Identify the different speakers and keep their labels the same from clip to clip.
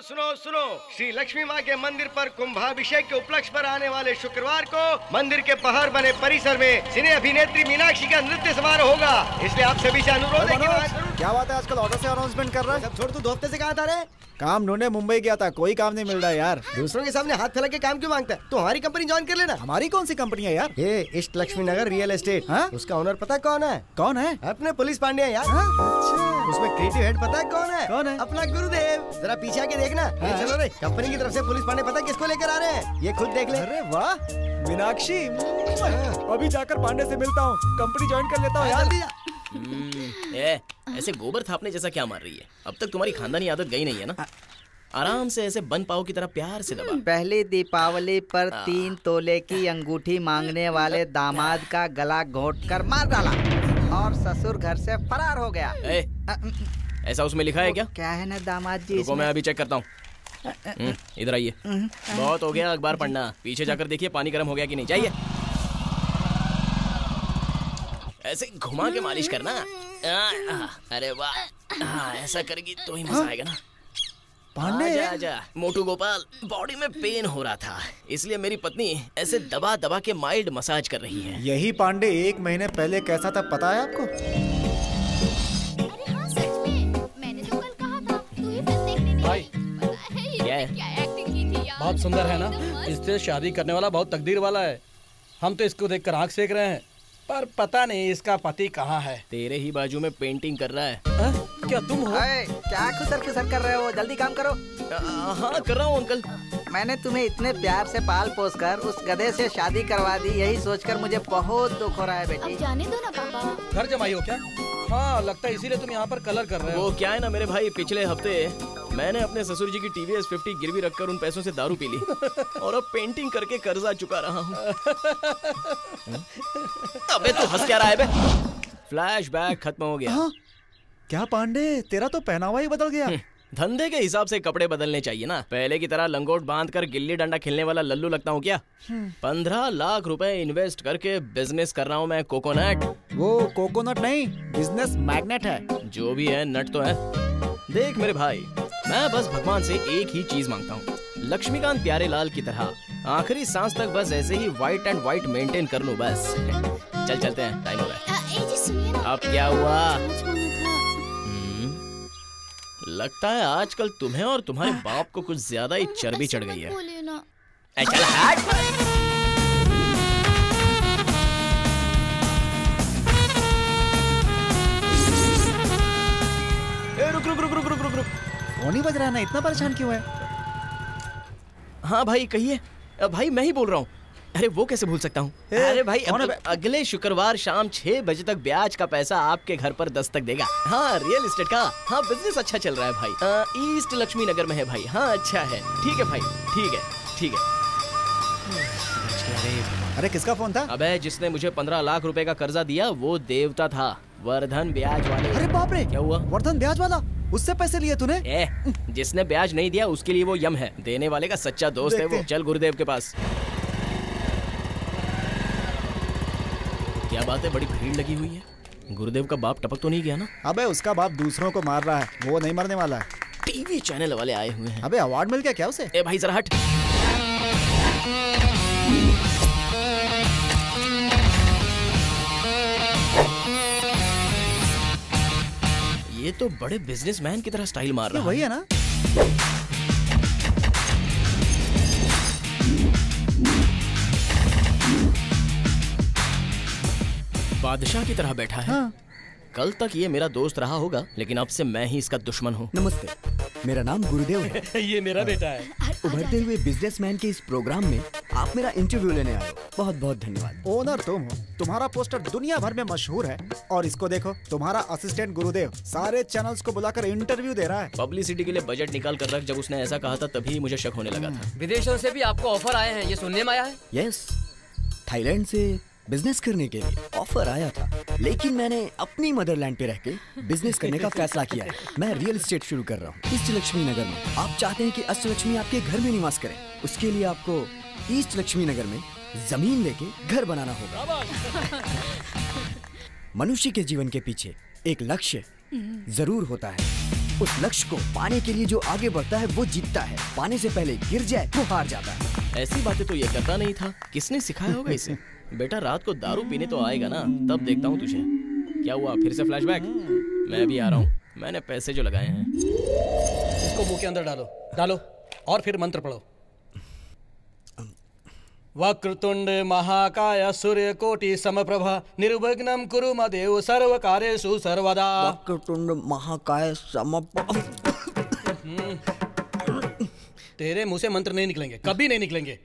Speaker 1: सुनो सुनो, श्री लक्ष्मी माँ के मंदिर पर कुंभाभिषेक के उपलक्ष्य पर आने वाले शुक्रवार को मंदिर के बाहर बने परिसर में सिने अभिनेत्री मीनाक्षी का नृत्य समारोह होगा। इसलिए आप सभी से अनुरोध है कि
Speaker 2: क्या बात है, आजकल ऑर्डर से अनाउंसमेंट कर रहा है?
Speaker 1: छोड़, तू 2 हफ्ते से कहाँ था रे?
Speaker 2: काम ढूंढने मुंबई गया था, कोई काम नहीं मिल रहा है यार।
Speaker 1: दूसरों के सामने हाथ फैला के काम क्यों मांगता है? तो हमारी कंपनी ज्वाइन कर लेना।
Speaker 2: हमारी कौन सी कंपनी है यार?
Speaker 1: ये ईस्ट लक्ष्मी नगर रियल एस्टेट।
Speaker 2: हाँ?
Speaker 1: उसका ओनर पता कौन है?
Speaker 2: कौन है?
Speaker 1: अपने पुलिस पांडे हैं यार।
Speaker 2: हाँ? अच्छा।
Speaker 1: उसमें क्रिएटिव हेड पता है कौन है?
Speaker 2: कौन है?
Speaker 1: अपना गुरुदेव। जरा पीछे आके देखना।
Speaker 2: हाँ?
Speaker 1: चलो रे, कंपनी की तरफ से पुलिस पांडे पता किसको लेकर आ रहे हैं? ये खुद देख ले।
Speaker 2: अरे वाह मीनाक्षी, अभी जाकर पांडे से मिलता हूँ, कंपनी ज्वाइन कर लेता हूँ यार।
Speaker 1: जल्दी जा।
Speaker 3: ऐसे गोबर थापने जैसा क्या मार रही है? अब तक तुम्हारी खानदानी आदत गई नहीं है ना? आराम से ऐसे बन पाओ की तरह प्यार से दबा।
Speaker 4: पहली दीपावली पर 3 तोले की अंगूठी मांगने वाले दामाद का गला घोंटकर मार डाला और ससुर घर से फरार हो गया।
Speaker 3: ऐसा उसमें लिखा है क्या?
Speaker 4: क्या है ना दामाद जी?
Speaker 3: रुको मैं अभी चेक करता हूँ। इधर आइए। बहुत हो गया अखबार पढ़ना, पीछे जाकर देखिए पानी गर्म हो गया कि नहीं। जाइए, ऐसे घुमा के मालिश करना। अरे वाह, ऐसा करेगी तो ही मजा आएगा ना।
Speaker 2: पांडे
Speaker 3: आजा मोटू गोपाल, बॉडी में पेन हो रहा था, इसलिए मेरी पत्नी ऐसे दबा दबा के माइल्ड मसाज कर रही है।
Speaker 2: यही पांडे 1 महीने पहले कैसा था पता है आपको?
Speaker 5: अरे हाँ सच में, मैंने तो कल कहा था तू ही फिल्म देखने नहीं आई। पता है
Speaker 3: क्या है?
Speaker 5: ये क्या एक्टिंग की थी यार।
Speaker 6: बहुत सुंदर है ना? इससे शादी करने वाला बहुत तकदीर वाला है। हम तो इसको देखकर आंख सेक रहे हैं, पर पता नहीं इसका पति कहाँ है।
Speaker 3: तेरे ही बाजू में पेंटिंग कर रहा है।
Speaker 6: क्या तुम हो?
Speaker 4: क्या खुसर कर रहे हो? जल्दी काम करो।
Speaker 3: हाँ कर रहा हूँ अंकल।
Speaker 4: मैंने तुम्हें इतने प्यार से पाल पोस कर उस गधे से शादी करवा दी, यही सोचकर मुझे बहुत दुख हो रहा है बेटी।
Speaker 5: अब जाने दो ना पापा।
Speaker 6: घर जमाई हो क्या? हाँ लगता है इसीलिए तुम यहाँ पर कलर कर रहे हो।
Speaker 3: वो क्या है ना मेरे भाई, पिछले हफ्ते मैंने अपने ससुर जी की TVS 50 गिरवी रखकर उन पैसों से दारू पी ली और अब पेंटिंग करके कर्जा चुका रहा हूँ। अबे तू हंस क्या रहा है बे? फ्लैशबैक खत्म हो गया।
Speaker 2: हाँ? क्या पांडे, तेरा तो पहनावा ही बदल गया।
Speaker 3: धंधे के हिसाब से कपड़े बदलने चाहिए ना। पहले की तरह लंगोट बांध कर गिल्ली डंडा खेलने वाला लल्लू लगता हूँ क्या? 15 लाख रुपए इन्वेस्ट करके बिजनेस कर रहा हूँ मैं, कोकोनट।
Speaker 2: वो कोकोनट नहीं, बिजनेस मैग्नेट है।
Speaker 3: जो भी है, नट तो है। देख मेरे भाई, मैं बस भगवान से एक ही चीज मांगता हूँ, लक्ष्मीकांत प्यारेलाल की तरह आखिरी सांस तक बस ऐसे ही व्हाइट एंड व्हाइट मेंटेन कर लूं बस। चल चलते हैं, टाइम हो रहा है।
Speaker 5: जी सुनिए ना।
Speaker 3: अब क्या हुआ?
Speaker 5: सच माना था।
Speaker 3: लगता है आजकल तुम्हें और तुम्हारे बाप को कुछ ज्यादा ही चर्बी चढ़ गई है।
Speaker 5: बोलिए ना।
Speaker 3: चल हट। रुक रुक रुक रुक रुक रुक रुक।
Speaker 2: फोन ही बज रहा है ना, इतना परेशान क्यों है?
Speaker 3: हाँ भाई कहिए। भाई मैं ही बोल रहा हूँ। अरे वो कैसे भूल सकता हूँ? अरे भाई अगले शुक्रवार शाम 6 बजे तक ब्याज का पैसा आपके घर पर दस्तक देगा। हाँ रियल एस्टेट का। हाँ बिजनेस अच्छा चल रहा है भाई। ईस्ट लक्ष्मी नगर में है भाई। हाँ अच्छा है, ठीक है भाई, ठीक है ठीक है।
Speaker 2: अरे किसका फोन था?
Speaker 3: अबे जिसने मुझे 15 लाख रुपए का कर्जा दिया वो देवता था, वर्धन ब्याज वाले।
Speaker 2: अरे बाप रे,
Speaker 3: क्या हुआ?
Speaker 2: वर्धन ब्याज वाला? उससे पैसे लिए तूने?
Speaker 3: जिसने ब्याज नहीं दिया उसके लिए वो यम है, देने वाले का सच्चा दोस्त है वो। चल गुरुदेव के पास। क्या बात है, बड़ी भीड़ लगी हुई है। गुरुदेव का बाप टपक तो नहीं गया ना?
Speaker 2: अबे उसका बाप दूसरों को मार रहा है, वो नहीं मरने वाला है।
Speaker 3: टीवी चैनल वाले आए हुए हैं।
Speaker 2: अबे अवार्ड मिल गया क्या उसे?
Speaker 3: ए भाई जरा हट। ये तो बड़े बिजनेसमैन की तरह स्टाइल मार रहा है।
Speaker 2: वही है ना?
Speaker 3: बादशाह की तरह बैठा है।
Speaker 2: हाँ।
Speaker 3: कल तक ये मेरा दोस्त रहा होगा, लेकिन अब से मैं ही इसका दुश्मन हूँ।
Speaker 7: नमस्ते, मेरा नाम गुरुदेव है।
Speaker 6: ये मेरा बेटा है।
Speaker 7: उभरते हुए बिजनेसमैन के इस प्रोग्राम में आप मेरा इंटरव्यू लेने आए हो, बहुत बहुत धन्यवाद।
Speaker 2: ओनर तुम हो, तुम्हारा पोस्टर दुनिया भर में मशहूर है, और इसको देखो, तुम्हारा असिस्टेंट गुरुदेव सारे चैनल्स को बुलाकर इंटरव्यू दे रहा है।
Speaker 3: पब्लिसिटी के लिए बजट निकाल कर रख। जब उसने ऐसा कहा था तभी मुझे शक होने लगा था।
Speaker 8: विदेशों से भी आपको ऑफर आए हैं, ये सुनने में आया है?
Speaker 7: यस, थाईलैंड से बिजनेस करने के लिए ऑफर आया था, लेकिन मैंने अपनी मदरलैंड पे रह के बिजनेस करने का फैसला किया है। मैं रियल एस्टेट शुरू कर रहा हूँ ईस्ट लक्ष्मी नगर में। आप चाहते हैं कि अष्टलक्ष्मी आपके घर में निवास करें, उसके लिए आपको ईस्ट लक्ष्मी नगर में जमीन लेके घर बनाना होगा। मनुष्य के जीवन के पीछे एक लक्ष्य जरूर होता है। उस लक्ष्य को पाने के लिए जो आगे बढ़ता है वो जीतता है, पाने से पहले गिर जाए वो हार जाता है।
Speaker 3: ऐसी बातें तो ये करता नहीं था, किसने सिखाया होगा इसे? बेटा रात को दारू पीने तो आएगा ना, तब देखता हूँ तुझे। क्या हुआ, फिर से फ्लैशबैक? मैं भी आ रहा हूँ, मैंने पैसे जो लगाए हैं।
Speaker 6: इसको मुंह के अंदर डालो, डालो और फिर मंत्र पढ़ो। वक्रतुंड महाकाय सूर्यकोटि समप्रभा निर्विघ्नं कुरु मदेव सर्वकार्येषु सर्वदा।
Speaker 7: वक्रतुंड महाकाय समप्रभा।
Speaker 6: तेरे मुंह से मंत्र नहीं निकलेंगे, कभी नहीं निकलेंगे।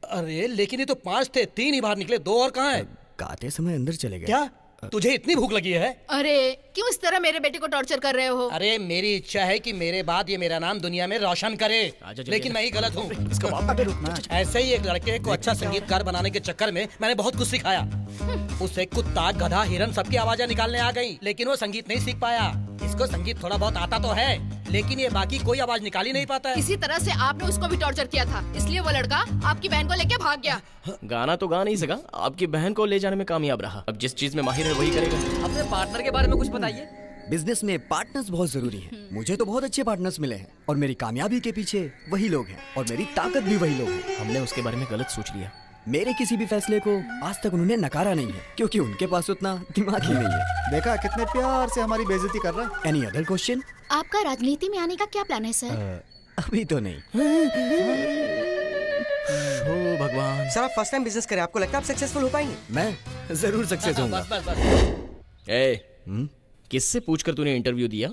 Speaker 6: अरे लेकिन ये तो 5 थे, 3 ही बाहर निकले, 2 और कहाँ है?
Speaker 7: गाते समय अंदर चले गए।
Speaker 6: क्या तुझे इतनी भूख लगी है?
Speaker 9: अरे क्यों इस तरह मेरे बेटे को टॉर्चर कर रहे हो?
Speaker 6: अरे मेरी इच्छा है कि मेरे बाद ये मेरा नाम दुनिया में रोशन करे, लेकिन मैं ही गलत हूँ।
Speaker 3: इसका बाप
Speaker 2: अबे रुकना।
Speaker 6: ऐसे ही एक लड़के को अच्छा संगीतकार बनाने के चक्कर में मैंने बहुत कुछ सिखाया। उसे कुत्ता, गधा, हिरन सबकी आवाजें निकालने आ गई, लेकिन वो संगीत नहीं सीख पाया। इसको संगीत थोड़ा बहुत आता तो है, लेकिन ये बाकी कोई आवाज निकाल ही नहीं पाता है।
Speaker 9: इसी तरह से आपने उसको भी टॉर्चर किया था, इसलिए वो लड़का आपकी बहन को लेके भाग गया।
Speaker 3: गाना तो गा नहीं सका, आपकी बहन को ले जाने में कामयाब रहा। अब जिस चीज में माहिर है वही करेगा।
Speaker 8: अपने पार्टनर के बारे में कुछ बताइए।
Speaker 7: बिजनेस में पार्टनर्स बहुत जरूरी हैं। मुझे तो बहुत अच्छे पार्टनर्स मिले हैं और मेरी कामयाबी के पीछे वही लोग हैं और मेरी ताकत भी वही लोग हैं।
Speaker 3: हमने उसके बारे में गलत सोच लिया।
Speaker 7: मेरे किसी भी फैसले को आज तक उन्होंने नकारा नहीं है, क्योंकि उनके पास उतना दिमाग ही नहीं है।
Speaker 2: देखा कितने प्यार से हमारी बेइज्जती कर रहा है।
Speaker 7: Any other question?
Speaker 5: आपका राजनीति में आने का क्या प्लान है सर?
Speaker 7: अभी तो नहीं।
Speaker 3: ओ भगवान।
Speaker 1: सर आप फर्स्ट टाइम बिजनेस करें, आपको लगता है आप सक्सेसफुल हो पाएंगे?
Speaker 7: मैं जरूर सक्सेस होऊंगा।
Speaker 6: बस बस बस।
Speaker 3: ए, किससे पूछकर तूने इंटरव्यू दिया?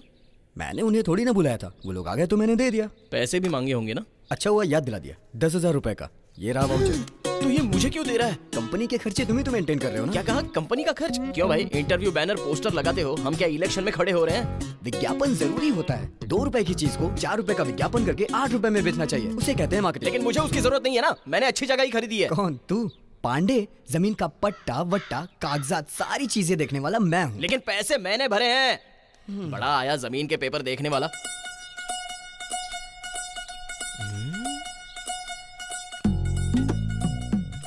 Speaker 7: मैंने उन्हें थोड़ी ना बुलाया था, वो लोग आ गए तो मैंने दे दिया।
Speaker 3: पैसे भी मांगे होंगे ना?
Speaker 7: अच्छा हुआ याद दिला दिया। 10,000 रुपए का ये रहा वाउचर।
Speaker 3: तो ये मुझे क्यों दे रहा है?
Speaker 7: कंपनी के खर्चे तुम्ही तो मेंटेन कर रहे हो ना।
Speaker 3: क्या कहा, कंपनी का खर्च? क्यों भाई, इंटरव्यू बैनर पोस्टर लगाते हो, हम क्या इलेक्शन में खड़े हो रहे हैं?
Speaker 7: विज्ञापन जरूरी होता है। 2 रुपए की चीज को 4 रुपए का विज्ञापन करके 8 रुपए में बेचना चाहिए, उसे कहते हैं मार्केटिंग।
Speaker 3: लेकिन मुझे उसकी जरूरत नहीं है ना, मैंने अच्छी जगह ही खरीदी है।
Speaker 7: कौन तू? पांडे, जमीन का पट्टा वट्टा कागजात सारी चीजें देखने वाला मैं हूँ।
Speaker 3: लेकिन पैसे मैंने भरे हैं। बड़ा आया जमीन के पेपर देखने वाला।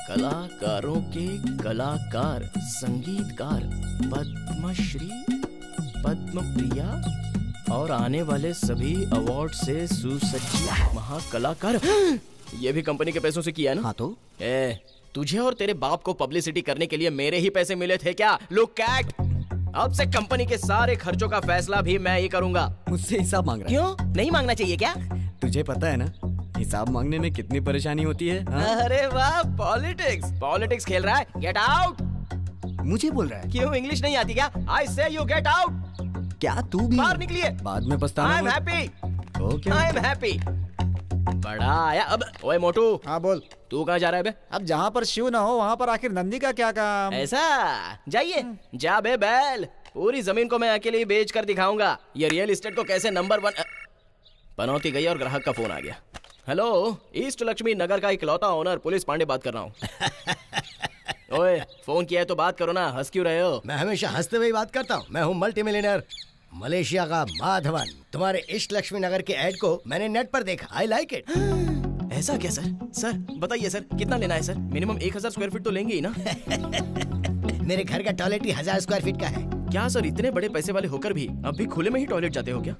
Speaker 3: कलाकारों के कलाकार, संगीतकार, पद्मश्री, पद्मप्रिया और आने वाले सभी अवार्ड से सुसज्जित महाकलाकार। ये भी कंपनी के पैसों से किया है ना?
Speaker 7: हाँ तो
Speaker 3: तुझे और तेरे बाप को पब्लिसिटी करने के लिए मेरे ही पैसे मिले थे क्या? लुक एट, अब से कंपनी के सारे खर्चों का फैसला भी मैं ही करूंगा।
Speaker 7: मुझसे हिसाब मांग रहा है।
Speaker 3: क्यों नहीं मांगना चाहिए क्या?
Speaker 7: तुझे पता है ना हिसाब मांगने में कितनी परेशानी होती है। हाँ?
Speaker 3: अरे वाह, पॉलिटिक्स खेल रहा है। Get out.
Speaker 7: मुझे बोल रहा है?
Speaker 3: क्यों इंग्लिश नहीं आती क्या? आई से यू गेट आउट।
Speaker 7: क्या तू भी
Speaker 3: बाहर निकलिए।
Speaker 7: बाद में पछताना।
Speaker 3: I am happy.
Speaker 7: Okay
Speaker 3: I am happy. बड़ा आया। अब ओए मोटू,
Speaker 2: हाँ बोल।
Speaker 3: तू कहाँ जा रहा है बे?
Speaker 2: अब जहाँ पर शिव ना हो वहाँ पर आखिर नंदी का क्या काम?
Speaker 3: ऐसा? जाइए, जा बे बैल। पूरी जमीन को मैं अकेले ही बेच कर दिखाऊंगा ये रियल एस्टेट को कैसे नंबर 1। पनौती गई और ग्राहक का फोन आ गया। हेलो, ईस्ट लक्ष्मी नगर का इकलौता ओनर पुलिस पांडे बात कर रहा हूँ। ओए, फोन किया है तो बात करो ना, हंस क्यों रहे हो?
Speaker 1: मैं हमेशा हंसते हुए बात करता हूँ। मैं हूँ मल्टी मिलियनर मलेशिया का माधवन। तुम्हारे ईस्ट लक्ष्मी नगर के ऐड को मैंने नेट पर देखा। I like it.
Speaker 3: ऐसा क्या सर? सर बताइए सर, कितना लेना है सर? मिनिमम 1000 स्क्वायर फीट तो लेंगे ही ना?
Speaker 1: मेरे घर का टॉयलेट ही 1000 स्क्वायर फीट का है।
Speaker 3: क्या सर, इतने बड़े पैसे वाले होकर भी अब भी खुले में ही टॉयलेट जाते हो क्या?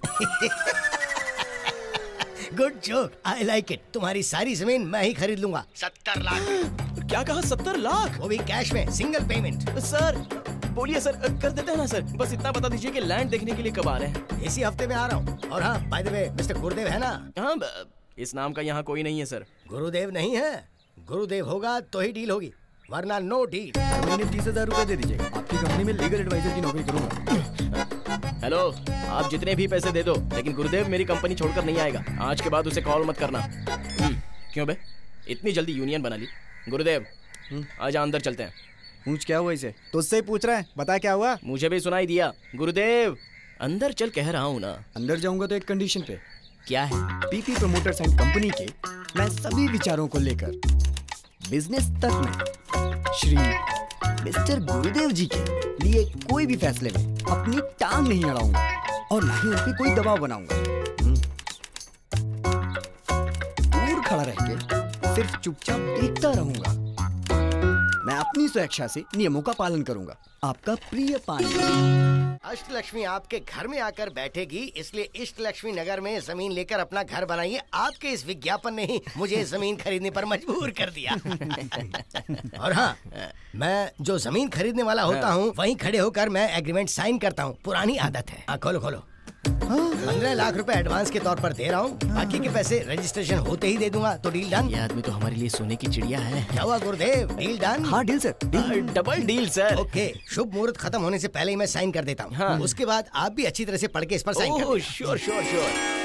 Speaker 1: Good joke, I like it. तुम्हारी सारी जमीन मैं ही खरीद लूंगा 70 लाख।
Speaker 3: क्या कहा? 70 लाख?
Speaker 1: वो भी कैश में, सिंगल पेमेंट।
Speaker 3: सर बोलिए सर, कर देते हैं ना सर। बस इतना बता दीजिए कि लैंड देखने के लिए कब आ रहे हैं?
Speaker 1: इसी हफ्ते में आ रहा हूँ। और हाँ, बाय द वे, मिस्टर गुरुदेव है ना?
Speaker 3: हाँ, इस नाम का यहाँ कोई नहीं है सर।
Speaker 1: गुरुदेव नहीं है? गुरुदेव होगा तो ही डील होगी, वरना नो डील।
Speaker 7: महीने 30,000 रुपए दे दीजिएगा। आपकी कंपनी में लीगल एडवाइजर की नौकरी करूंगा।
Speaker 3: हेलो, आप जितने भी पैसे दे दो, लेकिन गुरुदेव मेरी कंपनी छोड़कर नहीं आएगा। आज के बाद उसे कॉल मत करना। क्यों बे, इतनी जल्दी यूनियन बना ली? गुरुदेव आजा, अंदर चलते हैं।
Speaker 7: पूछ क्या हुआ इसे?
Speaker 2: तुझसे ही पूछ रहे हैं, बता क्या हुआ?
Speaker 3: मुझे भी सुनाई दिया। गुरुदेव अंदर चल कह रहा हूँ ना।
Speaker 7: अंदर जाऊंगा तो एक कंडीशन पे।
Speaker 3: क्या है?
Speaker 7: पीपी प्रमोटर्स एंड कंपनी के मैं सभी विचारों को लेकर बिजनेस तक में श्री मिस्टर गुरुदेव जी के लिए कोई भी फैसले में अपनी टांग नहीं अड़ाऊंगा और ना ही उन पे कोई दबाव बनाऊंगा। दूर खड़ा रह के सिर्फ चुपचाप देखता रहूंगा। मैं अपनी स्वेच्छा से नियमों का पालन करूंगा। आपका प्रिय पानी।
Speaker 1: अष्टलक्ष्मी आपके घर में आकर बैठेगी, इसलिए इष्टलक्ष्मी नगर में जमीन लेकर अपना घर बनाइए। आपके इस विज्ञापन ने ही मुझे जमीन खरीदने पर मजबूर कर दिया। और हाँ, मैं जो जमीन खरीदने वाला होता हूँ वहीं खड़े होकर मैं एग्रीमेंट साइन करता हूँ। पुरानी आदत है। खोलो खोलो। 15 लाख रुपए एडवांस के तौर पर दे रहा हूँ, बाकी के पैसे रजिस्ट्रेशन होते ही दे दूंगा। तो डील डन?
Speaker 3: ये आदमी तो हमारे लिए सोने की चिड़िया है।
Speaker 1: क्या हुआ गुरुदेव, डील डन?
Speaker 7: हाँ deal sir,
Speaker 3: double deal sir.
Speaker 1: Okay, शुभ मुहूर्त खत्म होने से पहले ही मैं साइन कर देता हूँ। हाँ। उसके बाद आप भी अच्छी तरह से पढ़ के इस पर साइन कर देना।
Speaker 3: Sure sure sure.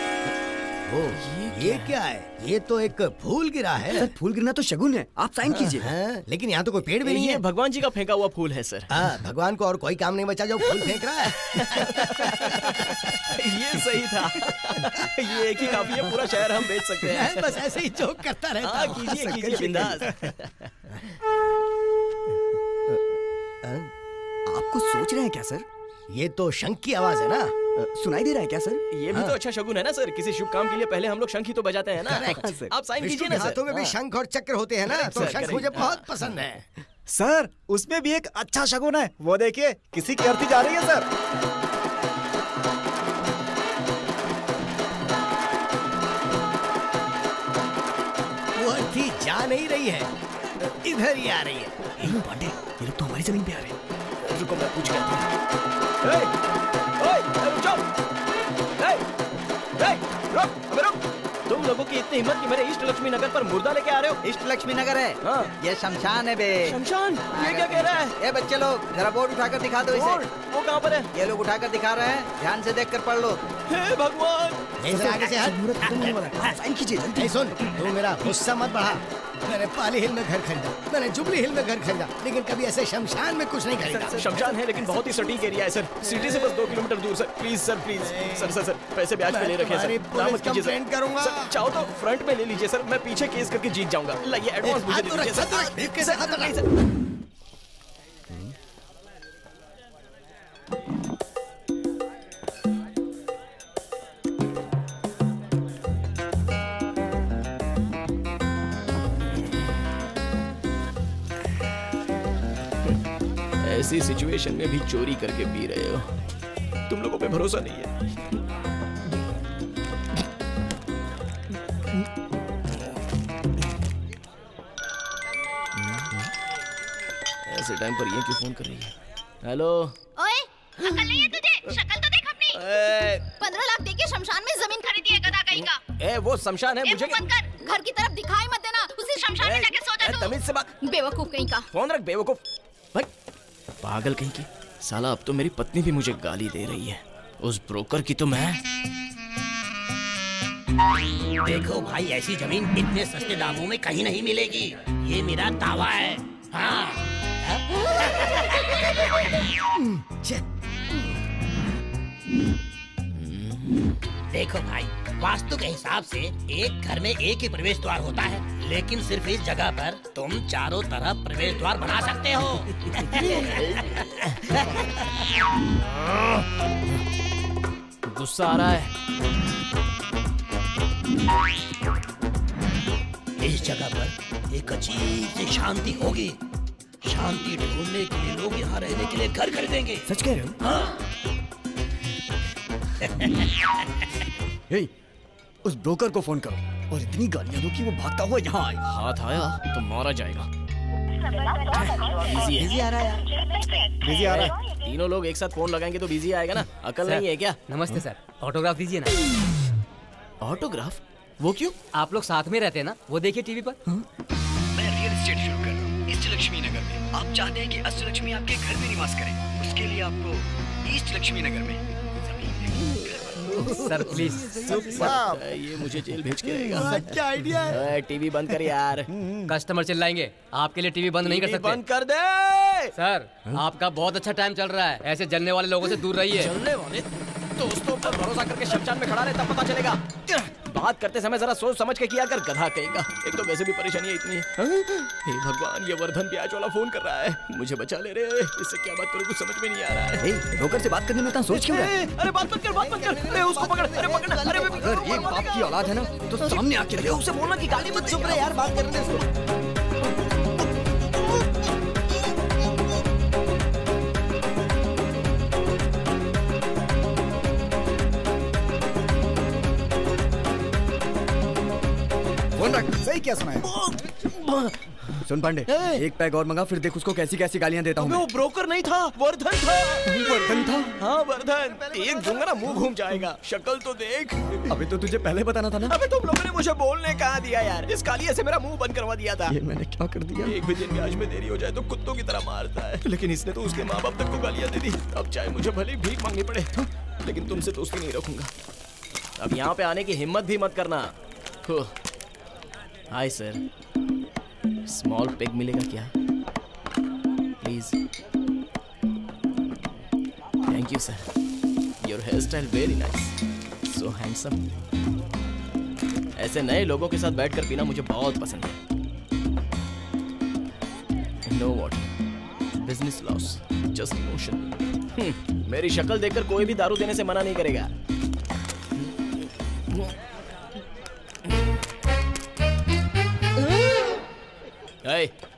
Speaker 1: ये क्या है? ये तो एक फूल गिरा है।
Speaker 7: सर फूल गिरना तो शगुन है, आप साइन कीजिए।
Speaker 1: लेकिन यहाँ तो कोई पेड़ भी नहीं है।
Speaker 3: भगवान जी का फेंका हुआ फूल है सर।
Speaker 1: भगवान को और कोई काम नहीं बचा जो फूल फेंक रहा है।
Speaker 3: ये सही था। ये एक ही काफी है, पूरा शहर हम बेच सकते हैं।
Speaker 1: बस ऐसे ही जोक करता रहता हूँ।
Speaker 3: कीजिए कीजिए बिंदास।
Speaker 7: आप कुछ सोच रहे हैं क्या सर?
Speaker 1: ये तो शंख की आवाज है ना?
Speaker 7: सुनाई दे रहा है क्या सर?
Speaker 3: ये भी तो अच्छा शगुन है ना सर। किसी शुभ काम के लिए पहले हम लोग शंख ही तो बजाते हैं ना। आप साइन कीजिए ना।
Speaker 1: हाथों में भी शंख और चक्र होते हैं ना, तो शंख मुझे बहुत पसंद है।
Speaker 2: सर उसमें भी एक अच्छा शगुन है, वो देखिए किसी की अर्थी जा रही है सर।
Speaker 1: वो अर्थी जा नहीं रही है, इधर ही आ रही है।
Speaker 7: पांडे, ये लोग तो हमारी जमीन पे आ रहे हैं।
Speaker 3: रुको मैं पूछ गया। तुम लोगों की इतनी हिम्मत कि मेरे इष्ट लक्ष्मी नगर पर मुर्दा लेके आ रहे हो?
Speaker 4: इष्ट लक्ष्मी नगर है।
Speaker 3: हाँ।
Speaker 4: ये शमशान है बे।
Speaker 3: शमशान? ये क्या कह रहा है?
Speaker 4: ये बच्चे लोग जरा बोर्ड उठाकर दिखा दो इसे।
Speaker 3: वो कहाँ पर है?
Speaker 4: ये लोग उठाकर दिखा रहे हैं, ध्यान से देखकर पढ़ लो।
Speaker 3: हे भगवान!
Speaker 1: आगे से हट।
Speaker 7: साइन कीजिए।
Speaker 1: सुन, तू मेरा गुस्सा मत बढ़ा। मैंने पाली हिल में घर खरीदा, मैंने जुबली हिल में घर खरीदा, लेकिन कभी ऐसे शमशान में कुछ नहीं खरीदा।
Speaker 3: शमशान है लेकिन बहुत ही सटीक एरिया है सर। सिटी से बस 2 किलोमीटर दूर sir. Please sir, please sir. Sir sir पैसे ब्याज पे ले रखे हैं सर।
Speaker 1: पुलिस कंप्लेंट करूंगा।
Speaker 3: चाहो तो फ्रंट में ले लीजिए सर, मैं पीछे केस करके जीत जाऊंगा। लाइए एडवांस मुझे दे दीजिए सर। ऐसी सिचुएशन में भी चोरी करके पी रहे हो। तुम लोगों पे भरोसा नहीं है। ऐसे टाइम पर ये क्यों फोन कर रही है? हेलो।
Speaker 5: ओए, अकल नहीं है तुझे? शक्ल तो देख अपनी। 15 लाख देके शमशान में जमीन खरीदी है गधा कहीं का।
Speaker 3: वो शमशान है। मुझे
Speaker 5: बंद कर, घर की तरफ दिखाई मत देना। उसी शमशान में जाके सो जा तू।
Speaker 3: तमीज से बात।
Speaker 5: बेवकूफ कहीं का।
Speaker 3: फोन रख बेवकूफ। भाई पागल कहीं की। साला अब तो मेरी पत्नी भी मुझे गाली दे रही है। उस ब्रोकर की तो मैं।
Speaker 6: देखो भाई, ऐसी जमीन इतने सस्ते दामों में कहीं नहीं मिलेगी। ये मेरा दावा है। हाँ। देखो भाई, वास्तु के हिसाब से एक घर में एक ही प्रवेश द्वार होता है, लेकिन सिर्फ इस जगह पर तुम चारों तरफ प्रवेश द्वार बना सकते हो।
Speaker 3: गुस्सा आ रहा है।
Speaker 6: इस जगह पर एक अजीब सी शांति होगी। शांति ढूंढने के लिए लोग यहाँ रहने के लिए घर खरीदेंगे।
Speaker 7: सच कह रहे हो?
Speaker 6: हाँ।
Speaker 7: हे, उस ब्रोकर को फोन करो और इतनी गालियां दो कि वो भागता हुआ यहाँ आए।
Speaker 3: हाथ आया तो मारा जाएगा।
Speaker 4: बिजी आ रहा है।
Speaker 2: बिजी आ रहा है।
Speaker 3: तीनों लोग एक साथ फोन लगाएंगे तो बिजी आएगा ना। अकल नहीं है क्या?
Speaker 8: नमस्ते सर, ऑटोग्राफ दीजिए ना।
Speaker 3: ऑटोग्राफ? वो क्यों?
Speaker 8: आप लोग साथ में रहते हैं ना, वो देखिए टीवी पर।
Speaker 7: मैं रियल एस्टेट शुरू कर रहा हूँ ईस्ट लक्ष्मी नगर में। आप चाहते हैं कि अष्ट लक्ष्मी आपके घर में निवास करें, उसके लिए आपको ईस्ट लक्ष्मी नगर में
Speaker 8: सर प्लीज।
Speaker 3: ये मुझे जेल भेज के रहेगा।
Speaker 1: क्या आइडिया है?
Speaker 3: टीवी बंद कर यार।
Speaker 8: कस्टमर चिल्लाएंगे, आपके लिए टीवी बंद नहीं कर सकते।
Speaker 3: बंद कर दे
Speaker 8: सर, आपका बहुत अच्छा टाइम चल रहा है, ऐसे जलने वाले लोगों से दूर रहिए।
Speaker 3: जलने वाले दोस्तों पर भरोसा करके शमशान में खड़ा रहे तब पता चलेगा। बात करते समय जरा सोच समझ के किया कर, गधा कहेगा। एक तो वैसे भी परेशानी इतनी है। हे भगवान, ये वर्धन ब्याज वाला फोन कर रहा है। मुझे बचा ले रे। इससे क्या बात करूं कुछ समझ में नहीं आ रहा है।
Speaker 7: ब्रोकर से बात करने में इतना सोच क्यों रहा है?
Speaker 3: अरे बात मत कर, बात मत कर। अरे उसको पकड़, अरे पकड़। अरे
Speaker 7: अगर एक बाप की औलाद है ना तो सामने आके
Speaker 3: उसे बोलना कि गाली मत। चुप रहे यार, बात करने से।
Speaker 2: क्या सुनाया?
Speaker 7: सुन पांडे, एक पैग और मंगा, फिर देख उसको कैसी कैसी गालियां देता हूँ।
Speaker 3: वो ब्रोकर नहीं था, वर्धन था।
Speaker 7: वर्धन था?
Speaker 3: हाँ वर्धन, एक दूंगा ना मुंह घूम जाएगा। शक्ल तो देख।
Speaker 7: अबे तो तुझे पहले बताना था ना।
Speaker 3: अबे तुम लोगों ने मुझे बोलने कहा दिया यार, इस कालिया से मेरा मुंह बंद करवा दिया था।
Speaker 7: ये मैंने क्या कर दिया?
Speaker 3: एक भी दिन ब्याज में देरी हो जाए तो कुत्तों की तरह मारता है, लेकिन इसने तो उसके माँ बाप तक को गालियां दे दी। अब चाहे मुझे भले भीख मांगनी पड़े, लेकिन तुमसे दोस्ती नहीं रखूंगा। अब यहाँ पे आने की हिम्मत भी मत करना। हाय सर, स्मॉल पेग मिलेगा क्या please? Thank you sir, your hair style very nice, so handsome. ऐसे नए लोगों के साथ बैठकर पीना मुझे बहुत पसंद है। No water, business loss, just emotion. मेरी शक्ल देखकर कोई भी दारू देने से मना नहीं करेगा।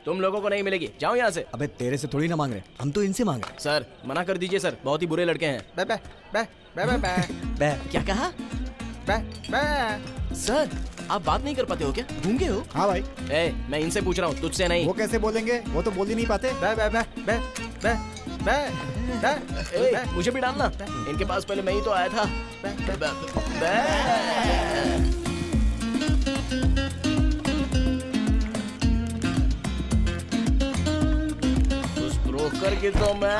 Speaker 3: तुम लोगों को नहीं मिलेगी, जाओ यहाँ से।
Speaker 7: अबे तेरे से थोड़ी ना मांग रहे, हम तो इनसे मांग रहे।
Speaker 3: सर मना कर दीजिए सर, बहुत ही बुरे लड़के हैं।
Speaker 4: बे बे बे बे बे बे
Speaker 7: बे
Speaker 3: क्या कहा?
Speaker 4: बे बे
Speaker 3: सर आप बात नहीं कर पाते हो क्या? गूंगे हो?
Speaker 2: हाँ भाई।
Speaker 3: मैं इनसे पूछ रहा हूँ, तुझसे नहीं।
Speaker 2: वो कैसे बोलेंगे, वो तो बोल ही नहीं पाते।
Speaker 4: बे बे बे बे बे बे बे
Speaker 3: मुझे भी डालना, इनके पास पहले मैं ही तो आया था। ब्रोकर की तो मैं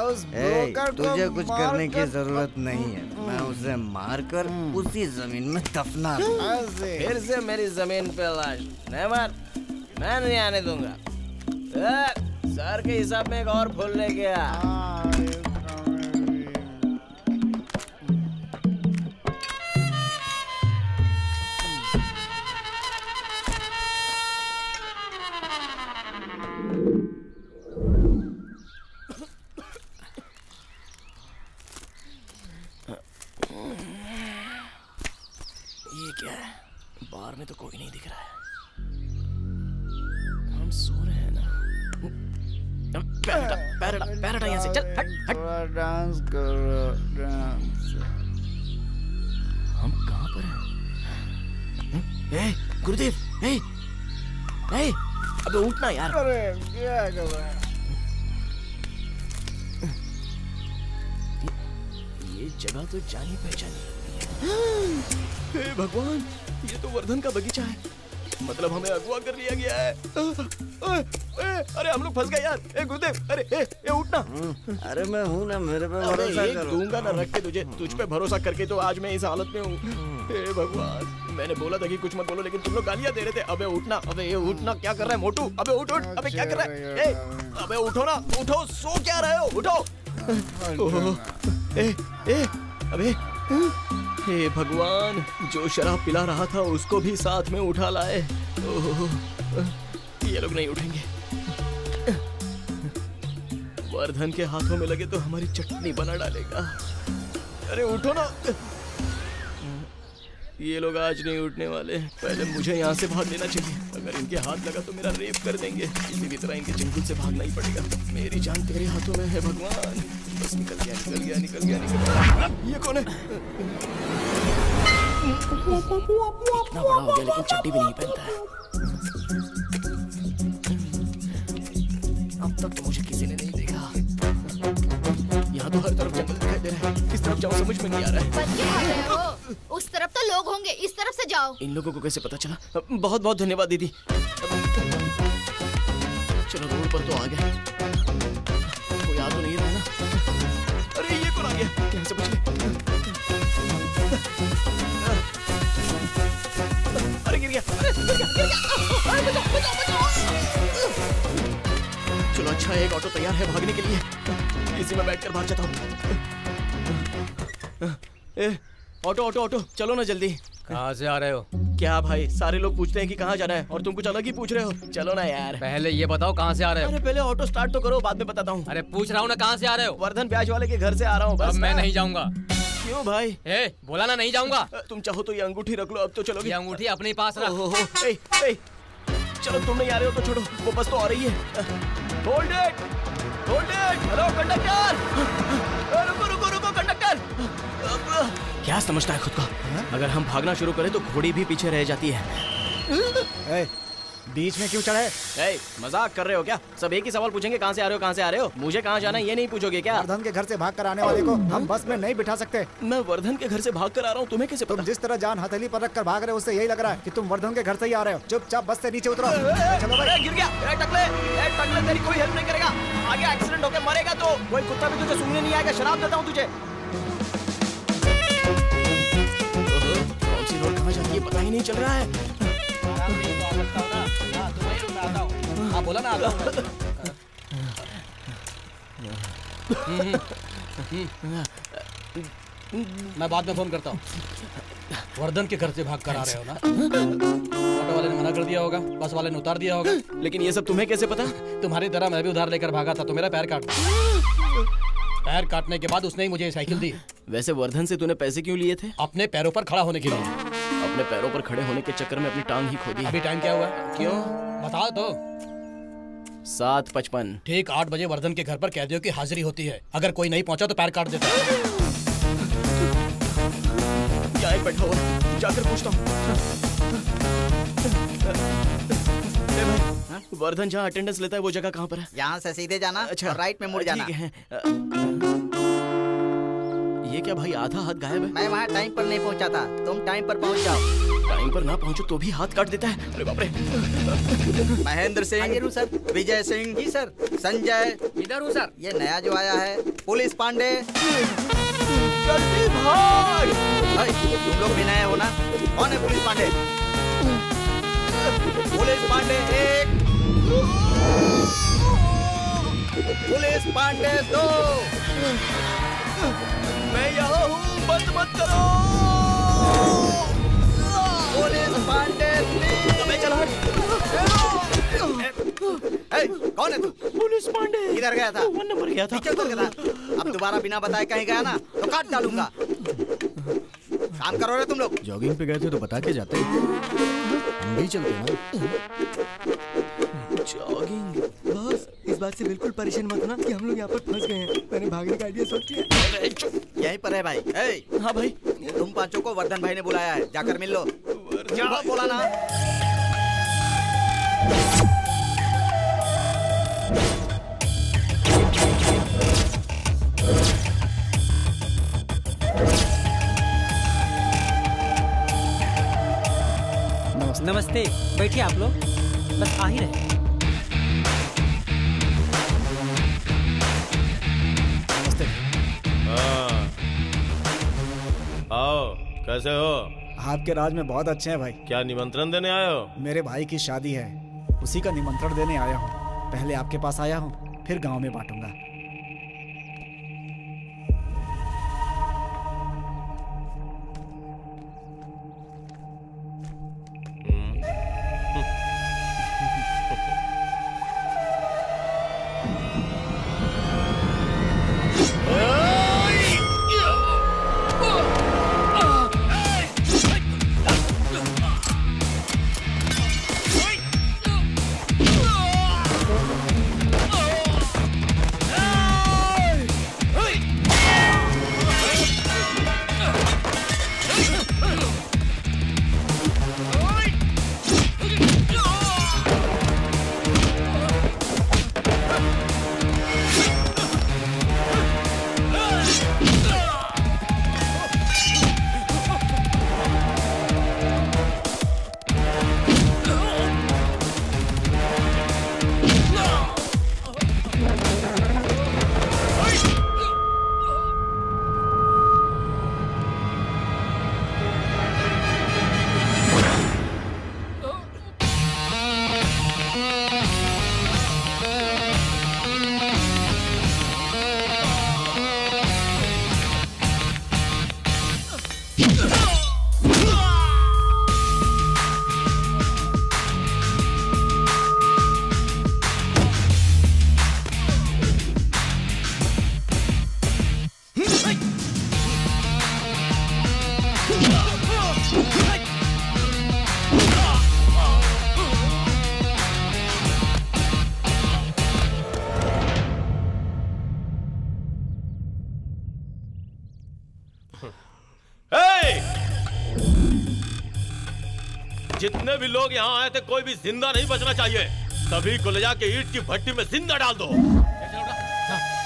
Speaker 2: उस ब्रोकर को
Speaker 4: तुझे कुछ करने की जरूरत नहीं है, मैं उसे मारकर उसी जमीन में दफना दूंगा।
Speaker 3: फिर से मेरी जमीन पे लाश नहीं मार, मैं नहीं आने दूंगा। सर के हिसाब में एक और फूल ले गया। ये क्या है? बार में तो कोई नहीं दिख रहा है। हम सो रहे हैं ना। पैर हटा यहाँ से, चल हट हट।
Speaker 2: डांस करो, डांस।
Speaker 3: हम कहाँ पर हैं? गुरुदेव, अबे उठना यार।
Speaker 2: अरे क्या कर रहा है?
Speaker 3: ये जगह तो जानी पहचानी। हे भगवान, ये तो वर्धन का बगीचा है, मतलब हमें अगवा कर लिया गया है। अरे हम लोग फंस गए यार। गुरुदेव, अरे उठना।
Speaker 4: अरे मैं हूँ ना, मेरे पे भरोसा करो।
Speaker 3: दूंगा ना रख के तुझे, तुझ पे भरोसा करके तो आज मैं इस हालत में हूँ। हे भगवान, मैंने बोला था कि कुछ मत बोलो, लेकिन तुम लोग गालियां दे रहे थे। अबे उठना, अबे ये उठना, क्या कर रहा है मोटू? अबे उठ, अबे क्या कर रहा है? अबे उठो ना, उठो, सो क्या रहे हो? उठो। अबे हे भगवान, जो शराब पिला रहा था उसको भी साथ में उठा लाए। ये लोग नहीं उठेंगे। वर्धन के हाथों में लगे तो हमारी चटनी बना डालेगा। अरे उठो ना। ये लोग आज नहीं उठने वाले। पहले मुझे यहाँ से भाग लेना चाहिए। अगर इनके हाथ लगा तो मेरा रेप कर देंगे। किसी भी तरह इनके चंगुल से भागना ही पड़ेगा। मेरी जान तेरे हाथों में है भगवान। बस निकल गया, निकल गया, निकल गया, निकल गया। ये कौन है? इतना बड़ा हो गया लेकिन चड्डी भी नहीं पहनता है। अब तक तो मुझे किसी ने नहीं देखा। यहाँ तो हर तरफ जंगल दिखाई दे रहा है, किस तरफ जाऊँ समझ में नहीं आ रहा है।
Speaker 5: बच के भाग रहे हो? उस तरफ तो लोग होंगे, इस तरफ से जाओ।
Speaker 3: इन लोगों को कैसे पता चला? बहुत बहुत धन्यवाद दीदी। चलो रोड पर तो आ गए। कोई आ तो नहीं रहा ना? अरे ये कौन आ गया? कैसे से बच गए? अरे गिर गया, गिर गया। चलो अच्छा, एक ऑटो तैयार है भागने के लिए। इसी में बैठकर भाग जाता हूँ। ऑटो ऑटो ऑटो, चलो ना जल्दी।
Speaker 8: कहाँ से आ रहे हो?
Speaker 3: क्या भाई, सारे लोग पूछते हैं कि कहाँ जाना है और तुम कुछ अलग ही पूछ रहे हो। चलो ना यार।
Speaker 8: पहले ये बताओ कहाँ से आ रहे हो?
Speaker 3: अरे पहले ऑटो स्टार्ट तो करो, बाद में बताता हूँ।
Speaker 8: अरे पूछ रहा हूँ ना, कहाँ से आ रहे हो?
Speaker 3: वर्धन ब्याज वाले के घर से आ रहा हूँ।
Speaker 8: अब मैं नहीं जाऊंगा।
Speaker 3: क्यों भाई?
Speaker 8: बोला ना नहीं जाऊंगा।
Speaker 3: तुम चाहो तो ये अंगूठी रख लो, अब तो चलोगे।
Speaker 8: ये अंगूठी अपने पास
Speaker 3: रख। चलो तुम नहीं आ रहे हो तो छोड़ो, वो बस तो आ रही है। Hold it, hold it. Hello conductor, रुको रुको रुको कंडक्टर। क्या समझता है खुद को? अगर हम भागना शुरू करें तो घोड़ी भी पीछे रह जाती है।
Speaker 2: ए, बीच में क्यों चढ़े?
Speaker 3: ए, मजाक कर रहे हो क्या? सब एक ही सवाल पूछेंगे, कहाँ से आ रहे हो, कहाँ से आ रहे हो? मुझे कहाँ जाना है ये नहीं पूछोगे क्या?
Speaker 2: वर्धन के घर से भाग कर आने वाले को हम बस में नहीं बिठा सकते।
Speaker 3: मैं वर्धन के घर से भाग कर आ रहा हूँ, तुम्हें कैसे पता?
Speaker 2: तुम जिस तरह जान हथेली पर रख कर भाग रहे हो उससे यही लग रहा है कि तुम वर्धन के घर से ही आ रहे हो। चुपचाप बस से नीचे उतरो। चलो भाई।
Speaker 3: गिर गया। टकले तेरी कोई हेल्प नहीं करेगा। आगे एक्सीडेंट होकर मरेगा तो कोई कुत्ता भी तुझे सूंघने नहीं आएगा। शराब देता हूँ तुझे। कौन सी रोड कहाँ जाती है पता ही नहीं चल रहा है।
Speaker 6: आप बोला ना आता हूँ। मैं बाद में फोन करता हूँ। वर्धन के घर से भाग कर आ रहे हो ना? ऑटो वाले ने मना कर दिया होगा, बस वाले ने उतार दिया होगा।
Speaker 3: लेकिन ये सब तुम्हें कैसे पता?
Speaker 6: तुम्हारी तरह मैं भी उधार लेकर भागा था तो मेरा पैर काटने के बाद उसने ही मुझे साइकिल दी।
Speaker 3: वैसे वर्धन से तूने पैसे क्यों लिए थे?
Speaker 6: अपने पैरों पर खड़ा होने के लिए।
Speaker 3: अपने पैरों पर खड़े होने के चक्कर में अपनी टांग ही खो दी।
Speaker 6: अभी टाइम क्या हुआ?
Speaker 3: क्यों
Speaker 6: बताओ तो।
Speaker 3: 7:55।
Speaker 6: ठीक 8 बजे वर्धन के घर पर कैदियों की हाजिरी होती है। अगर कोई नहीं पहुंचा तो पैर काट देता है।
Speaker 3: क्या एक बैठा हुआ, जाकर पूछता हूँ। वर्धन जहाँ अटेंडेंस लेता है वो जगह कहाँ पर है?
Speaker 4: यहाँ से सीधे जाना। अच्छा, और राइट में मुड़ जाना।
Speaker 3: ठीक है। ये क्या भाई, आधा हाथ गायब है।
Speaker 4: मैं वहाँ टाइम पर नहीं पहुँचा था, तुम टाइम पर पहुँच जाओ।
Speaker 3: टाइम पर ना पहुँचो तो भी हाथ काट देता है। अरे बाप रे।
Speaker 4: महेंद्र सिंह सर, विजय सिंह जी सर, संजय
Speaker 8: इधर हूँ सर।
Speaker 4: ये नया जो आया है पुलिस पांडे।
Speaker 3: जल्दी भाग।
Speaker 4: तुम लोग भी नए हो ना? कौन है police Pandey? Police Pandey 1, police Pandey 2।
Speaker 3: मैं यहाँ हूँ, बंद मत करो।
Speaker 4: पुलिस पांडे 3। कौन है तू?
Speaker 3: पुलिस पांडे।
Speaker 4: किधर गया था?
Speaker 3: 1 नंबर गया था।
Speaker 4: अब दोबारा बिना बताए कहीं गया ना तो काट डालूंगा। काम करो रे तुम लोग।
Speaker 7: जॉगिंग पे गए थे तो बता के जाते। हम भी चलते हैं।
Speaker 3: जॉगिंग।
Speaker 10: बॉस, इस बात से बिल्कुल परेशान मत होना कि हम लोग यहाँ पर फंस गए हैं। मैंने भागने का आइडिया सोच लिया।
Speaker 4: यहीं पर है भाई।
Speaker 3: हाँ भाई।
Speaker 4: तुम पांचों को वर्धन भाई ने बुलाया है, जाकर मिल लो। जाओ, बोला ना।
Speaker 10: नमस्ते, बैठिए आप लोग, बस आ ही रहे।
Speaker 2: नमस्ते।
Speaker 11: आओ, कैसे हो?
Speaker 2: आपके राज में बहुत अच्छे हैं भाई।
Speaker 11: क्या निमंत्रण देने आए हो?
Speaker 2: मेरे भाई की शादी है, उसी का निमंत्रण देने आया हूँ। पहले आपके पास आया हूँ, फिर गांव में बांटूंगा।
Speaker 11: जितने भी लोग यहाँ आए थे कोई भी जिंदा नहीं बचना चाहिए। सभी को ले जाके ईंट की भट्टी में जिंदा डाल दो।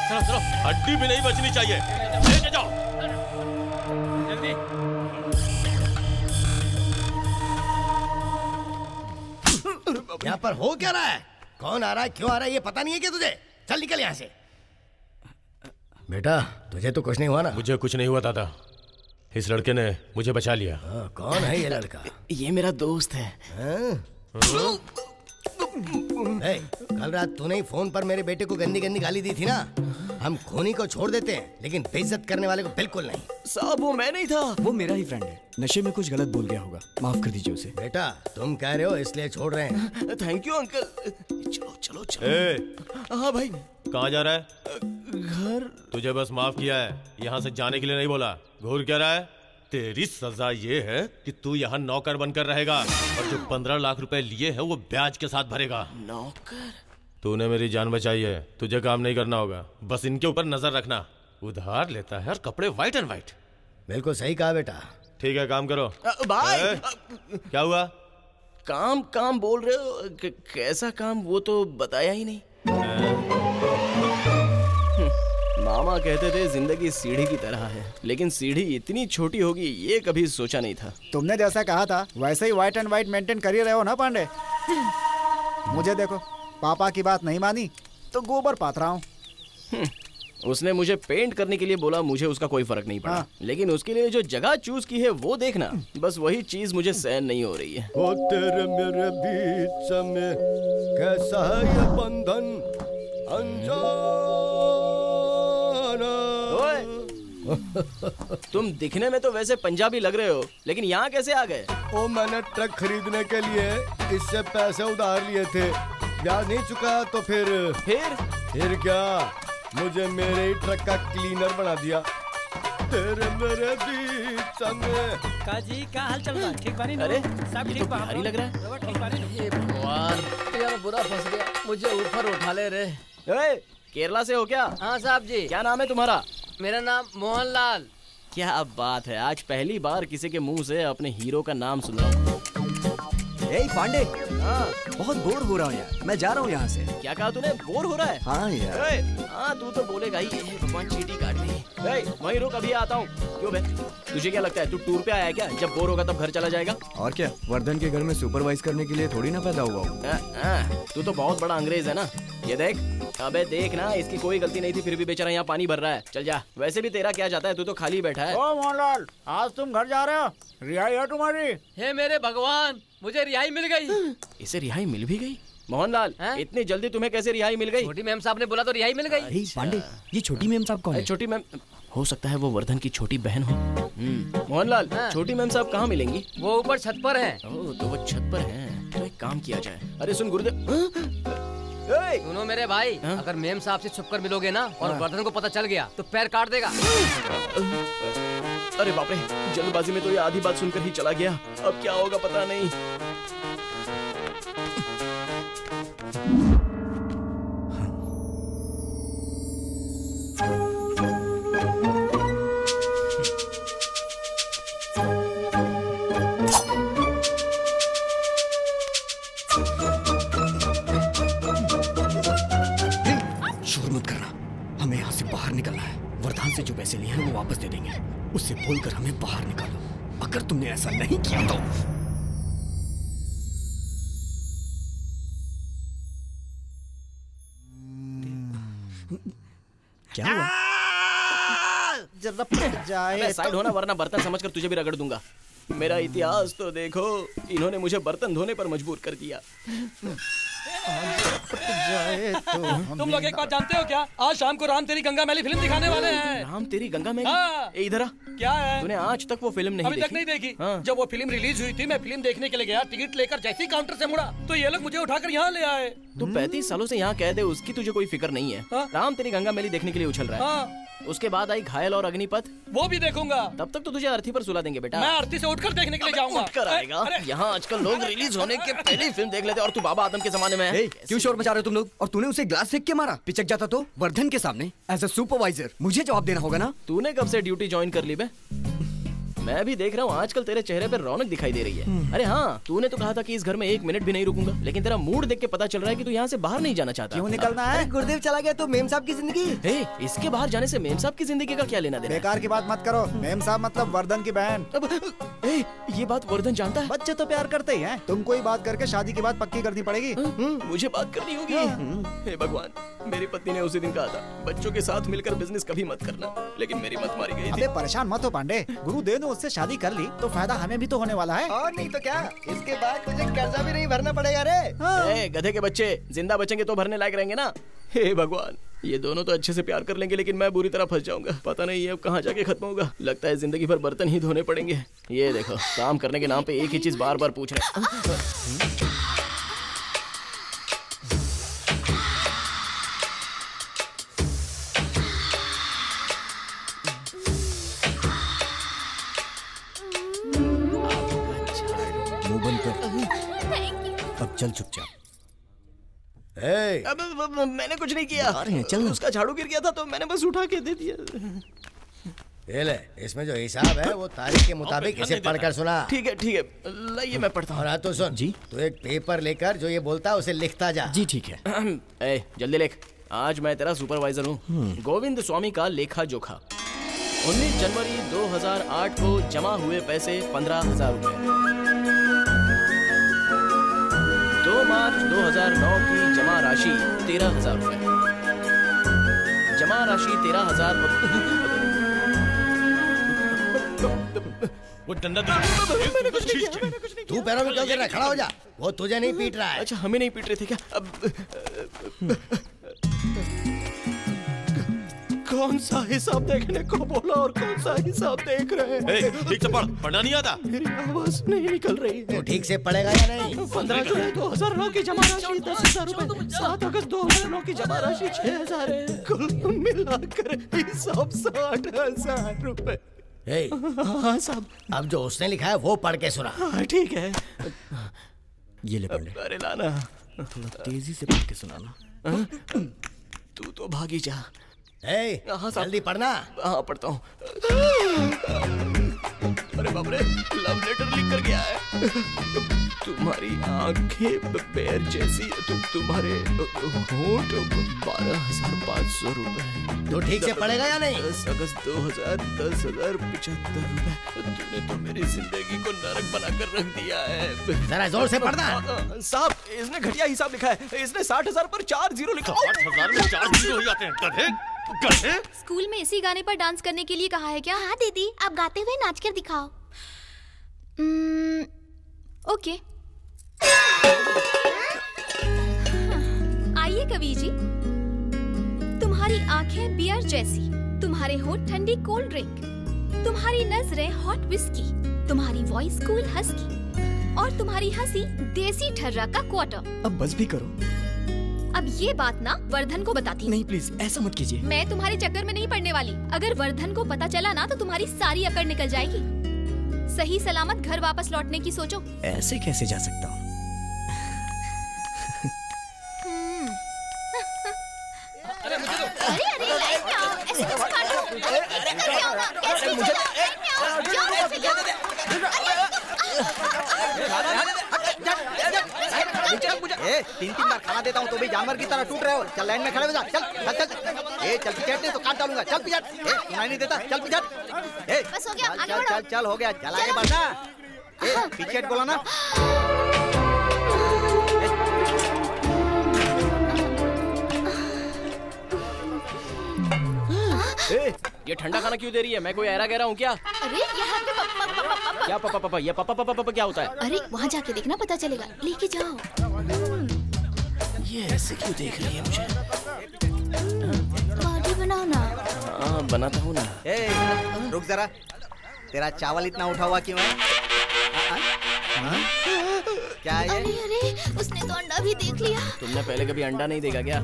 Speaker 8: चलो चलो,
Speaker 11: हड्डी भी नहीं बचनी चाहिए। लेके जाओ
Speaker 8: जल्दी।
Speaker 1: यहाँ पर हो क्या रहा है? कौन आ रहा है, क्यों आ रहा है, ये पता नहीं है क्या तुझे? चल निकल यहाँ से। बेटा तुझे तो कुछ नहीं हुआ ना?
Speaker 11: मुझे कुछ नहीं हुआ दादा, इस लड़के ने मुझे बचा लिया।
Speaker 1: कौन है ये लड़का?
Speaker 3: ये मेरा दोस्त है।
Speaker 1: कल रात तूने ही फोन पर मेरे बेटे को गंदी गंदी गाली दी थी ना। हम खूनी को छोड़ देते हैं लेकिन बेइज्जत करने वाले को बिल्कुल नहीं।
Speaker 3: साहब वो मैं नहीं था,
Speaker 7: वो मेरा ही फ्रेंड है। नशे में कुछ गलत बोल गया होगा, माफ कर दीजिए उसे।
Speaker 1: बेटा तुम कह रहे हो इसलिए छोड़ रहे हैं।
Speaker 3: Thank you uncle. चलो चलो चलो।
Speaker 11: ए,
Speaker 3: हाँ भाई।
Speaker 11: कहाँ जा रहा है?
Speaker 3: घर।
Speaker 11: तुझे बस माफ किया है, यहाँ से जाने के लिए नहीं बोला। घूर क्या रहा है? तेरी सजा ये है कि तू यहाँ नौकर बनकर रहेगा और जो 15 लाख रुपए लिए हैं वो ब्याज के साथ भरेगा।
Speaker 3: नौकर?
Speaker 11: तूने मेरी जान बचाई है, तुझे काम नहीं करना होगा, बस इनके ऊपर नजर रखना। उधार लेता है और कपड़े व्हाइट एंड व्हाइट।
Speaker 1: बिल्कुल सही कहा बेटा।
Speaker 11: ठीक है काम करो।
Speaker 3: भाई
Speaker 11: क्या हुआ?
Speaker 3: काम काम बोल रहे हो, कैसा काम वो तो बताया ही नहीं। मामा कहते थे जिंदगी सीढ़ी की तरह है, लेकिन सीढ़ी इतनी छोटी होगी ये कभी सोचा नहीं था।
Speaker 2: तुमने जैसा कहा था वैसे ही व्हाइट एंड व्हाइट मेंटेन कर ही रहे हो ना पांडे। मुझे देखो, पापा की बात नहीं मानी तो गोबर पात रहा हूँ।
Speaker 3: उसने मुझे पेंट करने के लिए बोला, मुझे उसका कोई फर्क नहीं पड़ा। लेकिन उसके लिए जो जगह चूज की है वो देखना, बस वही चीज मुझे सहन नहीं हो रही है।
Speaker 1: वो तेरे मेरे बीच में कैसा है ये बंधन
Speaker 3: तुम दिखने में तो वैसे पंजाबी लग रहे हो, लेकिन यहाँ कैसे आ गए?
Speaker 1: ओ मैंने ट्रक खरीदने के लिए इससे पैसे उधार लिए थे, ब्याज नहीं चुका तो फिर क्या, मुझे मेरे ही ट्रक का क्लीनर बना दिया। तेरे मेरे बीच में
Speaker 12: काजी का हाल चल रहा है? ठीक बानी?
Speaker 3: अरे
Speaker 12: सब
Speaker 3: ठीक बा? भारी लग रहा है।
Speaker 12: ठीक बानी?
Speaker 8: ये भगवान, यार बुरा फंस गया, मुझे ऊपर उठा ले रे।
Speaker 3: केरला से हो क्या?
Speaker 8: हाँ साहब जी।
Speaker 3: क्या नाम है तुम्हारा?
Speaker 8: मेरा नाम मोहनलाल।
Speaker 3: क्या बात है, आज पहली बार किसी के मुंह से अपने हीरो का नाम सुन रहा हूँ।
Speaker 7: पांडे, बहुत बोर हो रहा हूँ यार, मैं जा रहा हूँ यहाँ से।
Speaker 3: क्या कहा तूने? बोर हो रहा है?
Speaker 7: हाँ यार।
Speaker 3: हाँ तू तो बोलेगा ही, भगवान चींटी काट दी। वहीं रुक, अभी आता हूँ। क्यों बे, तुझे क्या लगता है तू टूर पे आया है क्या? जब बोर होगा तब घर चला जाएगा।
Speaker 7: और क्या, वर्धन के घर में सुपरवाइज करने के लिए थोड़ी ना पैदा हुआ हूँ।
Speaker 3: तू तो बहुत बड़ा अंग्रेज है ना। ये देख, अबे देख ना, इसकी कोई गलती नहीं थी फिर भी बेचारा यहाँ पानी भर रहा है। चल जा, वैसे भी तेरा क्या जाता है, तू तो खाली बैठा है।
Speaker 12: ओ मोहनलाल, आज तुम घर जा रहे हो? रिहाई है तुम्हारी?
Speaker 8: हे मेरे भगवान, मुझे रिहाई मिल गई।
Speaker 3: इसे रिहाई मिल भी गई? मोहनलाल, इतनी जल्दी तुम्हें कैसे रिहाई मिल गई?
Speaker 8: छोटी मैम साहब ने बोला तो रिहाई मिल गई।
Speaker 7: पांडे, ये छोटी मैम साहब कौन है?
Speaker 3: छोटी मैम हो सकता है वो वर्धन की छोटी बहन हो। मोहनलाल, छोटी मैम साहब कहाँ मिलेंगी?
Speaker 8: वो ऊपर छत पर है।
Speaker 3: तो वो छत पर है, तो एक काम किया जाए। अरे सुन गुरुदेव,
Speaker 8: सुनो मेरे भाई, अगर मेम साहब से छुपकर मिलोगे ना और वर्धन को पता चल गया तो पैर काट देगा।
Speaker 3: अरे बाप रे, जल्दबाजी में तो ये आधी बात सुनकर ही चला गया, अब क्या होगा पता नहीं।
Speaker 7: से जो पैसे लिए हैं वो वापस दे देंगे, उससे बोलकर हमें बाहर निकालो। अगर तुमने ऐसा नहीं किया तो क्या हुआ?
Speaker 2: जरा पिट जाए।
Speaker 3: साइड होना वरना बर्तन समझकर तुझे भी रगड़ दूंगा। मेरा इतिहास तो देखो, इन्होंने मुझे बर्तन धोने पर मजबूर कर दिया।
Speaker 6: तुम लोग एक बात जानते हो क्या? आज शाम को राम तेरी गंगा मैली फिल्म दिखाने वाले हैं।
Speaker 3: राम तेरी गंगा मैली? इधर आ।
Speaker 6: क्या है?
Speaker 3: तूने आज तक वो फिल्म नहीं
Speaker 6: अभी तक नहीं देखी? जब वो फिल्म रिलीज हुई थी, मैं फिल्म देखने के लिए गया, टिकट लेकर जैसे ही काउंटर से मुड़ा तो ये लोग मुझे उठाकर यहाँ ले आए।
Speaker 3: तू 35 सालों से यहाँ कैद है, उसकी तुझे कोई फिक्र नहीं है। राम तेरी गंगा मैली देखने के लिए उछल रहा है। उसके बाद आई घायल और अग्निपथ,
Speaker 6: वो भी देखूंगा।
Speaker 3: तब तक तो तुझे अर्थी पर सुला देंगे बेटा।
Speaker 6: मैं अर्थी से उठकर देखने के लिए जाऊंगा।
Speaker 3: उठकर आएगा? यहाँ आजकल लोग रिलीज होने के पहले ही फिल्म देख लेते और तू बाबा आदम के जमाने में है।
Speaker 7: क्यों शोर मचा रहे हो तुम लोग? और तूने उसे ग्लास फेंक के मारा, पिचक जाता तो वर्धन के सामने एज अ सुपरवाइजर मुझे जवाब देना होगा ना।
Speaker 3: तूने कब से ड्यूटी ज्वाइन कर ली बे? मैं भी देख रहा हूँ आजकल तेरे चेहरे पे रौनक दिखाई दे रही है। अरे हाँ, तूने तो कहा था कि इस घर में 1 मिनट भी नहीं रुकूंगा, लेकिन तेरा मूड देख के पता चल रहा है कि तू यहाँ से बाहर नहीं जाना चाहता।
Speaker 2: क्यों निकलना है?
Speaker 10: गुरुदेव चला गया तो मेम साहब की जिंदगी।
Speaker 3: इसके बाहर जाने से मेम साहब की जिंदगी का क्या लेना देना?
Speaker 2: बेकार की बात मत करो। मेम साहब मतलब वर्धन की बहन।
Speaker 3: ये बात वर्धन जानता है?
Speaker 2: बच्चे तो प्यार करते ही हैं। तुमको ही बात करके शादी की बात पक्की करनी पड़ेगी।
Speaker 3: मुझे बात करनी होगी। हे भगवान, मेरी पत्नी ने उसी दिन कहा था बच्चों के साथ मिलकर बिजनेस कभी मत करना, लेकिन मेरी मत मारी गई थी।
Speaker 2: अबे परेशान मत हो पांडे, गुरुदेव ने उससे शादी कर ली तो फायदा हमें भी तो होने वाला है।
Speaker 1: और नहीं तो क्या, इसके बाद तुझे कर्जा भी नहीं भरना पड़ेगा रे।
Speaker 3: गधे के बच्चे जिंदा बचेंगे तो भरने लायक रहेंगे ना। हे भगवान, ये दोनों तो अच्छे से प्यार कर लेंगे, लेकिन मैं बुरी तरह फंस जाऊंगा। पता नहीं ये अब कहाँ जाके खत्म होगा। लगता है जिंदगी भर बर्तन ही धोने पड़ेंगे। ये देखो, काम करने के नाम पे एक ही चीज बार बार पूछ रहे।
Speaker 7: अब चल चुपचाप।
Speaker 3: मैंने कुछ नहीं किया।
Speaker 7: चल।
Speaker 3: उसका झाड़ू गिर गया था तो मैंने बस उठा के दे दिया।
Speaker 1: ये ले, इसमें जो हिसाब है वो तारीख के मुताबिक इसे पढ़कर सुना।
Speaker 3: ठीक है ठीक है, लाइए मैं पढ़ता हूँ।
Speaker 1: और हाँ तो सुन जी, तू एक पेपर लेकर जो ये बोलता है उसे लिखता जा।
Speaker 7: जी ठीक है।
Speaker 3: जल्दी लिख। आज मैं तेरा सुपरवाइजर हूँ। गोविंद स्वामी का लेखा जोखा। 19 जनवरी 2008 को जमा हुए पैसे 15,000 रुपए। 2 मार्च 2009 की जमा राशि 13,000 रुपए। जमा राशि 13,000।
Speaker 11: वो डंडा
Speaker 3: मैंने कुछ नहीं किया।
Speaker 1: तू पैरों में क्यों गिर रहा है? खड़ा हो जा। वो तुझे नहीं पीट रहा है।
Speaker 3: अच्छा, हमें नहीं पीट रहे थे क्या? अब कौन सा हिसाब देखने को बोला और कौन सा हिसाब देख रहे हैं?
Speaker 11: ठीक से पढ़। पढ़ना नहीं आता?
Speaker 3: मेरी आवाज नहीं निकल रही है।
Speaker 1: तो ठीक से पढ़ेगा या नहीं?
Speaker 3: 15 जुलाई 2009 की जमा राशि 10,000 रुपए। 7 अगस्त 2009 की जमा राशि 6,000 है। कुल मिलाकर हिसाब 60,000 रुपए। हाँ साहब।
Speaker 1: अब जो उसने लिखा है वो पढ़ के सुना।
Speaker 3: ठीक है।
Speaker 7: ये ले पढ़ ले।
Speaker 3: अरे लाना,
Speaker 7: तेजी से पढ़ के सुनाना।
Speaker 3: तू तो भागी जा।
Speaker 1: जल्दी पढ़ना।
Speaker 3: हाँ पढ़ता हूँ। अरे बाप रे, लव लेटर लिख कर गया है। तुम्हारी आंखें बेर जैसी, तुम्हारे होंठ 12,500 रुपए।
Speaker 1: तो ठीक से पढ़ेगा या नहीं?
Speaker 3: 10 अगस्त 2000 10,075 रुपए। तूने तो मेरी जिंदगी को नरक बनाकर रख दिया है।
Speaker 1: जरा जोर से पढ़ना।
Speaker 3: साहब, इसने घटिया हिसाब लिखा है। इसने 60,000 पर 4 जीरो लिखा।
Speaker 11: 60,000 में 4 जीरो हो जाते हैं। गधे गधे।
Speaker 5: स्कूल में इसी गाने पर डांस करने के लिए कहा है क्या? हाँ दीदी, आप गाते हुए नाच कर दिखाओ। ओके। आइए कवि जी। तुम्हारी आंखें बियर जैसी, तुम्हारे होंठ ठंडी कोल्ड ड्रिंक, तुम्हारी नजरें हॉट विस्की, तुम्हारी वॉइस कूल हस्की और तुम्हारी हंसी देसी ठर्रा का क्वार्टर।
Speaker 7: अब बस भी करो।
Speaker 5: अब ये बात ना वर्धन को बताती।
Speaker 7: नहीं प्लीज, ऐसा मत कीजिए।
Speaker 5: मैं तुम्हारे चक्कर में नहीं पड़ने वाली। अगर वर्धन को पता चला ना तो तुम्हारी सारी अकड़ निकल जाएगी। सही सलामत घर वापस लौटने की सोचो।
Speaker 7: ऐसे कैसे जा सकता हूँ?
Speaker 5: अरे लाइन में आओ, ऐसे मत काटो। अरे आओ ना, ऐसे जाओ, लाइन में आओ, जाओ ऐसे जाओ।
Speaker 4: ए, 3 बार खाना देता हूँ तो भी जानवर की तरह टूट रहे हो। चल लाइन में खड़े हो जा। चल चल चल। ए चल पिछड़ नहीं तो काट डालूंगा। चल पिछड़। ए सुनाई नहीं देता। चल पिछड़। ए
Speaker 5: बस हो गया, आगे
Speaker 4: चल
Speaker 5: बढ़ो।
Speaker 4: चल चल हो गया। चल आगे बढ़ना। ए पिछड़ बोला ना।
Speaker 3: ये ठंडा खाना क्यों दे रही है? मैं कोई ऐरा गहरा हूँ क्या?
Speaker 5: अरे यहाँ पे पापा।
Speaker 3: क्या पापा? ये पापा क्या होता है?
Speaker 5: अरे वहाँ जाके देखना, पता चलेगा। लेके जाओ।
Speaker 3: ये ऐसे क्यों देख रही है मुझे?
Speaker 5: पार्टी बनाओ ना।
Speaker 3: हाँ बनाता हूँ ना।
Speaker 4: ए रुक जरा, तेरा चावल इतना उठा हुआ क्यों है? क्या है ये?
Speaker 5: अरे उसने तो अंडा भी देख लिया।
Speaker 3: तुमने पहले कभी अंडा नहीं देखा क्या?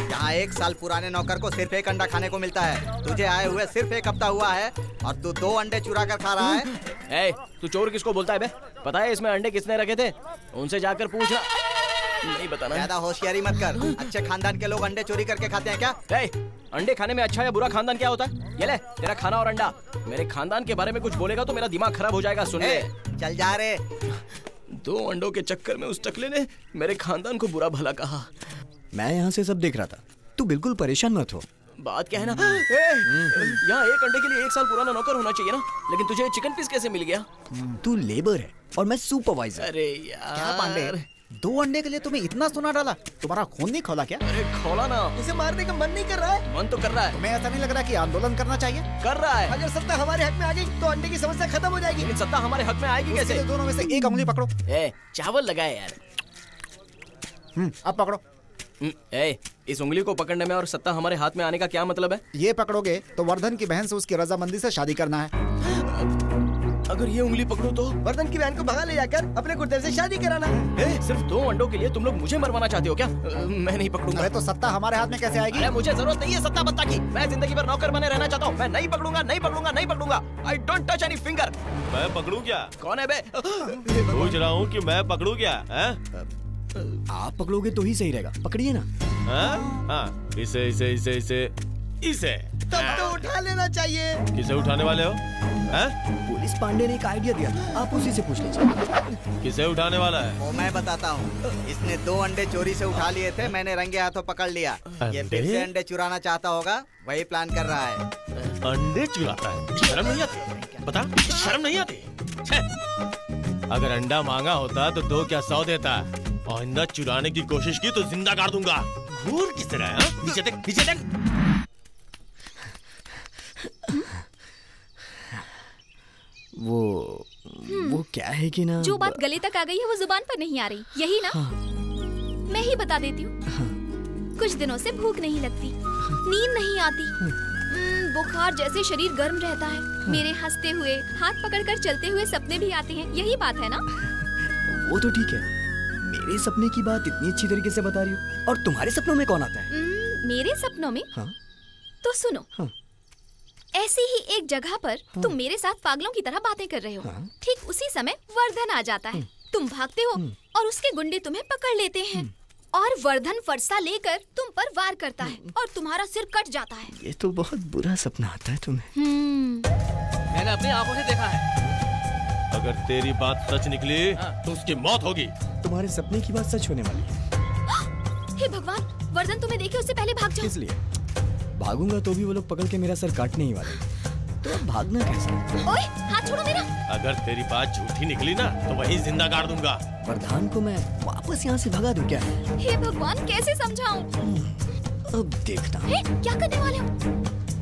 Speaker 4: यहाँ 1 साल पुराने नौकर को सिर्फ 1 अंडा खाने को मिलता है। तुझे आए हुए सिर्फ 1 हफ्ता हुआ है और तू 2 अंडे चुरा कर खा रहा है।
Speaker 3: तू चोर किसको बोलता है बे? पता है इसमें अंडे किसने रखे थे? उनसे जाकर पूछना। नहीं बताना।
Speaker 4: ज्यादा होशियारी मत कर। अच्छे खानदान के लोग अंडे चोरी करके खाते हैं क्या?
Speaker 3: अंडे खाने में अच्छा या बुरा खानदान क्या होता है? ये ले तेरा खाना और अंडा। मेरे खानदान के बारे में कुछ बोलेगा तो मेरा दिमाग खराब हो जाएगा। सुन ले।
Speaker 4: चल जा रे।
Speaker 3: 2 अंडों के चक्कर में उस टकले ने मेरे खानदान को बुरा भला कहा।
Speaker 7: मैं यहाँ से सब देख रहा था। तू बिल्कुल परेशान मत हो।
Speaker 3: बात क्या है ना, यहाँ 1 अंडे के लिए 1 साल पुराना नौकर होना चाहिए ना, लेकिन तुझे चिकन पीस कैसे मिल गया?
Speaker 7: तू लेबर है और मैं सुपरवाइजर।
Speaker 3: अरे यार
Speaker 2: क्या पांडे, 2 अंडे के लिए तुम्हें इतना सोना डाला? तुम्हारा खून नहीं खोला क्या?
Speaker 3: अरे खोला ना।
Speaker 10: उसे मारने का मन नहीं कर रहा है?
Speaker 3: मन तो कर रहा है।
Speaker 2: तुम्हें ऐसा नहीं लग रहा कि आंदोलन करना चाहिए?
Speaker 3: कर रहा है।
Speaker 10: अगर सत्ता हमारे हक में आ गई तो अंडे की समस्या खत्म हो जाएगी।
Speaker 3: लेकिन सत्ता हमारे हक में आएगी कैसे?
Speaker 2: दोनों में से एक उंगली पकड़ो।
Speaker 3: चावल लगाए यार।
Speaker 2: अब पकड़ो।
Speaker 3: इस उंगली को पकड़ने में और सत्ता हमारे हाथ में आने का क्या मतलब है?
Speaker 2: ये पकड़ोगे तो वर्धन की बहन से उसकी रजामंदी से शादी करना है।
Speaker 3: अगर ये उंगली पकड़ो तो
Speaker 10: वर्धन की बहन को भगा ले जाकर अपने कुर्ते से शादी कराना।
Speaker 3: सिर्फ 2 अंडों के लिए तुम लोग मुझे मरवाना चाहते हो क्या? मैं नहीं पकड़ूंगा।
Speaker 2: अरे तो सत्ता हमारे हाथ में कैसे आएगी?
Speaker 3: अरे मुझे जरूरत नहीं है सत्ता बत्ता की। मैं जिंदगी भर नौकर बने रहना चाहता हूँ। मैं नहीं पकड़ूंगा, नहीं पकड़ूंगा, नहीं पकड़ूंगा। I don't touch any finger.
Speaker 11: मैं पकड़ू क्या?
Speaker 3: कौन है बे?
Speaker 11: पूछ रहा हूँ कि मैं पकड़ू क्या?
Speaker 7: आप पकड़ोगे तो ही सही रहेगा। पकड़िए ना।
Speaker 11: हाँ, इसे इसे इसे इसे इसे।
Speaker 10: तब तो उठा लेना चाहिए।
Speaker 11: किसे उठाने वाले हो?
Speaker 7: पुलिस पांडे ने एक आइडिया दिया था, आप उसी से पूछ लीजिए।
Speaker 11: किसे उठाने वाला है?
Speaker 4: वो मैं बताता हूँ। इसने 2 अंडे चोरी से उठा लिए थे, मैंने रंगे हाथों पकड़ लिया। ये फिर से अंडे चुराना चाहता होगा, वही प्लान कर रहा है।
Speaker 11: अंडे चुराता है? शर्म नहीं आती? बता, शर्म नहीं आती? अगर अंडा मांगा होता तो 2 क्या 100 देता। आइंदा चुराने की कोशिश की तो जिंदा काट दूंगा। घूर किस तरह? नीचे देख, नीचे देख।
Speaker 7: वो क्या है कि ना,
Speaker 5: जो बात गले तक आ गई है वो जुबान पर नहीं आ रही, यही ना? मैं ही बता देती हूँ। कुछ दिनों से भूख नहीं लगती, नींद नहीं आती, बुखार जैसे शरीर गर्म रहता है। मेरे हंसते हुए, हाथ पकड़कर चलते हुए सपने भी आते हैं, यही बात है ना?
Speaker 7: वो तो ठीक है, मेरे सपने की बात इतनी अच्छी तरीके से बता रही हो। और तुम्हारे सपनों में कौन आता है?
Speaker 5: मेरे सपनों में? तो सुनो। ऐसी ही एक जगह पर तुम मेरे साथ पागलों की तरह बातें कर रहे हो। ठीक उसी समय वर्धन आ जाता है। तुम भागते हो और उसके गुंडे तुम्हें पकड़ लेते हैं और वर्धन फरसा लेकर तुम पर वार करता है और तुम्हारा सिर कट जाता है।
Speaker 7: ये तो बहुत बुरा सपना आता है तुम्हें।
Speaker 8: मैंने अपनी आंखों से देखा है।
Speaker 11: अगर तेरी बात सच निकली तो उसकी मौत होगी।
Speaker 7: तुम्हारे सपने की बात सच होने वाली है।
Speaker 5: हे भगवान, वर्धन तुम्हें देखे उससे पहले भाग जाओ।
Speaker 7: इसलिए भागूंगा तो भी वो लोग पकड़ के मेरा सर काटने ही वाले। तो अब भागना कैसे?
Speaker 5: ओए, हाथ छोड़ो मेरा।
Speaker 11: अगर तेरी बात झूठी निकली ना तो वहीं जिंदा काट दूंगा।
Speaker 7: वर्धन को मैं वापस यहाँ से भगा दूं क्या?
Speaker 5: हे भगवान, कैसे समझाऊं?
Speaker 7: अब देखना।
Speaker 5: क्या करने वाले हो?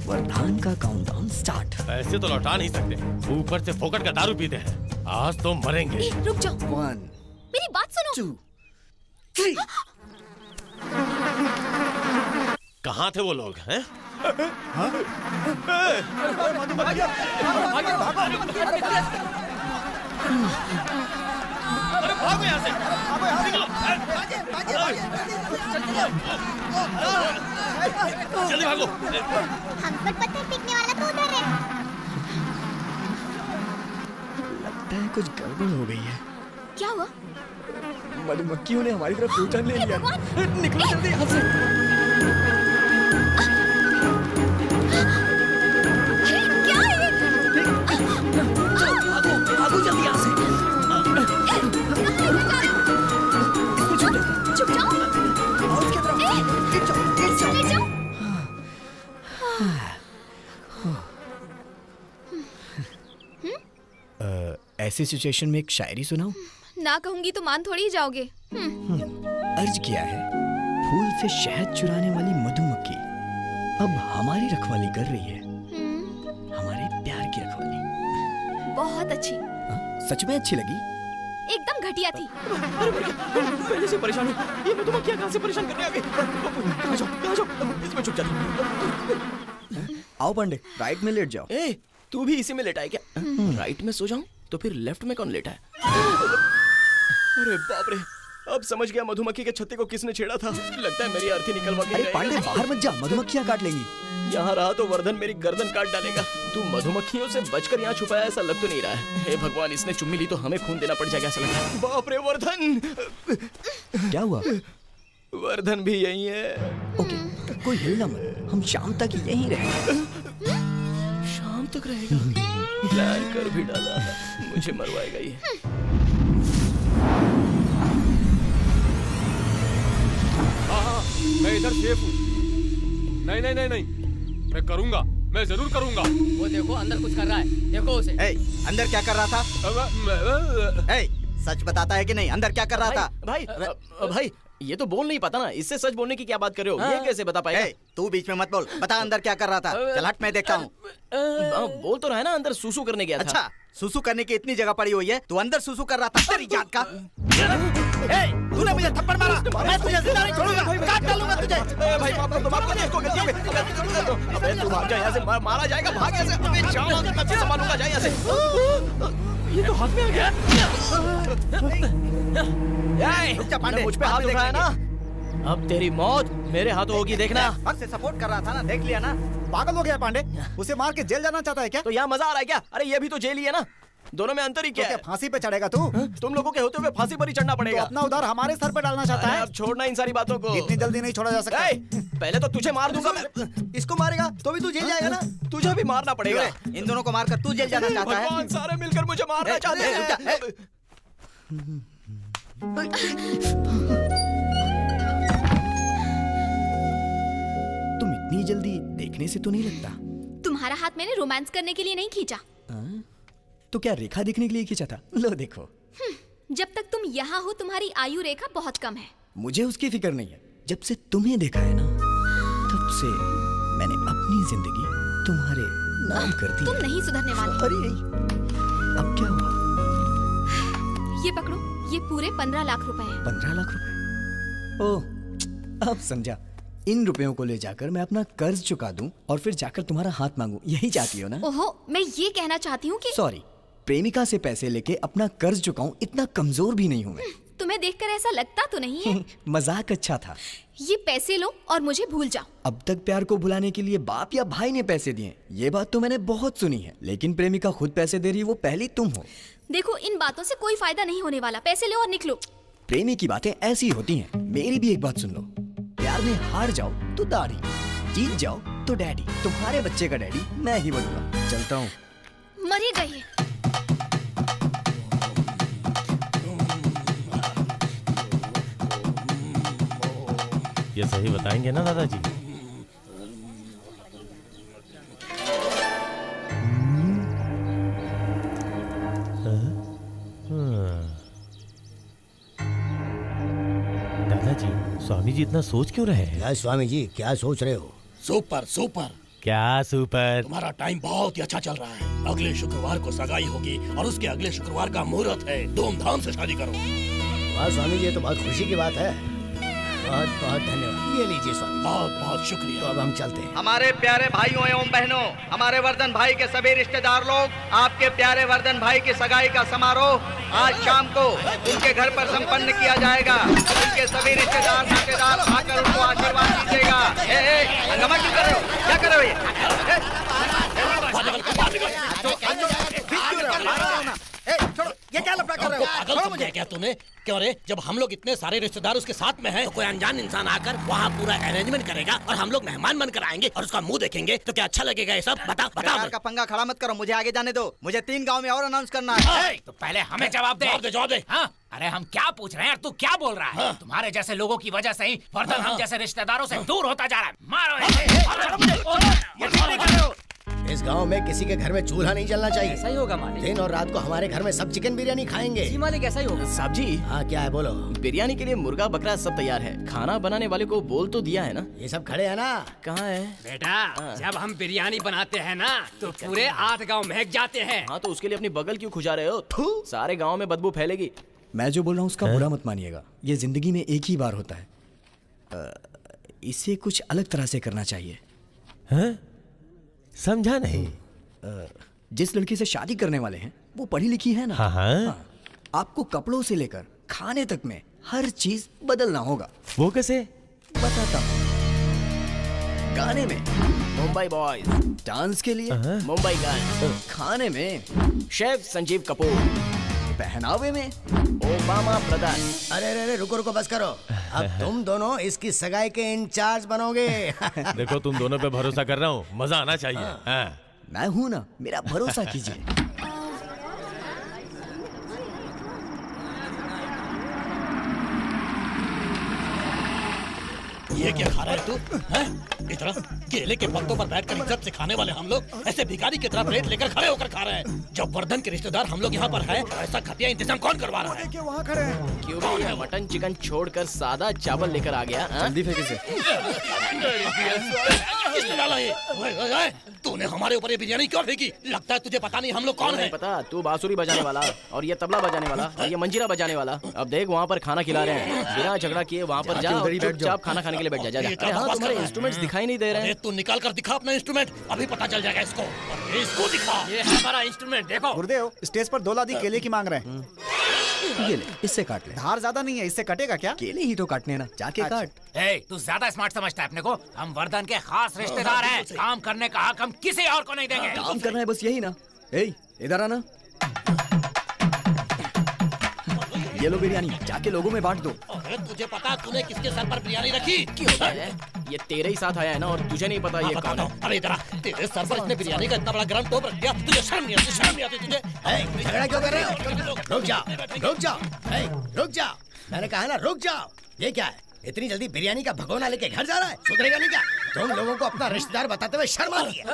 Speaker 7: वर्धन का काउंटडाउन स्टार्ट।
Speaker 11: ऐसे तो लौटा नहीं सकते, ऊपर से फोकट का दारू पीते हैं। आज तो मरेंगे।
Speaker 5: रुक जाओ।
Speaker 7: 1
Speaker 5: मेरी बात सुनो।
Speaker 7: 2 3।
Speaker 11: कहाँ थे वो लोग? हैं? अरे भागो यहाँ से! जल्दी भागो!
Speaker 13: हम पर पत्थर फेंकने वाला तो उधर है।
Speaker 7: लगता है कुछ गड़बड़ हो गई है।
Speaker 5: क्या हुआ?
Speaker 7: मधुमक्खियों ने हमारी तरफ टर्न ले लिया। निकलो जल्दी यहाँ से।
Speaker 3: भागो जल्दी यहाँ से।
Speaker 5: चुप जाओ।
Speaker 7: और उसकी तरफ
Speaker 5: ले जाओ।
Speaker 7: ऐसी सिचुएशन में एक शायरी सुनाऊं?
Speaker 5: ना कहूंगी तो मान थोड़ी जाओगे।
Speaker 7: अर्ज किया है, फूल से शहद चुराने वाली मधुमक्खी अब हमारी रखवाली कर रही है, हमारे प्यार की रखवाली।
Speaker 5: बहुत अच्छी।
Speaker 7: सच में अच्छी लगी?
Speaker 5: एकदम घटिया थी।
Speaker 3: पहले से परेशान हूँ, ये मधुमक्खियाँ कहाँ से परेशान करने आ गई? कहाँ जाओ, इसमें छुप जाता।
Speaker 7: आओ पांडे, राइट में लेट जाओ।
Speaker 3: ए, तू भी इसी में लेटा है क्या? राइट में सो जाऊं तो फिर लेफ्ट में कौन लेटा है? अरे बाप रे, अब समझ गया मधुमक्खी के छत्ते को किसने छेड़ा था। लगता है मेरी अर्थी निकलवा के।
Speaker 7: अरे पांडे बाहर मत जा, मधुमक्खियां काट लेंगी।
Speaker 3: यहाँ रहा तो वर्धन मेरी गर्दन काट डालेगा। तू मधुमक्खियों से बचकर यहाँ छुपाया ऐसा लग तो नहीं रहा है। हे भगवान, इसने चुम्मी ली तो हमें खून देना पड़ जाएगा ऐसा लग रहा है। बाप रे वर्धन,
Speaker 7: क्या हुआ?
Speaker 3: वर्धन भी यही है।
Speaker 7: ओके, कोई हिलना मत, हम शाम तक यहीं रहेंगे।
Speaker 3: शाम तक रहेगा? प्लान कर भी डाला, मुझे मरवाएगा ये।
Speaker 14: हाँ, मैं इधर सेफ हूँ। नहीं नहीं नहीं नहीं, मैं करूँगा, मैं जरूर करूँगा।
Speaker 8: वो देखो अंदर कुछ कर रहा है, देखो उसे।
Speaker 4: अंदर क्या कर रहा था? सच बताता है कि नहीं? अंदर क्या कर रहा था?
Speaker 3: भाई ये तो बोल नहीं पाता ना, इससे सच बोलने की क्या बात कर रहे हो? ये कैसे बता पाएगा?
Speaker 4: तू बीच में मत बोल, बता अंदर क्या कर रहा था। चल हट, मैं देखता हूँ।
Speaker 3: बोल तो रहा है ना, अंदर सूसू करने गया था।
Speaker 4: अच्छा, सूसू करने की इतनी जगह पड़ी हुई है, तू अंदर सूसू कर रहा था? तेरी जात का। तूने मुझे थप्पड़ मारा, मैं तुझे जिंदा नहीं छोड़ूंगा, काट डालूंगा तुझे।
Speaker 3: भाई माफ कर दो, माफ कर दो, इसको गलती हो गई। अबे तू भाग जा यहाँ से, मारा जाएगा, भाग यहाँ से। अबे जाओ, मैं तुझे संभालूंगा, जा यहाँ से। ये तो हाथ में आ गया। मुझ पे हाथ उठाया ना, अब तेरी मौत मेरे हाथों होगी, देखना।
Speaker 4: हद से सपोर्ट कर रहा था ना, देख लिया ना।
Speaker 2: पागल हो गया पांडे, उसे मार के जेल जाना चाहता है क्या?
Speaker 3: तो यहाँ मजा आ रहा है क्या? अरे ये भी तो जेल ही है ना, दोनों में अंतर ही क्या है?
Speaker 2: फांसी पे चढ़ेगा तू?
Speaker 3: तुम लोगों के होते हुए फांसी पर ही चढ़ना पड़ेगा।
Speaker 2: तो अपना उधार हमारे सर पे डालना चाहता है?
Speaker 3: अब छोड़ना इन सारी बातों को,
Speaker 2: इतनी जल्दी नहीं छोड़ा जा सकता।
Speaker 3: पहले तो तुझे मार दूंगा मैं।
Speaker 4: इसको मारेगा तो भी तू जेल जाएगा ना।
Speaker 3: तुझे भी मारना पड़ेगा।
Speaker 4: इन दोनों को मारकर तू जेल जाना चाहता है?
Speaker 3: भगवान, सारे मिलकर मुझे मारना चाहते हैं।
Speaker 7: तुम इतनी जल्दी देखने से तो नहीं लगता।
Speaker 5: तुम्हारा हाथ मैंने रोमांस करने के लिए नहीं खींचा।
Speaker 7: तो क्या रेखा देखने के लिए खींचा था? लो देखो।
Speaker 5: जब तक तुम यहाँ हो तुम्हारी आयु रेखा बहुत कम है।
Speaker 7: मुझे उसकी फिक्र नहीं है। जब से तुम्हें देखा है ना, तब से मैंने अपनी जिंदगी तुम्हारे नाम कर दी।
Speaker 5: तुम नहीं सुधरने वाले।
Speaker 7: अरे अब क्या हुआ?
Speaker 5: ये पकड़ो, ये पूरे 15 लाख रुपए हैं।
Speaker 7: 15 लाख रुपए? ओह, अब समझा। इन रुपयों को ले जाकर मैं अपना कर्ज चुका दूं और फिर जाकर तुम्हारा हाथ मांगूं, यही चाहती हो ना?
Speaker 5: ओहो, मैं ये कहना चाहती हूँ कि
Speaker 7: सॉरी, प्रेमिका से पैसे लेके अपना कर्ज चुकाऊं, इतना कमजोर भी नहीं हूँ मैं।
Speaker 5: तुम्हें देखकर ऐसा लगता तो नहीं है।
Speaker 7: मजाक अच्छा था।
Speaker 5: ये पैसे लो और मुझे भूल जाओ।
Speaker 7: अब तक प्यार को भुलाने के लिए बाप या भाई ने पैसे दिए, ये बात तो मैंने बहुत सुनी है, लेकिन प्रेमिका खुद पैसे दे रही है, वो पहली तुम हो।
Speaker 5: देखो, इन बातों से कोई फायदा नहीं होने वाला, पैसे लो और निकलो।
Speaker 7: प्रेमी की बातें ऐसी होती हैं। मेरी भी एक बात सुन लो, प्यार में हार जाओ तो दाढ़ी, जीत जाओ तो डैडी। तुम्हारे बच्चे का डैडी मैं ही बनूंगा। चलता हूँ।
Speaker 5: मर ही गई।
Speaker 11: ये सही बताएंगे ना दादाजी? दादाजी, स्वामी जी इतना सोच क्यों रहे हैं?
Speaker 15: क्या स्वामी जी, क्या सोच रहे हो?
Speaker 16: Super super.
Speaker 11: क्या सुपर?
Speaker 16: तुम्हारा टाइम बहुत ही अच्छा चल रहा है। अगले शुक्रवार को सगाई होगी और उसके अगले शुक्रवार का मुहूर्त है। धूमधाम से शादी करो।
Speaker 15: वाह स्वामी जी, ये तो बहुत खुशी की बात है। बहुत बहुत धन्यवाद। ये लीजिए स्वामी।
Speaker 16: बहुत बहुत शुक्रिया।
Speaker 15: तो अब हम चलते हैं।
Speaker 4: हमारे प्यारे भाइयों एवं बहनों, हमारे वर्धन भाई के सभी रिश्तेदार लोग, आपके प्यारे वर्धन भाई की सगाई का समारोह आज शाम को उनके घर पर संपन्न किया जाएगा। उनके सभी रिश्तेदार नातेदार आकर उनको आशीर्वाद दीजिएगा। हंगामा क्यों कर रहे हो? क्या कर रहे हो ये?
Speaker 16: ये क्या लफड़ा कर रहे हो? पागल समझा क्या तूने? क्यों रे, जब हम लोग इतने सारे रिश्तेदार उसके साथ में हैं, तो कोई अनजान इंसान आकर वहाँ पूरा अरेंजमेंट करेगा और हम लोग मेहमान बनकर आएंगे और उसका मुंह देखेंगे तो क्या अच्छा लगेगा? ये सब बता बता।
Speaker 4: प्यार का पंगा खड़ा मत करो, मुझे आगे जाने दो। मुझे 3 गांव में और अनाउंस करना है।
Speaker 17: तो पहले हमें जवाब दे।
Speaker 16: जवाब दे।
Speaker 17: हाँ, अरे हम क्या पूछ रहे हैं, तू क्या बोल रहा है? तुम्हारे जैसे लोगों की वजह से ही वर्धन हम जैसे रिश्तेदारों से दूर होता जा रहा है। मारो।
Speaker 15: इस गांव में किसी के घर में चूल्हा नहीं जलना चाहिए।
Speaker 8: ऐसा ही होगा मालिक।
Speaker 15: दिन और रात को हमारे घर में सब चिकन बिरयानी खाएंगे।
Speaker 8: जी मालिक, ऐसा ही होगा।
Speaker 3: साहब जी।
Speaker 15: हाँ, क्या है बोलो?
Speaker 3: बिरयानी के लिए मुर्गा बकरा सब तैयार है। खाना बनाने वाले को बोल तो दिया है ना?
Speaker 15: ये सब खड़े हैं ना?
Speaker 3: कहाँ है?
Speaker 8: बेटा, जब हम बिरयानी बनाते हैं ना तो पूरे 8 गांव महक जाते हैं।
Speaker 3: हाँ, तो उसके लिए अपनी बगल क्यों खुजा रहे हो? सारे गाँव में बदबू फैलेगी।
Speaker 7: मैं जो बोल रहा हूँ उसका बुरा मत मानिएगा। ये जिंदगी में एक ही बार होता है। इसे कुछ अलग तरह से करना चाहिए।
Speaker 11: समझा नहीं।
Speaker 7: जिस लड़की से शादी करने वाले हैं वो पढ़ी लिखी है ना? हाँ। आपको कपड़ों से लेकर खाने तक में हर चीज बदलना होगा।
Speaker 11: वो कैसे?
Speaker 7: बताता हूँ। गाने में
Speaker 3: मुंबई बॉयज।
Speaker 7: डांस के लिए
Speaker 3: मुंबई गर्ल्स।
Speaker 7: खाने में
Speaker 3: शेफ संजीव कपूर।
Speaker 7: पहनावे में
Speaker 3: ओबामा ब्रदर्स।
Speaker 15: अरे रुको रुको बस करो। अब तुम दोनों इसकी सगाई के इंचार्ज बनोगे।
Speaker 11: देखो तुम दोनों पे भरोसा कर रहा हूँ, मजा आना चाहिए। हाँ।
Speaker 7: मैं हूँ ना, मेरा भरोसा कीजिए।
Speaker 16: ये क्या खा रहा है तू? हैं? इतना केले के पत्तों पर बैठकर इज्जत से खाने वाले हम लोग ऐसे भिखारी की तरह प्लेट लेकर खड़े होकर खा रहे हैं। जब वर्धन के रिश्तेदार हम लोग यहाँ पर हैं, तो ऐसा घटिया इंतजाम कौन करवा रहा है?
Speaker 2: वहाँ खड़े हैं।
Speaker 3: क्यों भी यह मटन चिकन छोड़कर सादा चावल लेकर आ गया?
Speaker 7: जल्दी फेंक इसे।
Speaker 16: किसने डाला ये? ओए, तूने हमारे ऊपर ये बिरयानी क्यों फेंकी? लगता है तुझे पता नहीं हम लोग कौन हैं।
Speaker 3: पता, तू बांसुरी बजाने वाला और ये तबला बजाने वाला और ये मंजीरा बजाने वाला। अब देख वहाँ पर खाना खिला रहे हैं, बिना झगड़ा किए वहाँ पर जा, चुपचाप खाना खाने के लिए बैठ जा। अरे हाँ, तुम्हारे इंस्ट्रूमेंट्स दिखाई नहीं दे रहे हैं।
Speaker 16: तू निकाल कर दिखा अपना इंस्ट्रूमेंट, अभी पता चल जाएगा इसको। इसको दिखा, ये हमारा इंस्ट्रूमेंट देखो।
Speaker 2: गुरुदेव स्टेज पर 2 लादी केले की मांग रहे हैं।
Speaker 7: ये ले, इससे काट ले।
Speaker 2: धार ज्यादा नहीं है, इससे कटेगा क्या?
Speaker 7: केले ही तो काटने ना, जाके काट।
Speaker 17: तू ज्यादा स्मार्ट समझता है अपने को? हम वर्धन के खास रिश्तेदार हैं। काम करने का हक हम किसी और को नहीं देंगे।
Speaker 7: काम करना है बस, यही ना? इधर आना। ये लो बिरयानी, जाके लोगों में बांट दो।
Speaker 16: अरे तुझे पता तूने किसके सर पर बिरयानी रखी?
Speaker 3: क्यों? ये तेरे ही साथ आया है ना, और तुझे नहीं पता ये कौन है?
Speaker 16: अरे इधर आ, तेरे सर पर इसने बिरयानी का इतना बड़ा गरम टोप रख दिया, तुझे शर्म नहीं आती? शर्म नहीं आती तुझे?
Speaker 15: झगड़ा क्यों कर रहे हो? रुक जाओ, रुक जाओ। मैंने कहा ना रुक जाओ। ये क्या है? इतनी जल्दी बिरयानी का भगोना लेके घर जा रहा है? सुधरेगा नहीं क्या? तुम लोगों को अपना रिश्तेदार बताते हुए शर्म आती है?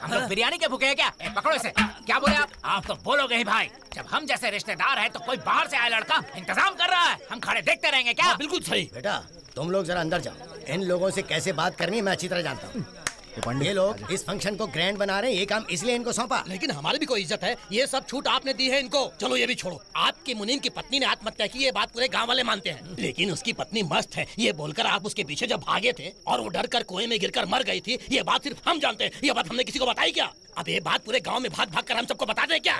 Speaker 17: हम लोग बिरयानी के भूखे हैं क्या? पकड़ो इसे। क्या बोले आप? आप तो बोलोगे ही भाई। जब हम जैसे रिश्तेदार हैं तो कोई बाहर से आया लड़का इंतजाम कर रहा है, हम खड़े देखते रहेंगे क्या?
Speaker 16: बिल्कुल सही।
Speaker 15: बेटा तुम लोग जरा अंदर जाओ, इन लोगों से कैसे बात करनी है मैं अच्छी तरह जानता हूँ। ये लोग इस फंक्शन को ग्रैंड बना रहे हैं, ये काम इसलिए इनको सौंपा।
Speaker 16: लेकिन हमारी भी कोई इज्जत है, ये सब छूट आपने दी है इनको। चलो ये भी छोड़ो, आपकी मुनीम की पत्नी ने आत्महत्या की, ये बात पूरे गांव वाले मानते हैं। लेकिन उसकी पत्नी मस्त है, ये बोलकर आप उसके पीछे जब भागे थे और वो डर कर कुएं में गिरकर मर गई थी, ये बात सिर्फ हम जानते हैं। ये बात हमने किसी को बताई क्या? अब ये बात पूरे गाँव में भाग भाग कर हम सबको बता दें क्या?